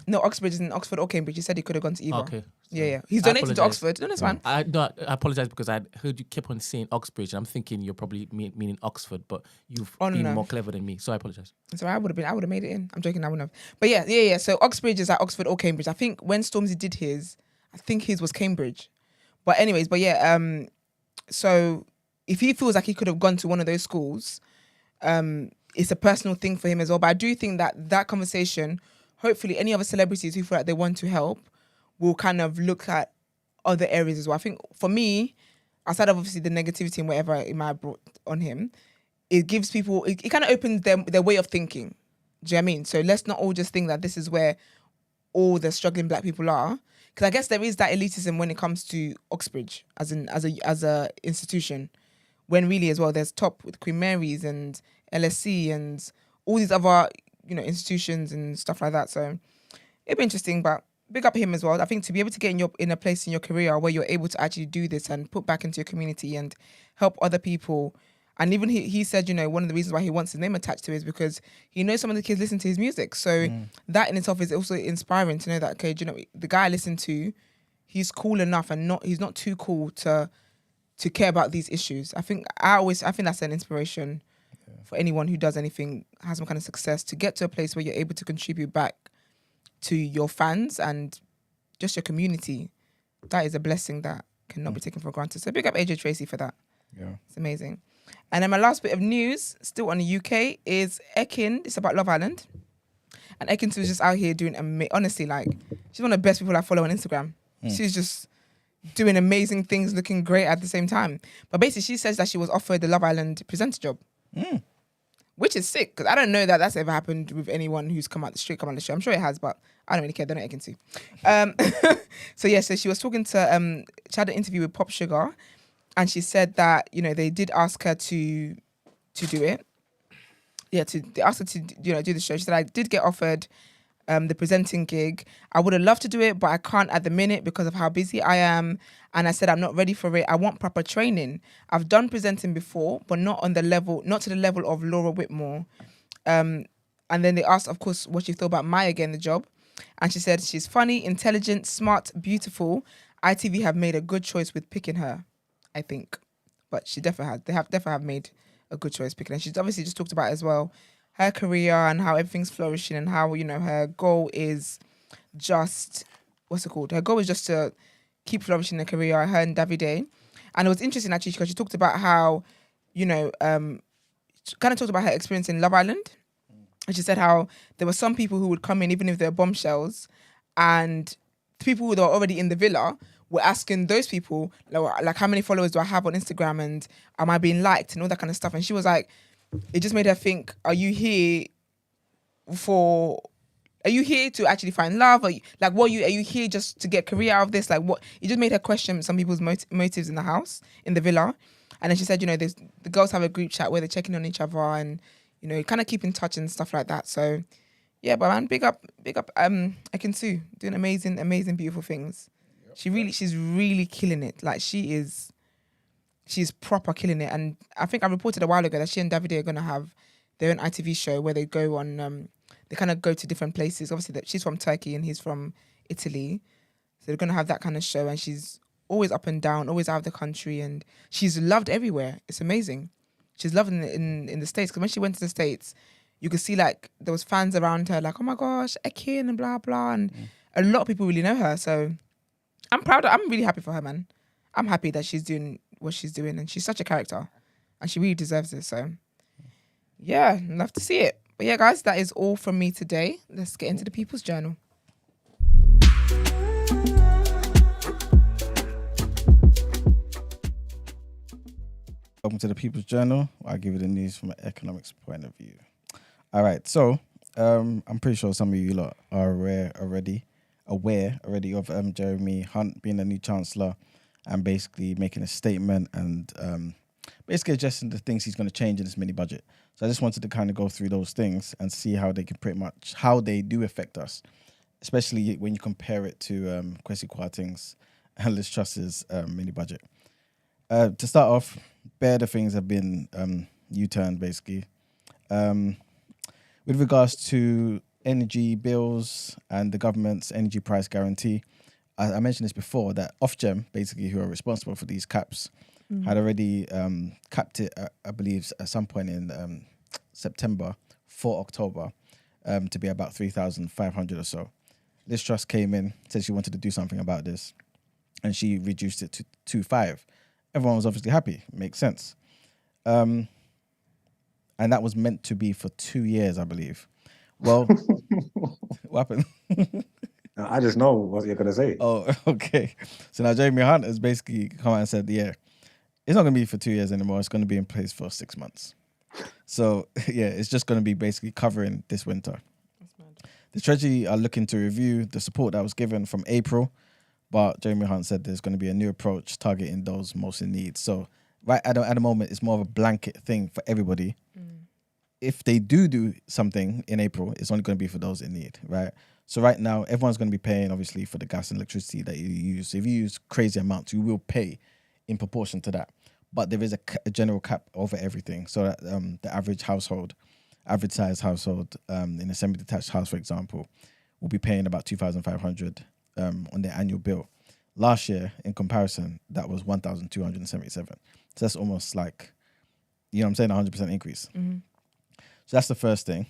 no, Oxbridge isn't Oxford or Cambridge. He said he could have gone to either. Okay. Yeah. He's donated to Oxford. No, that's fine. I apologize because I heard you keep on saying Oxbridge. And I'm thinking you're probably meaning Oxford, but you've been more clever than me. So I apologize. So I would have made it in. I'm joking. I wouldn't have. But yeah. So Oxbridge is at Oxford or Cambridge. I think when Stormzy did his, I think his was Cambridge. But anyways, so if he feels like he could have gone to one of those schools, it's a personal thing for him as well. But I do think that conversation, hopefully any other celebrities who feel like they want to help will kind of look at other areas as well. I think for me, outside of obviously the negativity and whatever it might have brought on him, it gives people, it kind of opens their way of thinking. Do you know what I mean? So let's not all just think that this is where all the struggling black people are. Because I guess there is that elitism when it comes to Oxbridge as a institution, when really as well there's top with Queen Mary's and LSE and all these other, you know, institutions and stuff like that. So it'd be interesting, but big up him as well. I think to be able to get in a place in your career where you're able to actually do this and put back into your community and help other people. And even he said, you know, one of the reasons why he wants his name attached to it is because he knows some of the kids listen to his music. So that in itself is also inspiring to know that, okay, you know, the guy I listen to, he's cool enough and he's not too cool to care about these issues. I think that's an inspiration for anyone who does anything, has some kind of success, to get to a place where you're able to contribute back to your fans and just your community. That is a blessing that cannot be taken for granted. So big up AJ Tracey for that. Yeah. It's amazing. And then my last bit of news, still on the UK, is Ekin. It's about Love Island. And Ekin-su is just out here doing, honestly, like, she's one of the best people I follow on Instagram. She's just doing amazing things, looking great at the same time. But basically, she says that she was offered the Love Island presenter job. Which is sick, because I don't know that that's ever happened with anyone who's come on the show. I'm sure it has, but I don't really care. They're not Ekin-su. So she was talking to, she had an interview with Pop Sugar, and she said that, you know, they did ask her to do it. Yeah, they asked her to, you know, do the show. She said, I did get offered the presenting gig. I would have loved to do it, but I can't at the minute because of how busy I am. And I said, I'm not ready for it. I want proper training. I've done presenting before, but not to the level of Laura Whitmore. And then they asked, of course, what she thought about Maya getting the job. And she said, she's funny, intelligent, smart, beautiful. ITV have made a good choice with picking her, I think. But she definitely have made a good choice picking her. She's obviously just talked about as well her career and how everything's flourishing and how, you know, her goal is just, her goal is just to keep flourishing her career, her and Davide. And it was interesting actually because she talked about how, you know, she kind of talked about her experience in Love Island. And she said how there were some people who would come in even if they're bombshells, and people who were already in the villa were asking those people, like how many followers do I have on Instagram and am I being liked and all that kind of stuff. And she was like, it just made her think, are you here to actually find love? Are you here just to get career out of this? Like what? It just made her question some people's motives in the villa. And then she said, you know, the girls have a group chat where they're checking on each other and, you know, kind of keep in touch and stuff like that. So yeah, but man, big up Ekin-su, doing amazing, beautiful things. Yep. She's really killing it. Like she's proper killing it. And I think I reported a while ago that she and Davide are going to have their own ITV show where they go on, they kind of go to different places. Obviously, she's from Turkey and he's from Italy. So they're going to have that kind of show. And she's always up and down, always out of the country. And she's loved everywhere. It's amazing. She's loved in the States. Because when she went to the States, you could see like there was fans around her like, oh my gosh, Ekin and blah, blah. And a lot of people really know her. So I'm proud. I'm really happy for her, man. I'm happy that she's doing what she's doing, and she's such a character and she really deserves it. So yeah, love to see it. But yeah, guys, that is all from me today. Let's get into the People's Journal. Welcome to the People's Journal. I'll give you the news from an economics point of view. All right, so I'm pretty sure some of you lot are aware already of Jeremy Hunt being the new Chancellor and basically making a statement and basically addressing the things he's going to change in this mini budget. So I just wanted to kind of go through those things and see how they can how they do affect us, especially when you compare it to Kwesi Kwarteng's and Liz Truss's mini budget. To start off, better things have been U-turned basically. With regards to energy bills and the government's energy price guarantee, I mentioned this before that Ofgem, basically who are responsible for these caps, had already capped it, I believe, at some point in September for October to be about 3,500 or so. Liz Truss came in, said she wanted to do something about this, and she reduced it to 2.5. Everyone was obviously happy. Makes sense. And that was meant to be for 2 years, I believe. Well, what happened? I just know what you're gonna say. Oh, okay. So now Jeremy Hunt has basically come out and said, yeah, it's not going to be for 2 years anymore. It's going to be in place for 6 months. So, yeah, it's just going to be basically covering this winter. The Treasury are looking to review the support that was given from April, but Jeremy Hunt said there's going to be a new approach targeting those most in need. So right at the moment, it's more of a blanket thing for everybody. If they do something in April, it's only going to be for those in need, right? So right now, everyone's going to be paying, obviously, for the gas and electricity that you use. So if you use crazy amounts, you will pay in proportion to that. But there is a general cap over everything. So that the average size household in a semi-detached house, for example, will be paying about 2,500 on their annual bill. Last year, in comparison, that was 1,277. So that's almost like, you know what I'm saying, 100% increase. So that's the first thing.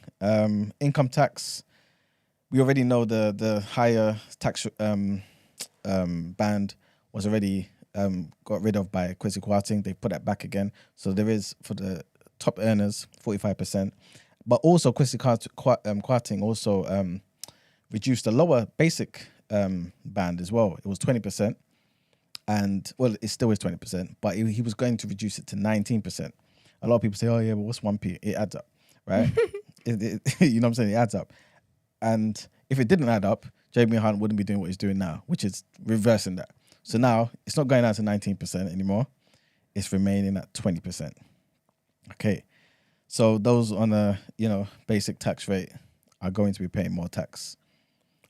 Income tax, we already know the higher tax band was already got rid of by Kwesi Kwarteng. They put that back again. So there is, for the top earners, 45%. But also Kwesi Kwarteng also reduced the lower basic band as well. It was 20%. And, well, it still is 20%. But he was going to reduce it to 19%. A lot of people say, oh, yeah, but what's 1p? It adds up, right? You know what I'm saying? It adds up. And if it didn't add up, Jeremy Hunt wouldn't be doing what he's doing now, which is reversing that. So now it's not going down to 19% anymore. It's remaining at 20%. Okay. So those on a, basic tax rate are going to be paying more tax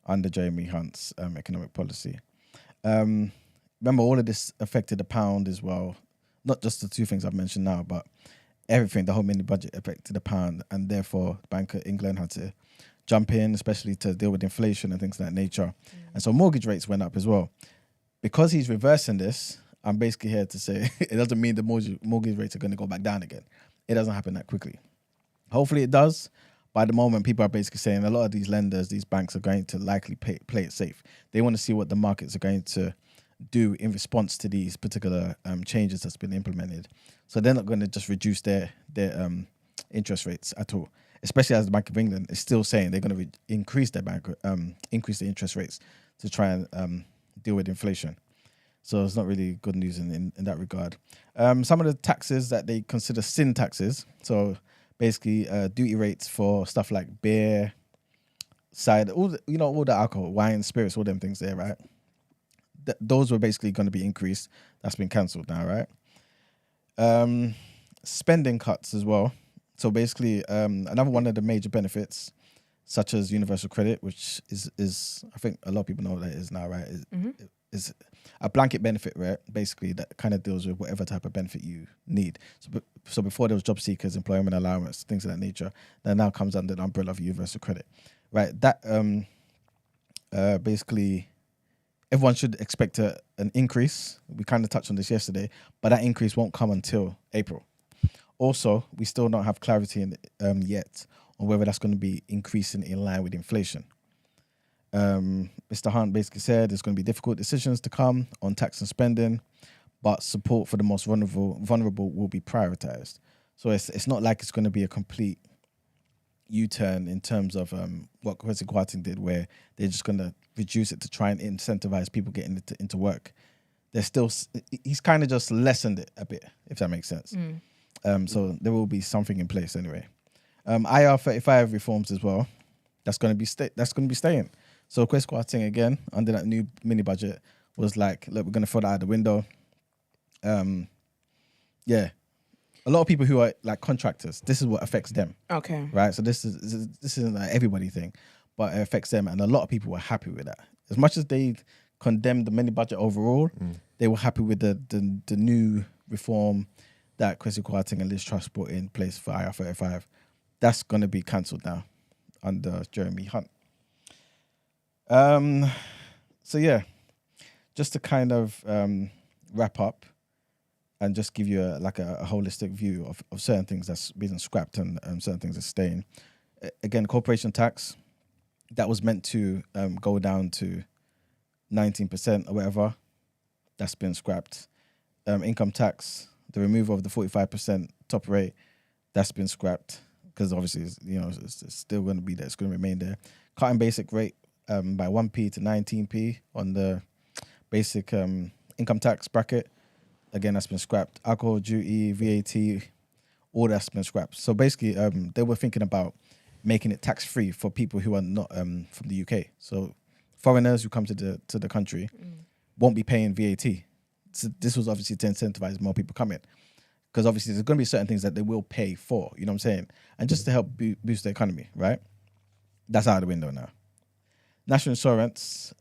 under Jeremy Hunt's economic policy. Remember, all of this affected the pound as well. Not just the two things I've mentioned now, but everything, the whole mini budget affected the pound, and therefore Bank of England had to jump in, especially to deal with inflation and things of that nature. And so mortgage rates went up as well. Because he's reversing this, I'm basically here to say it doesn't mean the mortgage rates are going to go back down again. It doesn't happen that quickly. Hopefully it does. By the moment, people are basically saying a lot of these lenders, these banks are going to likely play it safe. They want to see what the markets are going to do in response to these particular changes that's been implemented. So they're not going to just reduce their interest rates at all, especially as the Bank of England is still saying they're going to increase the interest rates to try and deal with inflation. So it's not really good news in that regard. Some of the taxes that they consider sin taxes, so basically duty rates for stuff like beer, cider, all the alcohol, wine, spirits, all them things there, right? Those were basically going to be increased. That's been cancelled now, right? Spending cuts as well. So basically, another one of the major benefits, such as universal credit, which is I think a lot of people know what that is now, right? Is a blanket benefit, right? Basically, that kind of deals with whatever type of benefit you need. So before there was job seekers, employment allowance, things of that nature, that now comes under the umbrella of universal credit, right? That basically, everyone should expect an increase. We kind of touched on this yesterday, but that increase won't come until April. Also, we still don't have clarity yet on whether that's going to be increasing in line with inflation. Mr. Hunt basically said there's going to be difficult decisions to come on tax and spending, but support for the most vulnerable will be prioritized. So it's not like it's going to be a complete U-turn in terms of what Kwesi Kwarteng did, where they're just going to reduce it to try and incentivize people getting into work. He's kind of just lessened it a bit, if that makes sense. So there will be something in place anyway. IR35 reforms as well. That's going to be staying. So Kwesi Kwarteng again under that new mini budget was like, look, we're going to throw that out the window. Yeah, a lot of people who are like contractors, this is what affects them. Okay. Right. So this isn't an everybody thing, but it affects them, and a lot of people were happy with that. As much as they condemned the mini budget overall, they were happy with the new reform, that Kwesi Kwarteng and Liz Truss put in place for IR35, that's going to be cancelled now under Jeremy Hunt. So yeah, just to kind of wrap up and just give you a holistic view of certain things that's being scrapped and certain things that's staying. Again, corporation tax, that was meant to go down to 19% or whatever. That's been scrapped. Income tax, the removal of the 45% top rate, that's been scrapped because obviously it's still going to be there. It's going to remain there. Cutting basic rate by 1p to 19p on the basic income tax bracket. Again, that's been scrapped. Alcohol duty, VAT, all that's been scrapped. So basically, they were thinking about making it tax-free for people who are not from the UK. So foreigners who come to the country won't be paying VAT. So this was obviously to incentivize more people coming. Because obviously there's going to be certain things that they will pay for, you know what I'm saying? And just to help boost the economy, right? That's out of the window now. National insurance,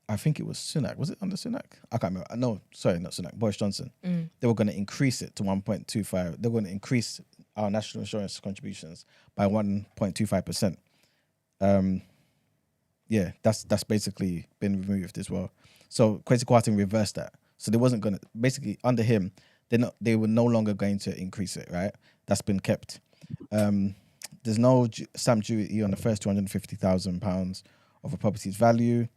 I think it was Sunak. Was it under Sunak? I can't remember. No, sorry, not Sunak. Boris Johnson. They were going to increase it to 1.25. They were going to increase our national insurance contributions by 1.25%. Yeah, that's basically been removed as well. So Kwesi Kwarteng reversed that. So they wasn't going to, basically under him, they were no longer going to increase it, right? That's been kept. There's no stamp duty on the first £250,000 of a property's value.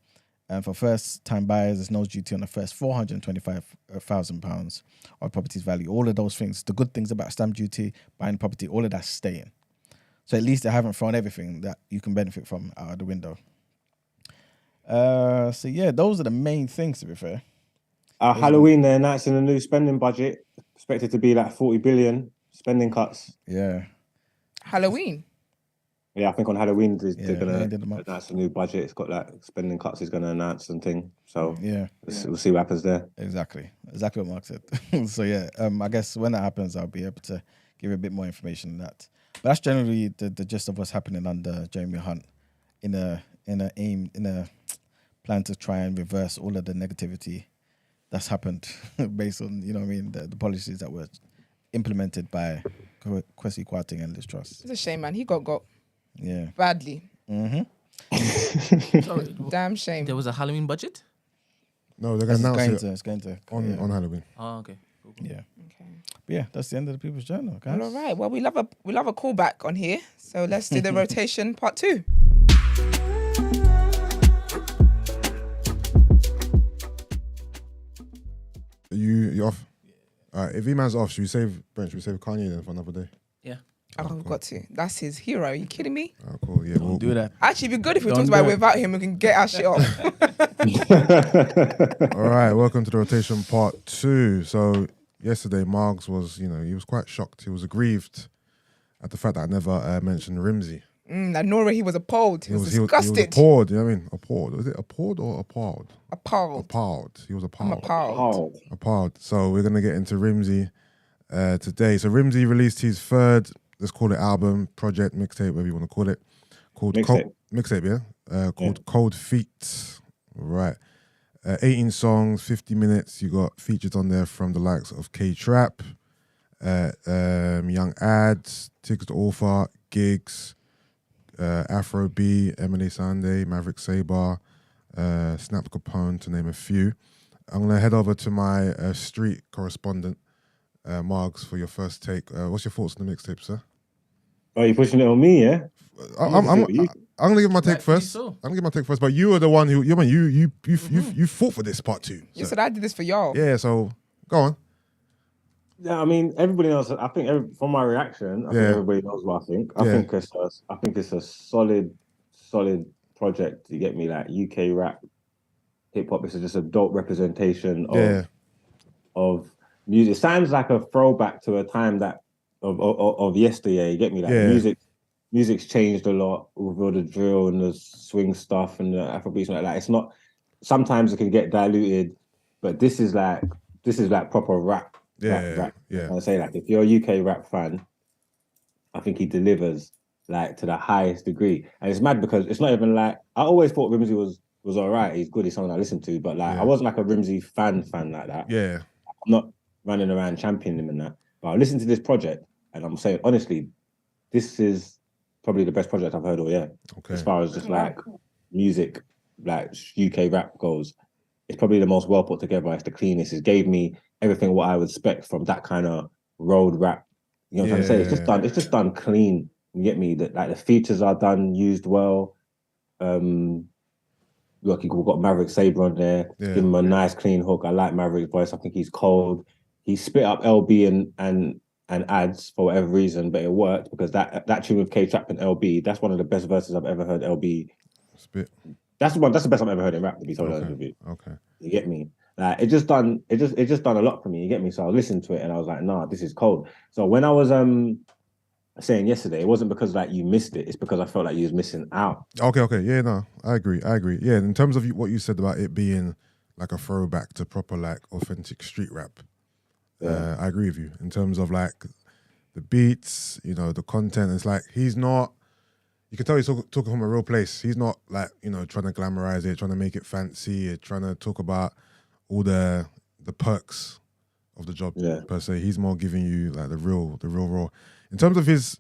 And for first-time buyers, there's no duty on the first £425,000 of property's value. All of those things, the good things about stamp duty, buying property, all of that's staying. So at least they haven't thrown everything that you can benefit from out of the window. So yeah, those are the main things, to be fair. Halloween, they're announcing a new spending budget, expected to be like 40 billion spending cuts. Yeah. Halloween. Yeah, I think on Halloween they're they did gonna announce a new budget. It's got like spending cuts he's gonna announce and thing. So yeah, we'll see what happens there. Exactly what Mark said. So yeah, I guess when that happens, I'll be able to give you a bit more information on that. But that's generally the gist of what's happening under Jeremy Hunt in a plan to try and reverse all of the negativity that's happened based on, you know what I mean, the policies that were implemented by Kwesi Kwarteng and Liz Truss. It's a shame, man. He got Yeah. badly. Sorry, Damn shame. there was a Halloween budget? No, they're going to announce it It's going to on Halloween. Oh, okay. Cool. Yeah. Okay. But yeah, that's the end of the People's Journal, guys. Well, all right. Well, we love a callback on here. So let's do the rotation part 2. You off? All right, if E-Man's off, should we save Kanye then for another day? Yeah. Oh, we've got to. That's his hero. Are you kidding me? Oh, cool. Yeah, we'll Do that. Actually, it'd be good if we Don't talked about do it it. without him. We can get our shit off. All right, welcome to the rotation part 2. So yesterday, Margs was, he was quite shocked. He was aggrieved at the fact that I never mentioned Rimzee. Like Nora, he was appalled. He was He was disgusted. appalled. You know what I mean? Appalled. Was it appalled or appalled? Appalled. Appalled. He was I'm appalled. appalled. Appalled. So we're gonna get into Rimzee today. So Rimzee released his third, let's call it album, project, mixtape, whatever you want to call it, called Mixtape, yeah. Called Cold Feet. Right. 18 songs, 50 minutes. You got features on there from the likes of K-Trap, Young Ads, Tiggs the Author, Gigs, Afro B, Emily Sande, Maverick Sabar, Snap Capone, to name a few. I'm going to head over to my street correspondent, Margs, for your first take. What's your thoughts on the mixtape, sir? Oh, you're pushing it on me, yeah? I'm going to give my take Rightfully first. so. I'm going to give my take first, but you were the one who, you fought for this part 2. You So, said I did this for y'all. yeah, so go on. Yeah, I mean, everybody knows. I think from my reaction, I think everybody knows what I think. I think it's a solid project. You get me? Like UK rap, hip hop. It's just a dope representation of music. It sounds like a throwback to a time that of yesteryear. You get me? Like music's changed a lot with all the drill and the swing stuff and the Afrobeats and like that. It's not. Sometimes it can get diluted, but this is like proper rap. Rap. I say, like, if you're a UK rap fan, I think he delivers like to the highest degree. And it's mad because it's not even like, I always thought Rimzee was all right. He's good. He's someone I listen to, but like I wasn't like a Rimzee fan like that. Yeah. I'm not running around championing him and that. But I listened to this project, and I'm saying honestly, this is probably the best project I've heard all year. Okay. As far as just like music, like UK rap goes, it's probably the most well put together. It's the cleanest. It gave me everything what I would expect from that kind of road rap. You know what I'm trying to say? It's just done clean. You get me? That like the features are done, used well. Look, you've got Maverick Sabre on there. Yeah. Give him a nice clean hook. I like Maverick's voice. I think he's cold. He spit up LB and ads for whatever reason, but it worked because that tune with K-Trap and LB, that's one of the best verses I've ever heard LB. Spit. That's the best I've ever heard in rap, to be totally honest with you. Okay. You get me? Like it just done a lot for me. You get me? So I listened to it and I was like, nah, this is cold. So when I was saying yesterday, it wasn't because like you missed it, it's because I felt like you was missing out. Okay. Yeah, no, I agree. Yeah, in terms of what you said about it being like a throwback to proper like authentic street rap, I agree with you. In terms of like the beats, you know, the content, it's like he's not, you can tell he's talking from a real place. He's not like, you know, trying to glamorize it, trying to make it fancy, trying to talk about all the perks of the job per se. He's more giving you like the real raw. In terms of his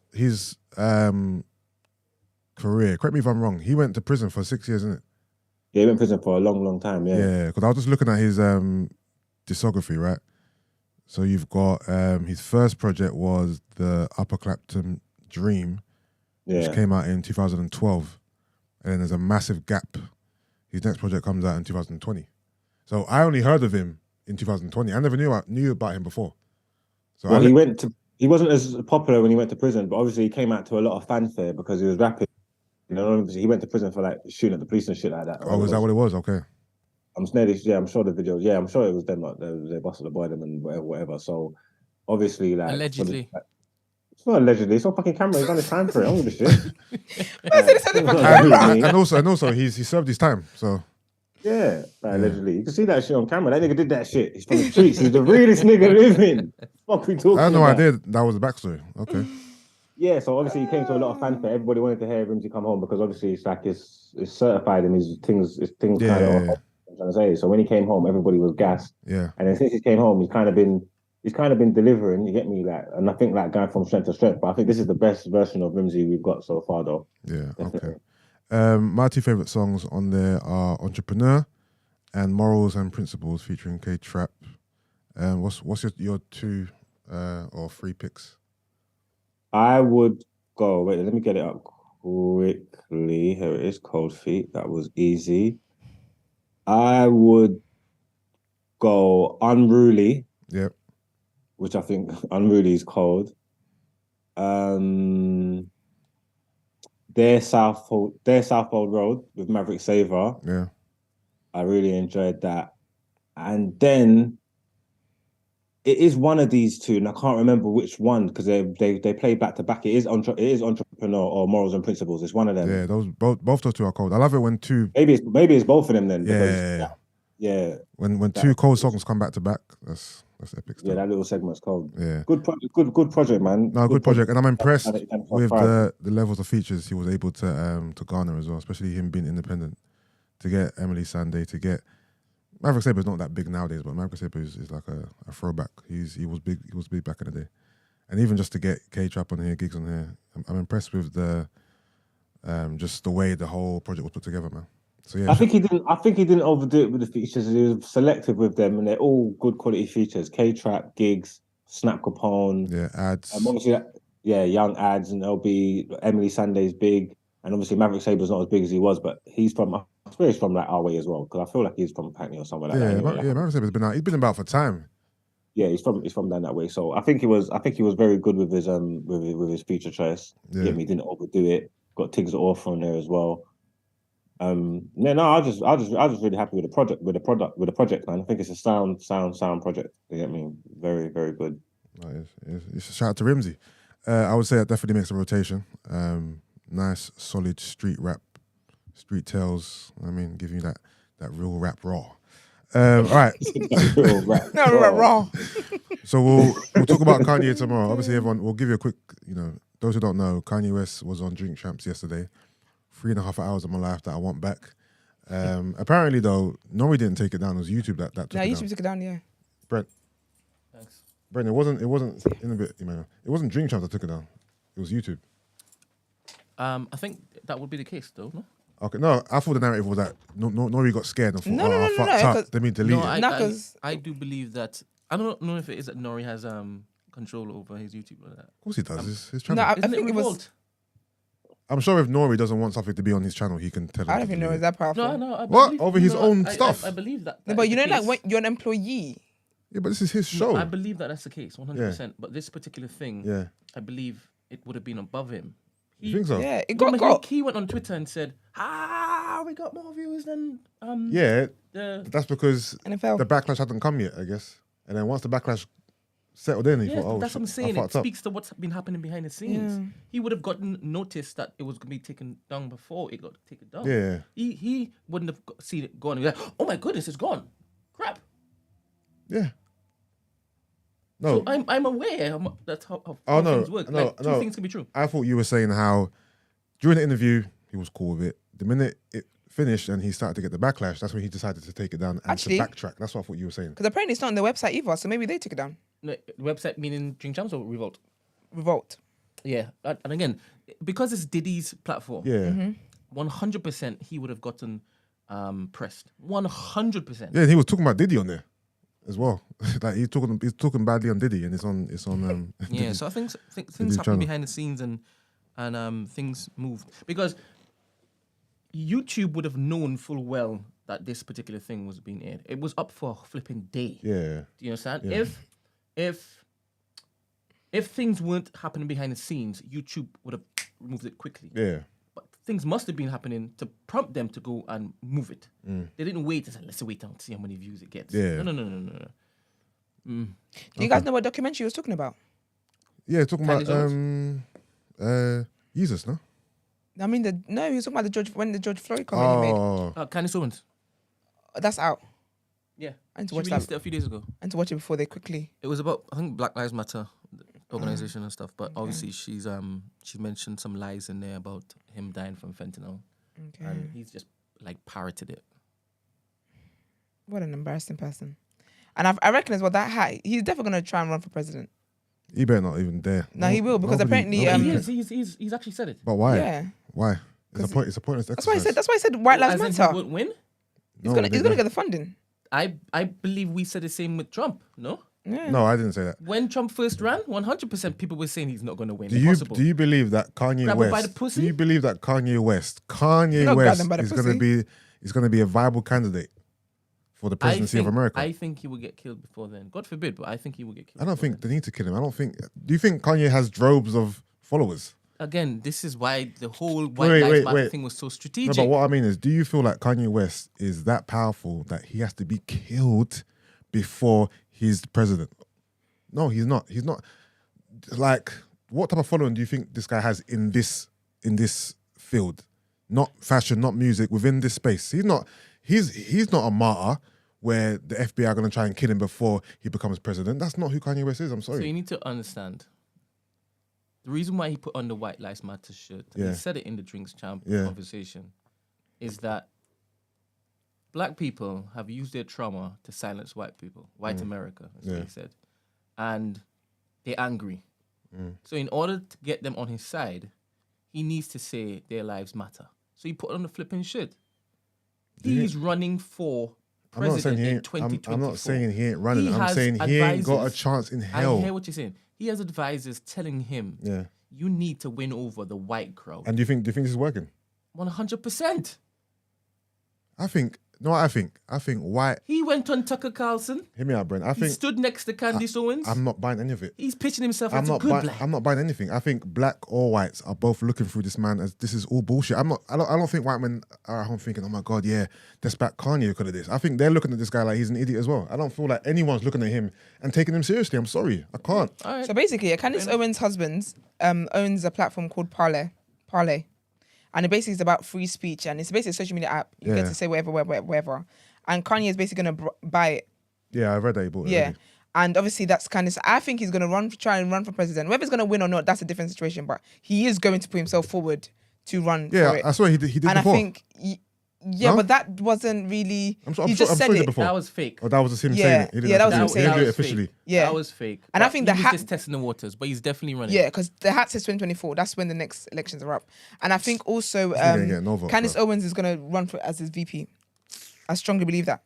career, correct me if I'm wrong, he went to prison for 6 years, isn't it? Yeah, he went to prison for a long time, yeah. Yeah, because I was just looking at his discography, right? So you've got his first project was the Upper Clapton Dream, which came out in 2012. And then there's a massive gap. His next project comes out in 2020. So I only heard of him in 2020. I never knew about him before. So well, he wasn't as popular when he went to prison, but obviously he came out to a lot of fanfare because he was rapping. You know, he went to prison for like shooting at the police and shit like that. Oh, is that what it was? Okay. I'm sure the videos. Yeah, I'm sure it was them. Like they busted the boy them and whatever. So obviously, like allegedly. It's not allegedly. It's on fucking camera. He's on his time for it. I don't give a shit. And also, he served his time. So yeah, allegedly. You can see that shit on camera. That nigga did that shit. He's from the streets. He's the realest nigga living. Fuck we talking about? I had no idea that was the backstory. Okay. Yeah, so obviously he came to a lot of fanfare. Everybody wanted to hear Rimzee come home because obviously it's like it's certified and his things kind of. I'm trying to say. So when he came home, everybody was gassed. Yeah. And then since he came home, he's kind of been delivering. You get me, like, and I think like going from strength to strength. But I think this is the best version of Rimzee we've got so far, though. Yeah. Definitely. Okay. My two favorite songs on there are Entrepreneur and Morals and Principles featuring K-Trap. What's your two or three picks? I would go. Wait, let me get it up quickly. Here it is. Cold Feet. That was easy. I would go Unruly. Yep. Which I think Unruly is cold. Their Southhold Road with Maverick Sabre. Yeah. I really enjoyed that. And then it is one of these two, and I can't remember which one because they play back to back. It is Entrepreneur or Morals and Principles. It's one of them. Yeah, both those two are cold. I love it when two. Maybe it's both of them then. Yeah. When two cold songs come back to back, that's epic stuff. Yeah, that little segment's cold. Yeah. Good project, man. No, good project, and I'm impressed with the levels of features he was able to garner as well, especially him being independent. To get Emily Sandé, to get Maverick Sabre is not that big nowadays, but Maverick Sabre is like a throwback. He was big back in the day, and even just to get K-Trap on here, gigs on here, I'm impressed with the just the way the whole project was put together, man. So yeah, I think he didn't overdo it with the features. He was selective with them, and they're all good quality features. K-Trap, gigs, Snap Capone, ads. Obviously, young ads and LB. Emily Sandé's big, and obviously Maverick Sabre's not as big as he was, but he's from like our way as well, because I feel like he's from Hackney or somewhere like that. Anyway. Maverick Sabre's been out. He's been about for time. Yeah, he's from down that way. So I think he was very good with his with his feature choice. Yeah, he didn't overdo it. Got Tiggs off on there as well. I was just really happy with the project, man. I think it's a sound project. You get me? Very, very good. It's a shout out to Rimzee. I would say that definitely makes a rotation. Nice, solid street rap, street tales. I mean, giving you that real rap raw. All right. Real rap raw. So we'll talk about Kanye tomorrow. Obviously, everyone, we'll give you a quick, those who don't know, Kanye West was on Drink Champs yesterday. 3.5 hours of my life that I want back. Apparently, though, Nori didn't take it down. It was YouTube that took it down. YouTube took it down, yeah. Brent? Brendan, it wasn't in a bit, you know, it wasn't Dream Champs that took it down. It was YouTube. I think that would be the case, though. No. Okay, no, I thought the narrative was that Nori got scared and thought, No, I fucked up. 'cause- Let me delete No, it. I do believe that. I don't know if it is that Nori has control over his YouTube or that. Of course he does. His No, channel. I Isn't think it was. Revolt? I'm sure if Nori doesn't want something to be on his channel, he can tell him. I don't to even know delete is it. that powerful. No. What? Over his own stuff? I believe that. No, that but is you the know, like case. when you're an employee. Yeah, but this is his show. I believe that that's the case, 100%. But this particular thing, Yeah. I believe it would have been above him. You think so? Yeah, it Remember, got. he went on Twitter and said, we got more views than Yeah, the that's because NFL. the backlash hadn't come yet, I guess. And then once the backlash settled in, he yeah, thought, oh, that's what I'm shit, saying. I It fucked up. speaks to what's been happening behind the scenes. Yeah. He would have gotten notice that it was going to be taken down before it got taken down. Yeah. He wouldn't have seen it gone. He was like, oh my goodness, it's gone. Crap. Yeah. No, So I'm aware that's how Oh, no, things work. no, Like, two no. things can be true. I thought you were saying how during the interview, he was cool with it. The minute it finished and he started to get the backlash, that's when he decided to take it down and Actually- to backtrack. That's what I thought you were saying. Because apparently it's not on their website either, so maybe they took it down. No, website meaning Drink Champs or Revolt? Revolt. Yeah. And again, because it's Diddy's platform, Yeah. 100% he would have gotten pressed. 100%. Yeah, and he was talking about Diddy on there as well. Like he's talking badly on Diddy and it's on Yeah, Diddy. so I think things Diddy's happen channel. behind the scenes and things moved because YouTube would have known full well that this particular thing was being aired. It was up for a flipping day. Yeah. Do you understand? Yeah. If things weren't happening behind the scenes, YouTube would have removed it quickly. Yeah. But things must have been happening to prompt them to go and move it. They didn't wait and say, let's wait and see how many views it gets. Yeah. No. Do you guys know what documentary he was talking about? Yeah, talking about Candy's Jesus, no? I mean, he was talking about the George Floyd comment he made. Oh, Candice Owens. That's out. Yeah. I need to She watch released that. it a few days ago. And to watch it before they quickly. It was about, I think, Black Lives Matter organization and stuff. But obviously, she mentioned some lies in there about him dying from fentanyl, Okay. and he's just like parroted it. What an embarrassing person. And I reckon as well that he's definitely going to try and run for president. he better not even dare. No, he will, because apparently, nobody- He's actually said it. But why? Yeah. Why? It's a pointless That's why I exercise. said. That's why I said White Lives As in he Matter. won't win. He's No, gonna they- get the funding. I believe we said the same with Trump. No, Yeah. No, I didn't say that. when Trump first ran, 100% people were saying he's not going to win. Do you Impossible. believe that Kanye Grab him by the West? pussy? Do you believe that Kanye West not grab them by the is going to pussy. be a viable candidate for the presidency of America? I think he will get killed before then. God forbid, but I think he will get killed. I don't before think they need to kill him. I don't think. Do you think Kanye has droves of followers? then. Again, this is why the whole Wait, White Lives Matter wait. thing was so No, strategic. but what I mean is, do you feel like Kanye West is that powerful that he has to be killed before he's president? No, he's not. He's not. Like, what type of following do you think this guy has in this field? Not fashion, not music, within this space. He's not. He's not a martyr where the FBI are going to try and kill him before he becomes president. That's not who Kanye West is. I'm So sorry. you need to understand the reason why he put on the White Lives Matter shirt. And Yeah. he said it in the Drinks Champ Yeah. conversation. Is that black people have used their trauma to silence white people, white America, that's what Yeah. he said. And they're angry. So in order to get them on his side, he needs to say their lives matter. So he put on the flipping shit. you- He's running for I'm not saying president he in ain't. 2024. I'm not saying he ain't running. He I'm has saying he ain't got a advisors. chance in I hell. hear what you're saying. He has advisors telling him, Yeah. you need to win over the white crowd. And do you think this is working? 100%. I think white. He went on Tucker Carlson. Hear me out, Brent. I He think stood next to Candice Owens. I'm not buying any of it. He's pitching himself I'm as a not good buying. black. I'm not buying anything. I think black or whites are both looking through this man as this is all bullshit. I don't think white men are at home thinking, oh my god, yeah, let's back Kanye because of this. I think they're looking at this guy like he's an idiot as well. I don't feel like anyone's looking at him and taking him seriously. I'm sorry, I can't. All right. So basically, Candice Owens' husband owns a platform called Parley. And it basically is about free speech. And it's basically a social media app. You get Yeah. to say whatever. And Kanye is basically going to buy it. Yeah, I read that he bought it. Yeah. already. And obviously that's Candice. I think he's going to try and run for president. Whether he's going to win or not, that's a different situation. But he is going to put himself forward to run for Yeah, it. I swear he did And before. I think Yeah, No? but that wasn't really. I'm He just said sure he it. did before. That was fake. Oh, that was just him Yeah, saying it. He didn't yeah, that was actually- him saying he didn't do it. it officially. Fake. Yeah. That was fake. And I But think he the was hat- just testing the waters, but he's definitely running. Yeah, because the hat says 2024. That's when the next elections are up. And I think also He's not gonna get no votes, Candace bro. Owens is going to run for as his VP. I strongly believe that.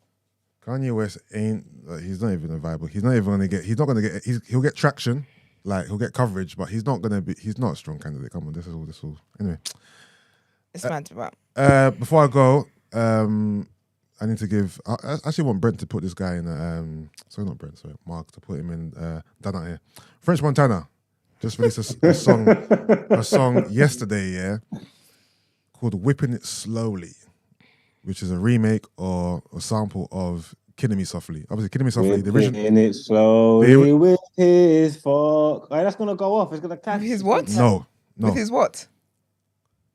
Kanye West ain't. He's not even a viable. He's not even gonna get. He's not gonna get. He'll get traction, like he'll get coverage, but he's not gonna be. He's not a strong candidate. Come on, this is all. Anyway, It's mad. But before I go, I need to give. I actually want Brent to put this guy in. Sorry, not Brent. Sorry, Mark to put him in. Down out here, French Montana just released a song. A song yesterday, yeah, called "Whipping It Slowly," which is a remake or a sample of "Killing Me Softly." Obviously, "Killing Me Softly," the original. Whipping it slowly with his fork. Oh, that's gonna go off. It's gonna catch. With his what? No. with his what?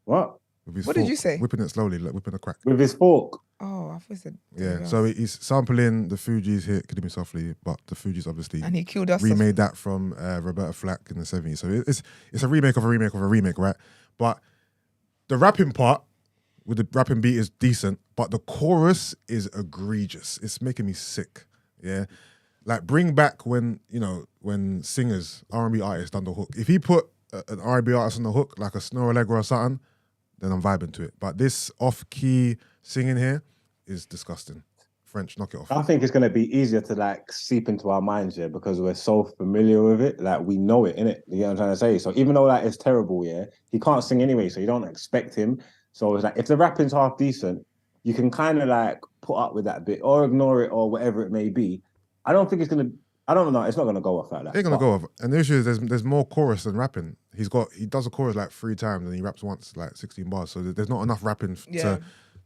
What? With his What did fork, you say? Whipping it slowly, like whipping a crack. With his fork. Oh, I thought he said. Yeah. So he's sampling the Fugees hit "Killing Me Softly," but the Fugees obviously And he killed us. remade that from Roberta Flack in the 70s. So it's a remake of a remake of a remake, right? But the rapping part with the rapping beat is decent, but the chorus is egregious. It's making me sick. Yeah. Like bring back when singers, R&B artists done the hook. If he put an R&B artist on the hook, like a Snow Allegra or something, then I'm vibing to it. But this off-key singing here is disgusting. French, knock it off. I think it's gonna be easier to like seep into our minds, yeah, because we're so familiar with it. Like we know it, innit? You get what I'm trying to say? So even though that is terrible, yeah, he can't sing anyway, so you don't expect him. So it's like if the rapping's half decent, you can kind of like put up with that bit or ignore it or whatever it may be. I don't think it's gonna. I don't know. It's not gonna go off like that. It's gonna go off. And the issue is there's more chorus than rapping. He does a chorus like 3 times and he raps once like 16 bars. So there's not enough rapping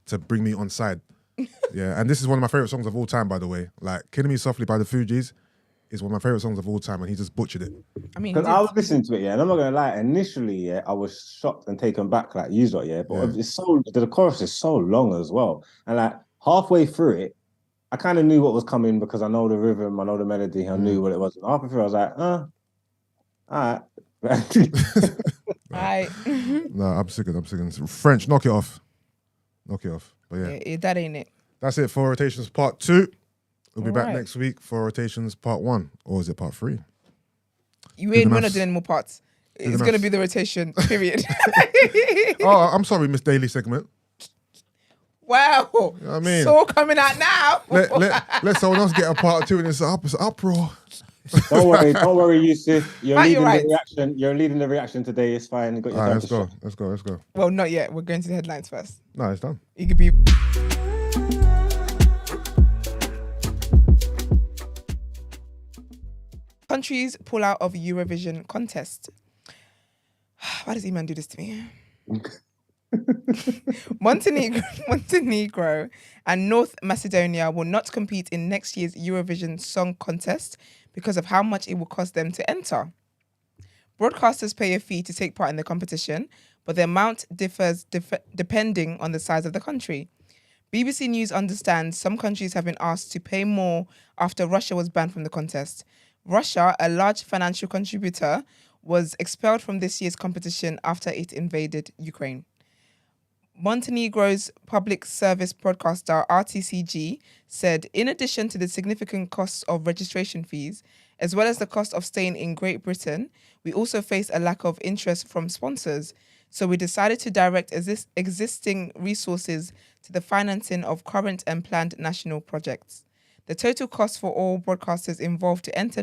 to bring me on side. Yeah, and this is one of my favorite songs of all time, by the way. Like "Killing Me Softly" by the Fugees is one of my favorite songs of all time, and he just butchered it. I mean, because I was listening to it, yeah, and I'm not gonna lie. Initially, yeah, I was shocked and taken back, like you lot, yeah. But it's the chorus is so long as well, and like halfway through it, I kind of knew what was coming because I know the rhythm, I know the melody, I knew what it was. And halfway through, I was like, all right. No, I'm sick of French, knock it off. Knock it off. But yeah. That ain't it. That's it for Rotations Part 2. We'll be back Alright. next week for Rotations Part 1. Or is it Part 3? We're not maths. doing any more parts. the It's going to maths. be the rotation, period. Oh, I'm sorry, Miss Daily segment. Wow. You know what I mean? So coming out now. Let someone else get a Part 2 and it's an uproar. Don't worry, Yusuf. You're Right, leading you're right. the reaction. You're leading the reaction today. It's fine. You got your All right, time let's to go. shine. Let's go. Well, not yet. We're going to the headlines first. No, it's done. It could be. Countries pull out of Eurovision contest. Why does E-Man do this to me? Montenegro and North Macedonia will not compete in next year's Eurovision Song Contest because of how much it will cost them to enter. Broadcasters pay a fee to take part in the competition, but the amount differs depending on the size of the country. BBC News understands some countries have been asked to pay more after Russia was banned from the contest. Russia, a large financial contributor, was expelled from this year's competition after it invaded Ukraine. Montenegro's public service broadcaster RTCG said, in addition to the significant costs of registration fees, as well as the cost of staying in Great Britain, we also face a lack of interest from sponsors. So we decided to direct existing resources to the financing of current and planned national projects. The total cost for all broadcasters involved to enter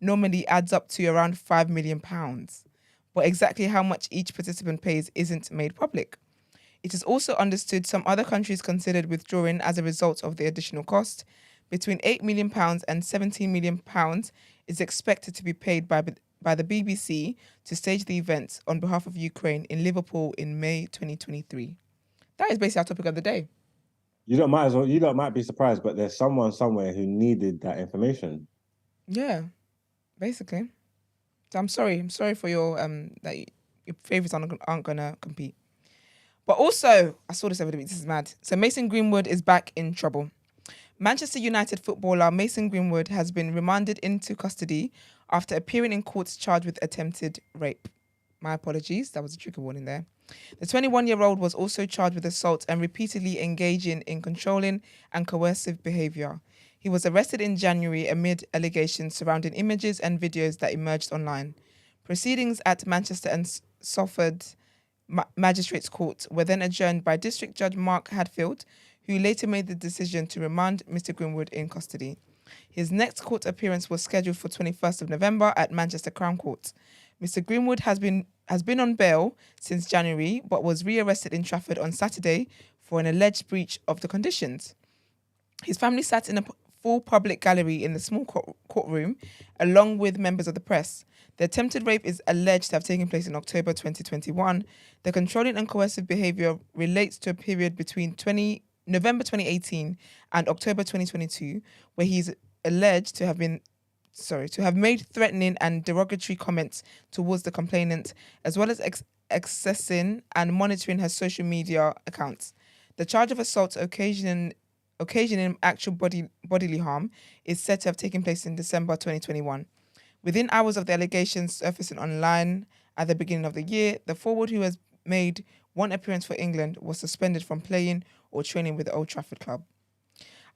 normally adds up to around £5 million. But exactly how much each participant pays isn't made public. It is also understood some other countries considered withdrawing as a result of the additional cost. Between £8 million and £17 million is expected to be paid by the BBC to stage the event on behalf of Ukraine in Liverpool in May 2023. That is basically our topic of the day. You don't might be surprised, but there's someone somewhere who needed that information. Yeah, basically. So I'm sorry for your that your favourites aren't gonna compete. But also, I saw this over the week. This is mad. So Mason Greenwood is back in trouble. Manchester United footballer Mason Greenwood has been remanded into custody after appearing in court charged with attempted rape. My apologies, that was a trigger warning there. The 21-year-old was also charged with assault and repeatedly engaging in controlling and coercive behavior. He was arrested in January amid allegations surrounding images and videos that emerged online. Proceedings at Manchester and Salford Magistrates Court were then adjourned by District Judge Mark Hadfield, who later made the decision to remand Mr. Greenwood in custody. His next court appearance was scheduled for 21st of November at Manchester Crown Court. Mr. Greenwood has been on bail since January, but was rearrested in Trafford on Saturday for an alleged breach of the conditions. His family sat in a full public gallery in the small courtroom, along with members of the press. The attempted rape is alleged to have taken place in October 2021. The controlling and coercive behaviour relates to a period between November 2018 and October 2022, where he's alleged to have made threatening and derogatory comments towards the complainant, as well as accessing and monitoring her social media accounts. The charge of assault occasioning actual bodily harm is said to have taken place in December 2021. Within hours of the allegations surfacing online at the beginning of the year, the forward, who has made one appearance for England, was suspended from playing or training with the Old Trafford club.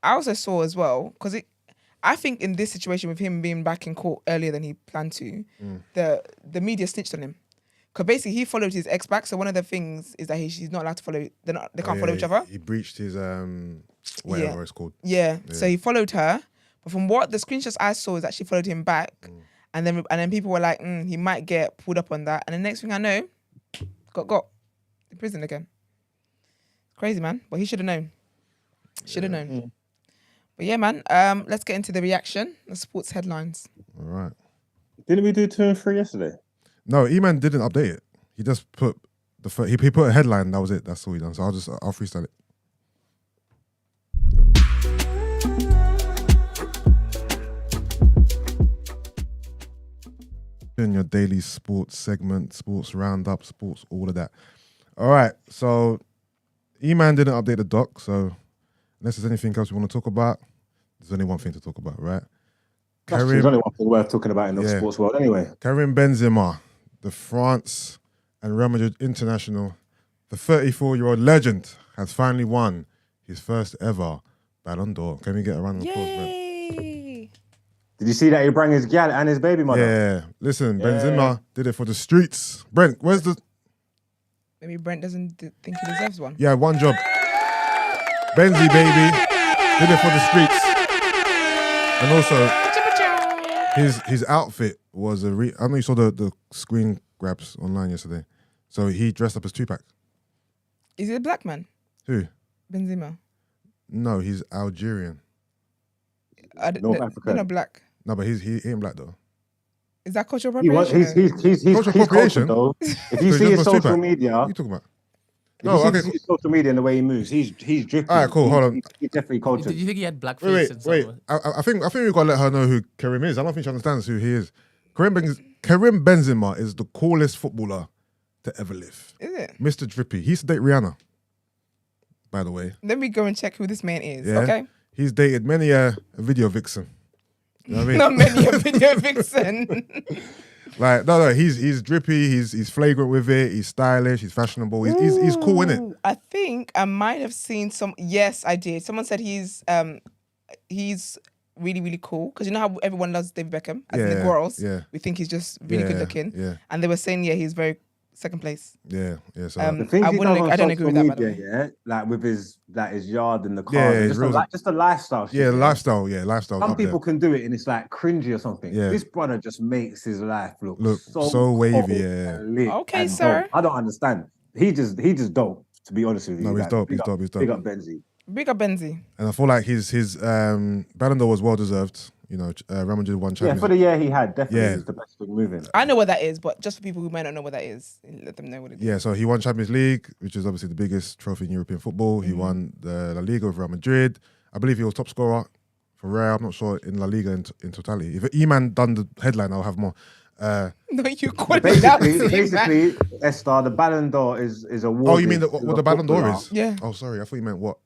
I also saw as well, because I think in this situation with him being back in court earlier than he planned to, the media snitched on him. Because basically he followed his ex back. So one of the things is that he's not allowed to follow. They can't follow each other. He breached his whatever it's called. Yeah. So he followed her, but from what the screenshots I saw is that she followed him back, and then people were like, he might get pulled up on that. And the next thing I know, got in prison again. Crazy, man. But he should have known. Should have known. But yeah, man. Let's get into the reaction. The sports headlines. All right. Didn't we do 2 and 3 yesterday? No, E-Man didn't update it. He just put he put a headline. That was it. That's all he done. So I'll freestyle it. In your daily sports segment, sports roundup, sports, all of that. All right. So E-Man didn't update the doc. So unless there's anything else we want to talk about, there's only one thing to talk about, right? There's only one thing worth talking about in the sports world anyway. Karim Benzema, the France and Real Madrid international, the 34-year-old legend, has finally won his first ever Ballon d'Or. Can we get a round of applause, Brent? Yay! Did you see that he brought his gal and his baby mother? Yeah. Listen, Benzema did it for the streets. Brent, where's the... Maybe Brent doesn't think he deserves one. Yeah, one job. Benzi, baby, did it for the streets. And also, his outfit was I know you saw the screen grabs online yesterday. So he dressed up as Tupac. Is he a black man? Who? Benzema. No, he's Algerian. North Africa. They're not black. No, but he ain't black though. Is that cultural He's Cultural cultured appropriation? though. If So you he see his just social Tupac. media, What are you talking about? if No, you okay. see his social media and the way he moves, he's dripping. All right, cool. Hold on. He's definitely cultured. Did you think he had blackface? Wait. I think we've got to let her know who Karim is. I don't think she understands who he is. Karim Benzema is the coolest footballer to ever live. Is it? Mr. Drippy. He used to date Rihanna, by the way. Let me go and check who this man is. Yeah. Okay. He's dated many a video vixen. You know what I mean? Not many a video vixen. Like no, he's drippy. He's flagrant with it. He's stylish. He's fashionable. He's cool, innit? I think I might have seen some. Yes, I did. Someone said he's really, really cool, because you know how everyone loves David Beckham as in the girls. Yeah. We think he's just really good looking. Yeah. And they were saying he's very second place. Yeah. So The things I he does on don't agree with that, by the social media, like with his yard and the car, Yeah, just the lifestyle shit. yeah, lifestyle. Yeah, lifestyle. Some up people can do it and it's like cringy or something. Yeah. This brother just makes his life look so wavy, cold yeah. and lit Okay, and sir. dope. I don't understand. He just dope, to be honest with you. No, he's Like, dope. big He's up- dope. He's dope. Big up Benzi. Big up Benzi. And I feel like his Ballon d'Or was well deserved. You know, Real Madrid won Yeah, Champions. for the year he had, definitely Yeah. was the best thing moving. I know what that is, but just for people who might not know what that is, let them know what it is. Yeah, so he won Champions League, which is obviously the biggest trophy in European football. He won the La Liga with Real Madrid. I believe he was top scorer for Real. I'm not sure in La Liga in totality. If E-Man done the headline, I'll have more. No, you called it out. Basically, Esther, the Ballon d'Or is awarded. Oh, you mean what to the a Ballon d'Or footballer. is? Yeah. Oh, sorry. I thought you meant what?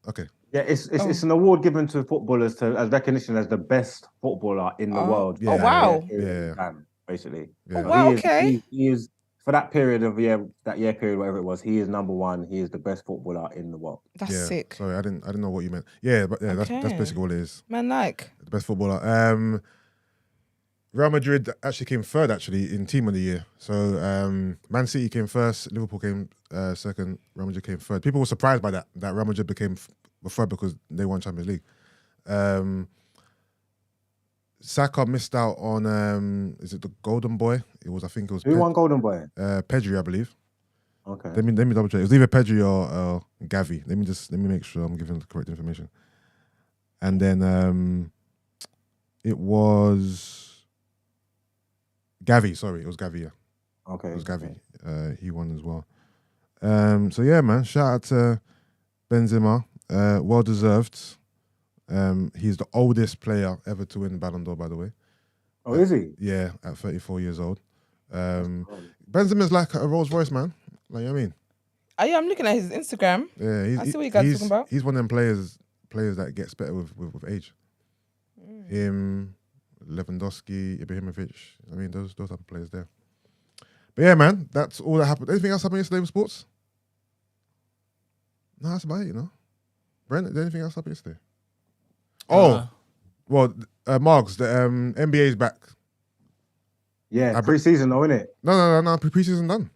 Okay. Yeah, it's an award given to footballers as recognition as the best footballer in the world. Yeah. Oh, wow. Yeah. Basically. Yeah. Oh, wow, He is- okay. He is for that year period, whatever it was, he is number one. He is the best footballer in the world. That's sick. Sorry, I didn't know what you meant. Yeah, but yeah, that's basically what it is. Man, like The best footballer. Real Madrid actually came third in Team of the Year. So Man City came first, Liverpool came second, Real Madrid came third. People were surprised by that Real Madrid became third because they won Champions League. Saka missed out on is it the Golden Boy? I think it was Who won Golden Boy? Pedri, I believe. Okay. Let me double check. It was either Pedri or Gavi. Let me make sure I'm giving the correct information. And then it was Gavi. Sorry, it was Gavi. Yeah. Okay. It was Gavi. He won as well. So yeah, man. Shout out to Benzema. Well deserved. He's the oldest player ever to win Ballon d'Or, by the way. Oh, is he? Yeah, at 34 years old. Benzema's like a Rolls Royce, man. Like, you know what I mean? I'm looking at his Instagram. Yeah, I see what you guys are talking about. He's one of them players that gets better with age. Him, Lewandowski, Ibrahimovic. I mean, those type of players there. But yeah, man, that's all that happened. Anything else happened yesterday with sports? No, that's about it, you know. Brent, did anything else happen yesterday? Well, Marks, the NBA's back. Yeah, pre-season though, innit? No. Pre-season done.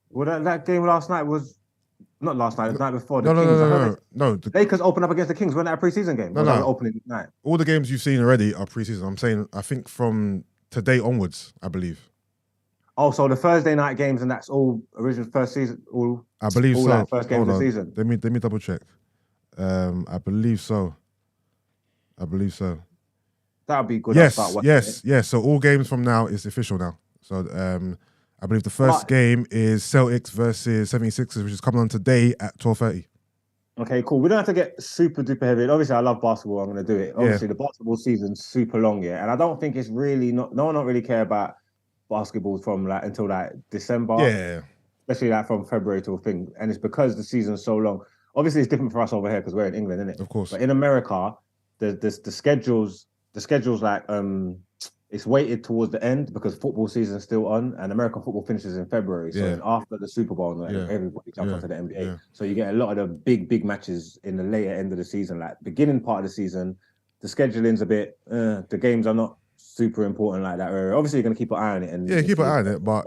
Well, that game last night was not last night. The night before. No. The Lakers opened up against the Kings. Wasn't that a pre-season game? No. Opening night. All the games you've seen already are pre-season. I'm saying, I think from today onwards, I believe. Oh, so the Thursday night games and that's all original first season. I believe so. Like first game of the season. Let me double check. I believe so. That would be good. Yes. So all games from now is official now. So I believe the first game is Celtics versus 76ers, which is coming on today at 12:30. Okay, cool. We don't have to get super duper heavy. Obviously, I love basketball. I'm going to do it. Obviously, the basketball season's super long, yeah. And I don't think it's really no one don't really care about basketball from until December. Yeah. Especially from February to a thing. And it's because the season's so long. Obviously, it's different for us over here because we're in England, isn't it? Of course. But in America, the schedules it's weighted towards the end because football season's still on and American football finishes in February. So then after the Super Bowl, everybody jumps onto the NBA. Yeah. So you get a lot of the big matches in the later end of the season. Like beginning part of the season, the scheduling's a bit, the games are not super important like that. Obviously, you're going to keep an eye on it. And keep an eye on it, but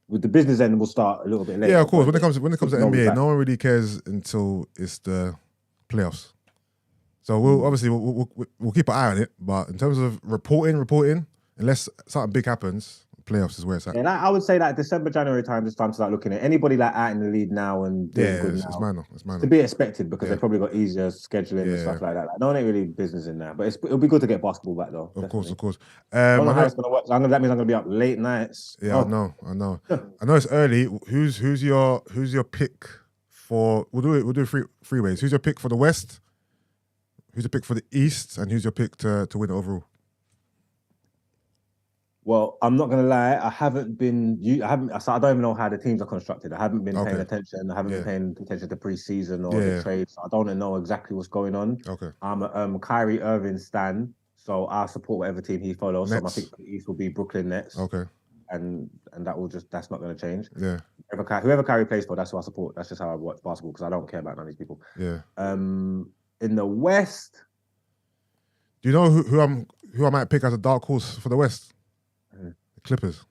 with the business end, we'll start a little bit later. Yeah, of course. When it comes to NBA, no one really cares until it's the playoffs. So we'll keep an eye on it, but in terms of reporting, unless something big happens, playoffs is where it's at. Yeah, I would say that December, January time is time to start looking at anybody out in the lead now and doing good now. It's minor. To be expected because they've probably got easier scheduling and stuff like that. Like, no one ain't really business in that, but it'll be good to get basketball back though. Of course. I don't know how it's gonna work. That means I'm gonna be up late nights. Yeah, I know. I know it's early. Who's your pick for? We'll do three ways. Who's your pick for the West? Who's your pick for the East, and who's your pick to win overall? Well, I'm not gonna lie. I don't even know how the teams are constructed. I haven't been paying attention. I haven't been paying attention to pre-season or the trades. So I don't know exactly what's going on. Okay. I'm a Kyrie Irving stan, so I support whatever team he follows. Nets. So my pick for the East will be Brooklyn Nets. Okay. And that's not going to change. Yeah. Whoever Kyrie plays for, that's who I support. That's just how I watch basketball because I don't care about none of these people. Yeah. In the West, do you know who I might pick as a dark horse for the West? The Clippers.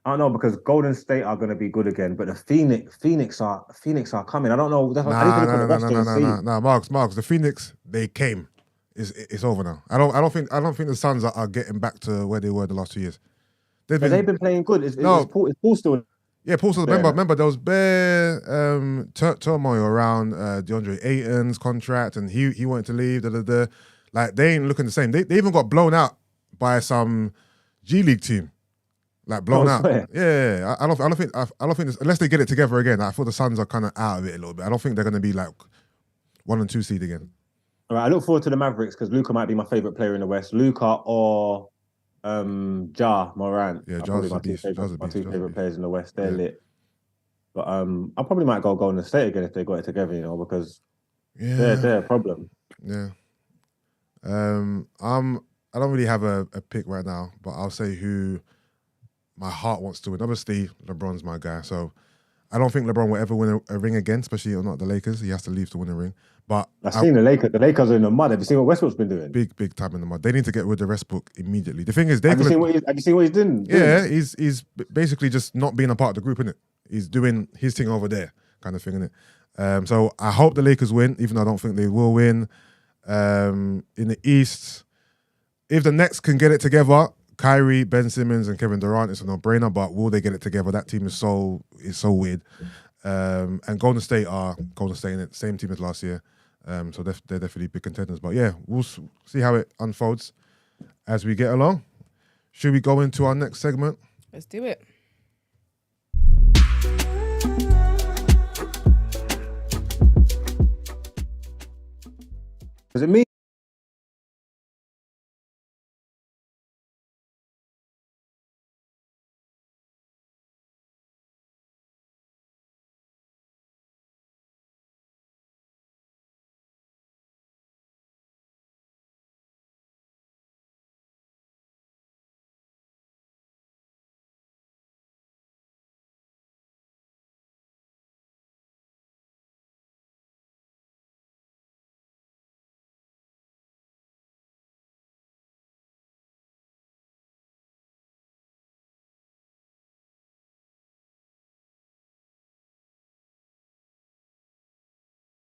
I don't know because Golden State are going to be good again, but the Phoenix are coming. I don't know. Nah, Marks. The Phoenix, they came. It's over now. I don't think the Suns are getting back to where they were the last 2 years. They've been playing good. Is Paul still? Yeah, Paul still. Remember there was bare turmoil around DeAndre Ayton's contract, and he wanted to leave. Like they ain't looking the same. They even got blown out by some G League team. Like blown out. Yeah. I don't think this, unless they get it together again. I feel the Suns are kind of out of it a little bit. I don't think they're going to be like 1 and 2 seed again. All right, I look forward to the Mavericks because Luka might be my favorite player in the West. Luka or Ja Morant. Yeah, Ja's my two favorite players in the West. They're lit. But I probably might go Golden State again if they got it together, because they're a problem. Yeah. I don't really have a pick right now, but I'll say who my heart wants to win. Obviously, LeBron's my guy, so I don't think LeBron will ever win a ring again, especially not the Lakers. He has to leave to win a ring. But I've seen the Lakers. The Lakers are in the mud. Have you seen what Westbrook's been doing? big time in the mud. They need to get rid of the Westbrook immediately. The thing is, Have you seen what he's doing? Yeah, he's basically just not being a part of the group, innit? He's doing his thing over there, kind of thing, innit? So I hope the Lakers win, even though I don't think they will win. In the East, if the Nets can get it together, Kyrie, Ben Simmons, and Kevin Durant, it's a no-brainer. But will they get it together? That team is so weird. And Golden State in it, same team as last year. So they're definitely big contenders. But yeah, we'll see how it unfolds as we get along. Should we go into our next segment? Let's do it. Does it mean?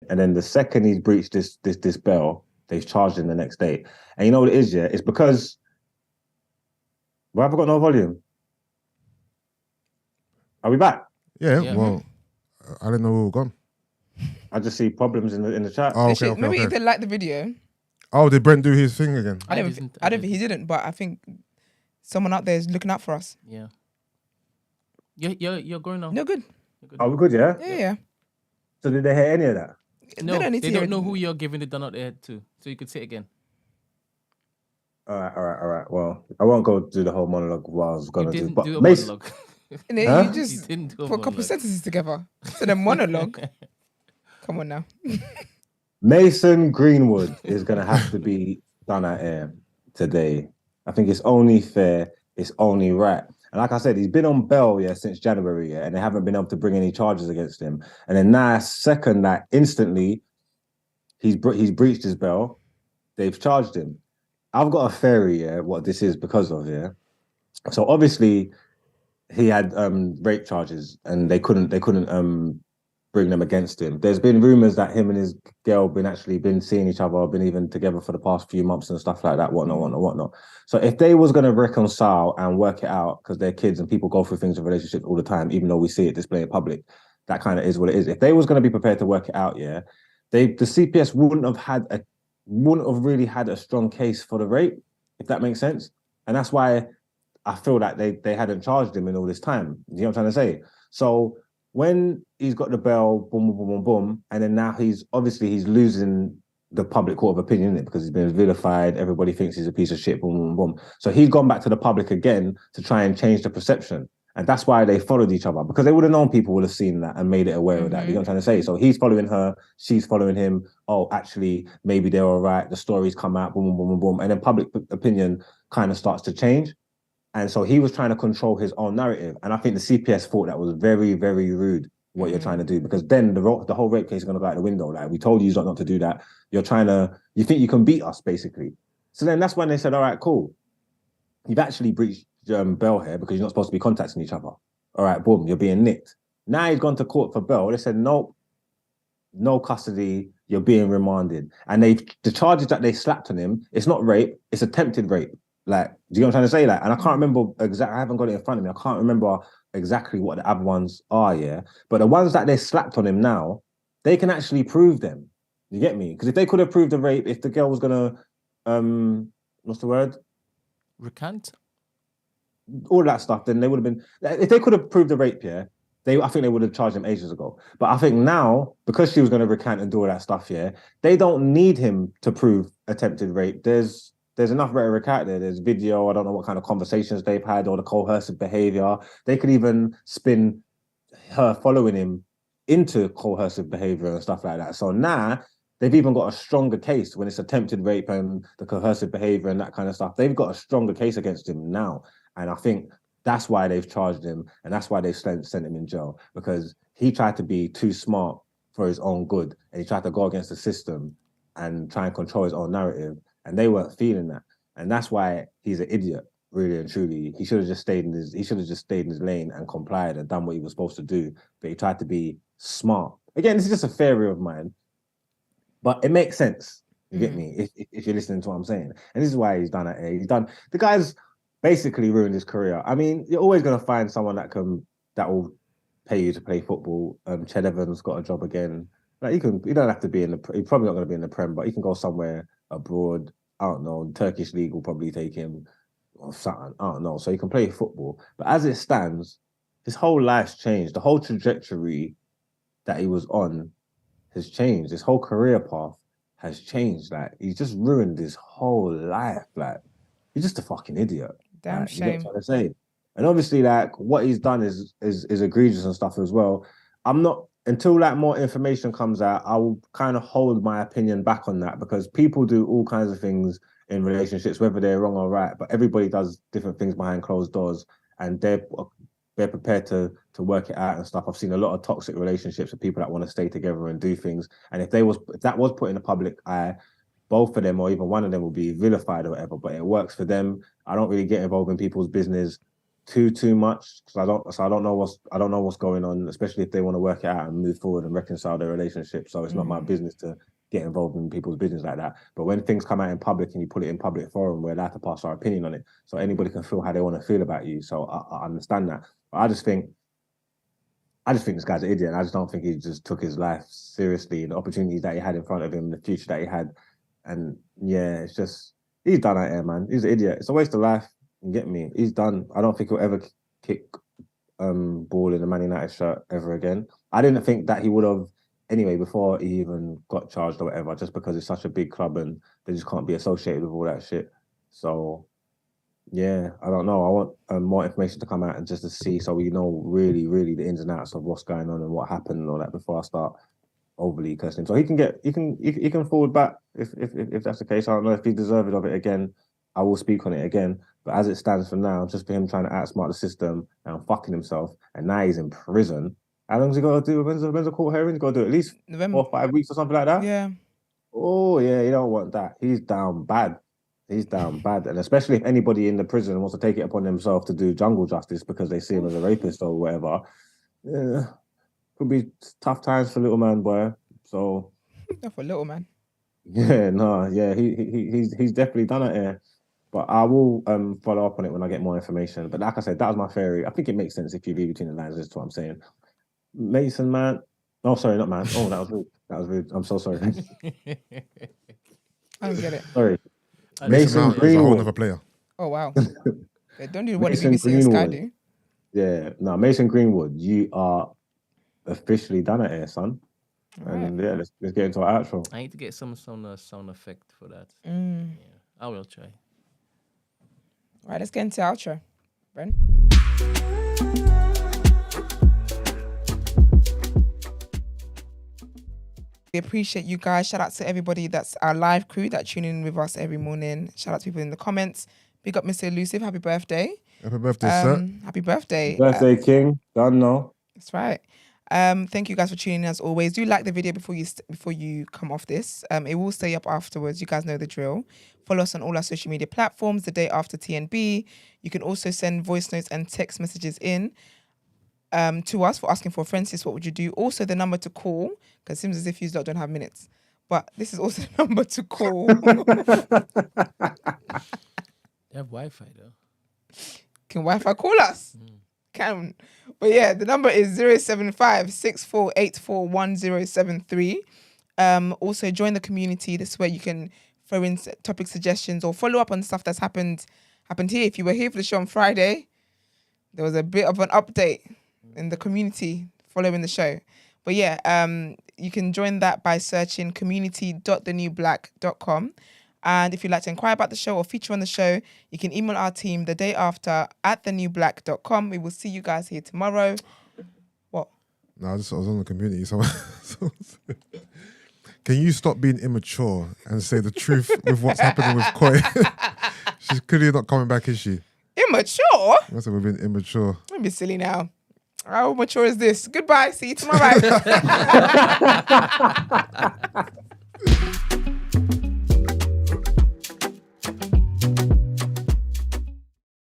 And then the second he's breached this bell, they've charged him the next day. And you know what it is, yeah? It's because why have I got no volume? Are we back? Yeah. Well, I didn't know we were gone. I just see problems in the chat. Oh, okay. Maybe if they like the video. Oh, did Brent do his thing again? I don't think he didn't, but I think someone out there is looking out for us. Yeah. You're going now. No good. Are we good, yeah? Yeah. So did they hear any of that? No, they they don't know who you're giving the done out there to. So you could say it again. All right. Well, I won't go do the whole monologue what I was going to do. But do a monologue. And then Huh? you just You didn't do a put a couple monologue. sentences together. So the monologue. Come on now. Mason Greenwood is going to have to be done Out Ere today. I think it's only fair. It's only right. And like I said, he's been on bail, since January, and they haven't been able to bring any charges against him. And then now, second that instantly, he's breached his bail, they've charged him. I've got a theory, what this is because of, So obviously, he had rape charges, and they couldn't bring them against him. There's been rumors that him and his girl been seeing each other, been even together for the past few months and stuff like that, whatnot. So if they was going to reconcile and work it out, because they're kids and people go through things in relationships all the time, even though we see it displayed in public, that kind of is what it is. If they was going to be prepared to work it out, the CPS wouldn't have really had a strong case for the rape, if that makes sense. And that's why I feel like they hadn't charged him in all this time. You know what I'm trying to say? So when he's got the bell, boom, boom, boom, boom, boom, and then now he's losing the public court of opinion, isn't it? Because he's been vilified. Everybody thinks he's a piece of shit, boom, boom, boom. So he's gone back to the public again to try and change the perception. And that's why they followed each other, because they would have known people would have seen that and made it aware of that. You know what I'm trying to say? So he's following her, she's following him. Oh, actually, maybe they're all right. The stories come out, boom, boom, boom, boom, boom. And then public opinion kind of starts to change. And so he was trying to control his own narrative. And I think the CPS thought that was very, very rude, what you're trying to do, because then the whole rape case is going to go out the window. Like, we told you not to do that. You think you can beat us, basically. So then that's when they said, all right, cool. You've actually breached bail here because you're not supposed to be contacting each other. All right, boom, you're being nicked. Now he's gone to court for bail. They said, nope, no custody, you're being remanded. And the charges that they slapped on him, it's not rape, it's attempted rape. Like, do you know what I'm trying to say? Like, and I can't remember exactly, I haven't got it in front of me. I can't remember exactly what the other ones are, But the ones that they slapped on him now, they can actually prove them. You get me? Because if they could have proved the rape, if the girl was gonna, what's the word? Recant? All that stuff, then they would have been, if they could have proved the rape, I think they would have charged him ages ago. But I think now, because she was going to recant and do all that stuff, they don't need him to prove attempted rape. There's enough rhetoric out there. There's video. I don't know what kind of conversations they've had or the coercive behavior. They could even spin her following him into coercive behavior and stuff like that. So now they've even got a stronger case when it's attempted rape and the coercive behavior and that kind of stuff. They've got a stronger case against him now. And I think That's why they've charged him, and that's why they've sent him in jail, because he tried to be too smart for his own good, and he tried to go against the system and try and control his own narrative, and they weren't feeling that, and that's why he's an idiot, really and truly. He should have just stayed in his lane and complied and done what he was supposed to do, but he tried to be smart. Again, this is just a theory of mine, but it makes sense. You get me? If you're listening to what I'm saying, and this is why he's done it. He's done. The guy's basically ruined his career. I mean, you're always gonna find someone that will pay you to play football. Ched Evans got a job again. Like you don't have to be in the. He's probably not gonna be in the Prem, but he can go somewhere abroad. I don't know. Turkish league will probably take him or something. I don't know. So he can play football. But as it stands, his whole life's changed. The whole trajectory that he was on has changed. His whole career path has changed. Like he's just ruined his whole life. Like he's just a fucking idiot. Damn like, shame. You know what I'm trying to say? And obviously, like what he's done is egregious and stuff as well. I'm not until like more information comes out. I will kind of hold my opinion back on that, because people do all kinds of things in relationships, whether they're wrong or right. But everybody does different things behind closed doors, and they're prepared to work it out and stuff. I've seen a lot of toxic relationships with people that want to stay together and do things. And if that was put in the public eye, both of them or even one of them will be vilified or whatever. But it works for them. I don't really get involved in people's business too much, because I don't know what's going on, especially if they want to work it out and move forward and reconcile their relationship. So it's not my business to get involved in people's business like that. But when things come out in public and you put it in public forum, we're allowed to pass our opinion on it, so anybody can feel how they want to feel about you. So I understand that. But I just think this guy's an idiot, and I just don't think he just took his life seriously, and the opportunities that he had in front of him, the future that he had. And yeah, it's just, he's done out here, man. He's an idiot. It's a waste of life. You get me? He's done. I don't think he'll ever kick ball in a Man United shirt ever again. I didn't think that he would have anyway before he even got charged or whatever, just because it's such a big club and they just can't be associated with all that shit. So yeah, I don't know. I want more information to come out and just to see, so we know really, really the ins and outs of what's going on and what happened and all that before I start overly cursing him. So he can forward back if that's the case. I don't know if he deserved of it again. I will speak on it again. But as it stands for now, just for him trying to outsmart the system and fucking himself, and now he's in prison. How long has he got to do? When's the court hearing? He's got to do at least November. 4 or 5 weeks or something like that. Yeah. Oh yeah, you don't want that. He's down bad. He's down bad. And especially if anybody in the prison wants to take it upon themselves to do jungle justice because they see him as a rapist or whatever, yeah, could be tough times for little man, boy. So Not for little man. yeah, no, yeah, he's definitely done it here. But I will follow up on it when I get more information. But like I said, that was my theory. I think it makes sense if you read between the lines. That's what I'm saying. Mason, man. Oh, sorry, not man. Oh, that was rude. That was rude. I'm so sorry. I don't get it. Sorry. Mason Mount is a whole Greenwood. other player. Oh wow. They don't do what the Mason BBC and Sky Greenwood. do. Yeah, no, Mason Greenwood, you are officially done it here, son. Right. And yeah, let's get into our outro. I need to get some sound effect for that. Yeah, I will try. Right, let's get into outro. Bren. We appreciate you guys. Shout out to everybody that's our live crew that tune in with us every morning. Shout out to people in the comments. Big up Mr. Elusive. Happy birthday. Happy birthday, sir. Happy birthday. Birthday King, done no. That's right. Thank you guys for tuning in as always. Do like the video before you come off this. It will stay up afterwards. You guys know the drill. Follow us on all our social media platforms. The day after TNB. You can also send voice notes and text messages in to us for asking for a friend. Sis, what would you do? Also the number to call, because it seems as if you don't have minutes. But this is also the number to call. They have Wi-Fi though. Can Wi-Fi call us? Can. But yeah, the number is 075-6484-1073. Also join the community. This is where you can throw in topic suggestions or follow up on stuff that's happened here. If you were here for the show on Friday, there was a bit of an update in the community following the show. But yeah, you can join that by searching community.thenewblack.com. And if you'd like to inquire about the show or feature on the show, you can email our team the day after at thenewblack.com. We will see you guys here tomorrow. What? No, I was on the community. So can you stop being immature and say the truth with what's happening with Koi? She's clearly not coming back, is she? Immature? I said we've been immature. Don't be silly now. How mature is this? Goodbye. See you tomorrow.